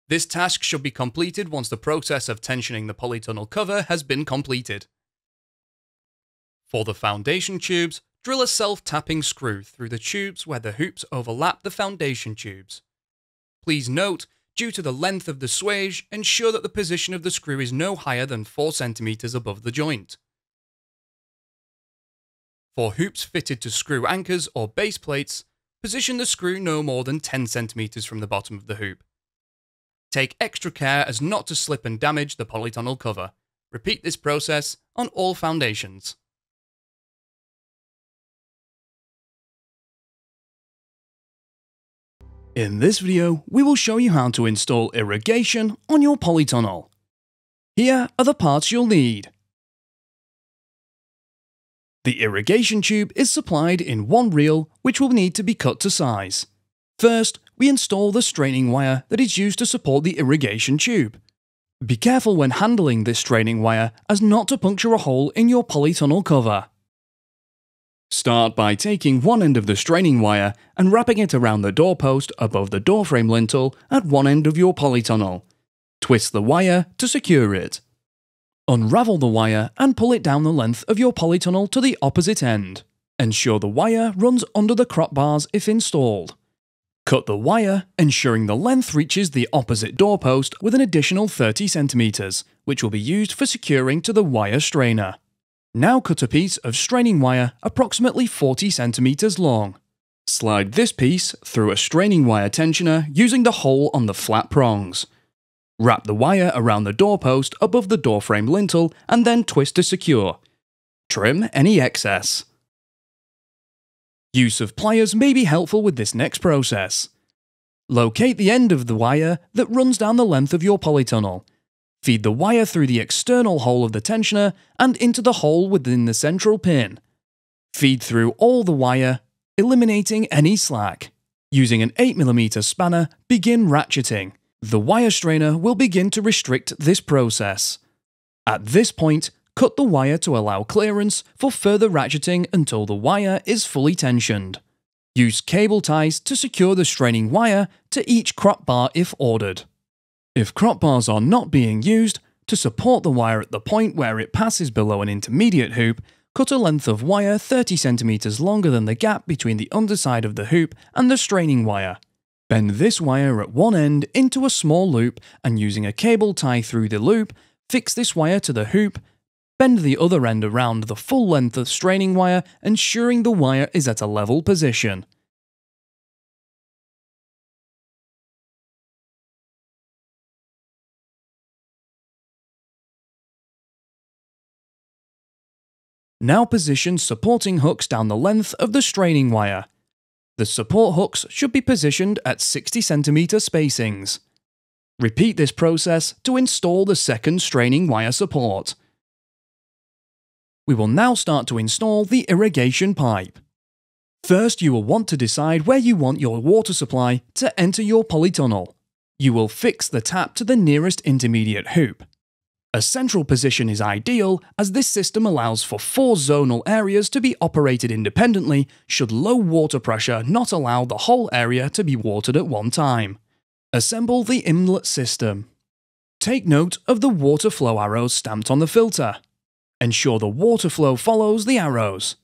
This task should be completed once the process of tensioning the polytunnel cover has been completed. For the foundation tubes, drill a self-tapping screw through the tubes where the hoops overlap the foundation tubes. Please note, due to the length of the swage, ensure that the position of the screw is no higher than 4 cm above the joint. For hoops fitted to screw anchors or base plates, position the screw no more than 10 cm from the bottom of the hoop. Take extra care as not to slip and damage the polytunnel cover. Repeat this process on all foundations. In this video, we will show you how to install irrigation on your polytunnel. Here are the parts you'll need. The irrigation tube is supplied in one reel, which will need to be cut to size. First, we install the straining wire that is used to support the irrigation tube. Be careful when handling this straining wire as not to puncture a hole in your polytunnel cover. Start by taking one end of the straining wire and wrapping it around the doorpost above the doorframe lintel at one end of your polytunnel. Twist the wire to secure it. Unravel the wire and pull it down the length of your polytunnel to the opposite end. Ensure the wire runs under the crop bars if installed. Cut the wire, ensuring the length reaches the opposite doorpost with an additional 30 cm, which will be used for securing to the wire strainer. Now cut a piece of straining wire approximately 40 cm long. Slide this piece through a straining wire tensioner using the hole on the flat prongs. Wrap the wire around the doorpost above the doorframe lintel and then twist to secure. Trim any excess. Use of pliers may be helpful with this next process. Locate the end of the wire that runs down the length of your polytunnel. Feed the wire through the external hole of the tensioner and into the hole within the central pin. Feed through all the wire, eliminating any slack. Using an 8mm spanner, begin ratcheting. The wire strainer will begin to restrict this process. At this point, cut the wire to allow clearance for further ratcheting until the wire is fully tensioned. Use cable ties to secure the straining wire to each crop bar if ordered. If crop bars are not being used, to support the wire at the point where it passes below an intermediate hoop, cut a length of wire 30 cm longer than the gap between the underside of the hoop and the straining wire. Bend this wire at one end into a small loop and using a cable tie through the loop, fix this wire to the hoop, bend the other end around the full length of straining wire, ensuring the wire is at a level position. Now position supporting hooks down the length of the straining wire. The support hooks should be positioned at 60 cm spacings. Repeat this process to install the second straining wire support. We will now start to install the irrigation pipe. First, you will want to decide where you want your water supply to enter your polytunnel. You will fix the tap to the nearest intermediate hoop. A central position is ideal as this system allows for 4 zonal areas to be operated independently should low water pressure not allow the whole area to be watered at one time. Assemble the inlet system. Take note of the water flow arrows stamped on the filter. Ensure the water flow follows the arrows.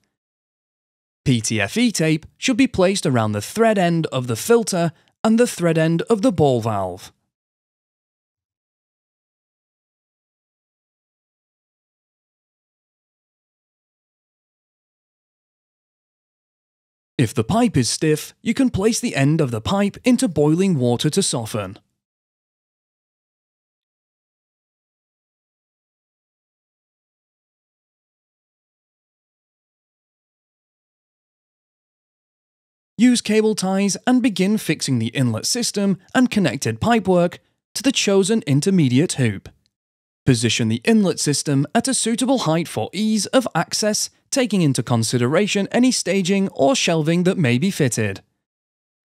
PTFE tape should be placed around the thread end of the filter and the thread end of the ball valve. If the pipe is stiff, you can place the end of the pipe into boiling water to soften. Use cable ties and begin fixing the inlet system and connected pipework to the chosen intermediate hoop. Position the inlet system at a suitable height for ease of access, taking into consideration any staging or shelving that may be fitted.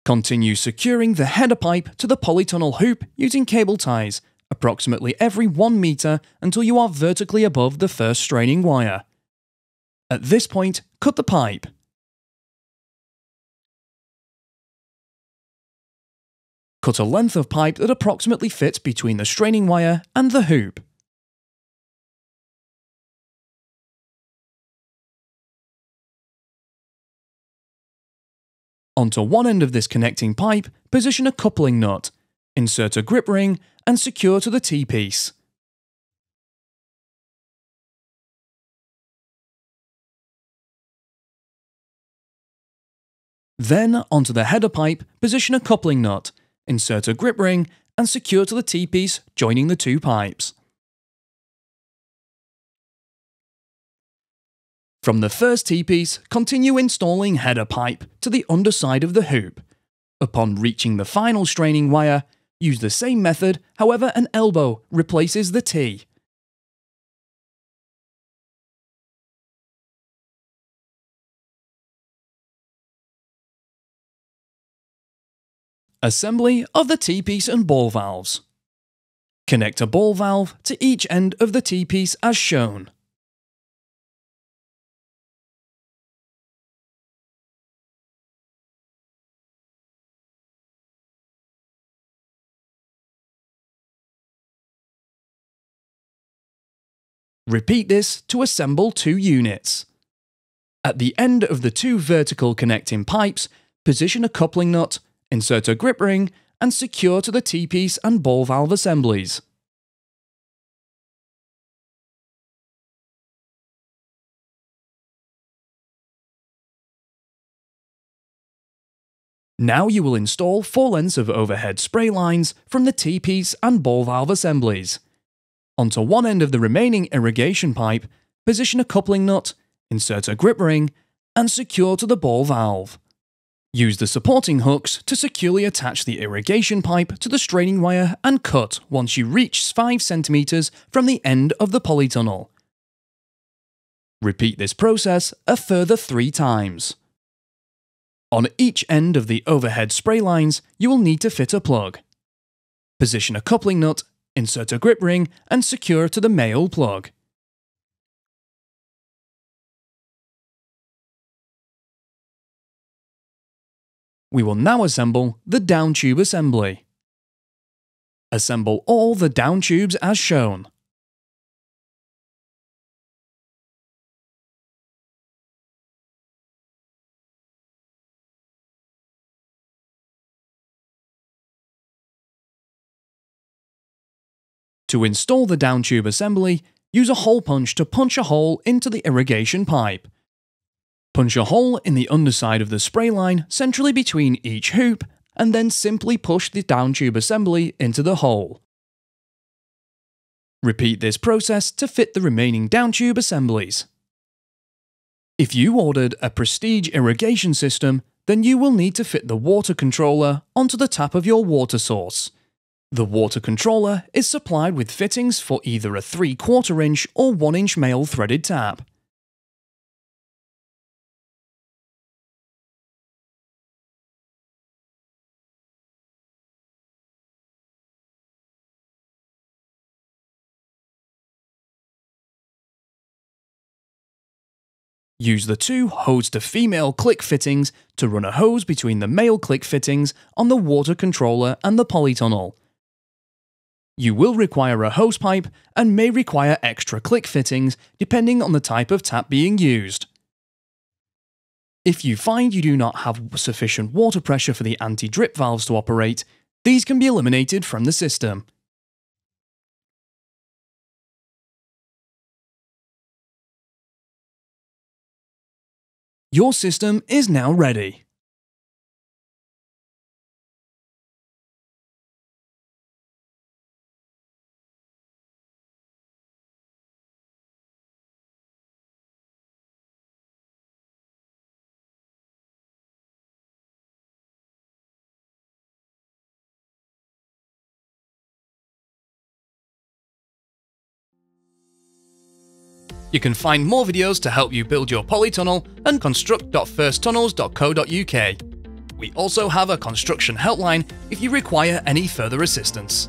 Continue securing the header pipe to the polytunnel hoop using cable ties, approximately every 1 meter until you are vertically above the first straining wire. At this point, cut the pipe. Cut a length of pipe that approximately fits between the straining wire and the hoop. Onto one end of this connecting pipe, position a coupling nut, insert a grip ring, and secure to the T-piece. Then, onto the header pipe, position a coupling nut, insert a grip ring, and secure to the T-piece joining the two pipes. From the first T-piece, continue installing header pipe to the underside of the hoop. Upon reaching the final straining wire, use the same method, however an elbow replaces the T. Assembly of the T-piece and ball valves. Connect a ball valve to each end of the T-piece as shown. Repeat this to assemble 2 units. At the end of the 2 vertical connecting pipes, position a coupling nut, insert a grip ring, and secure to the T-piece and ball valve assemblies. Now you will install 4 lengths of overhead spray lines from the T-piece and ball valve assemblies. Onto one end of the remaining irrigation pipe, position a coupling nut, insert a grip ring, and secure to the ball valve. Use the supporting hooks to securely attach the irrigation pipe to the straining wire and cut once you reach 5 cm from the end of the polytunnel. Repeat this process a further 3 times. On each end of the overhead spray lines, you will need to fit a plug. Position a coupling nut, insert a grip ring, and secure to the male plug. We will now assemble the down tube assembly. Assemble all the down tubes as shown. To install the down tube assembly, use a hole punch to punch a hole into the irrigation pipe. Punch a hole in the underside of the spray line centrally between each hoop, and then simply push the down tube assembly into the hole. Repeat this process to fit the remaining down tube assemblies. If you ordered a Prestige irrigation system, then you will need to fit the water controller onto the tap of your water source. The water controller is supplied with fittings for either a 3/4 inch or 1 inch male threaded tap. Use the 2 hose to female click fittings to run a hose between the male click fittings on the water controller and the polytunnel. You will require a hose pipe and may require extra click fittings depending on the type of tap being used. If you find you do not have sufficient water pressure for the anti-drip valves to operate, these can be eliminated from the system. Your system is now ready. You can find more videos to help you build your polytunnel at construct.firsttunnels.co.uk. We also have a construction helpline if you require any further assistance.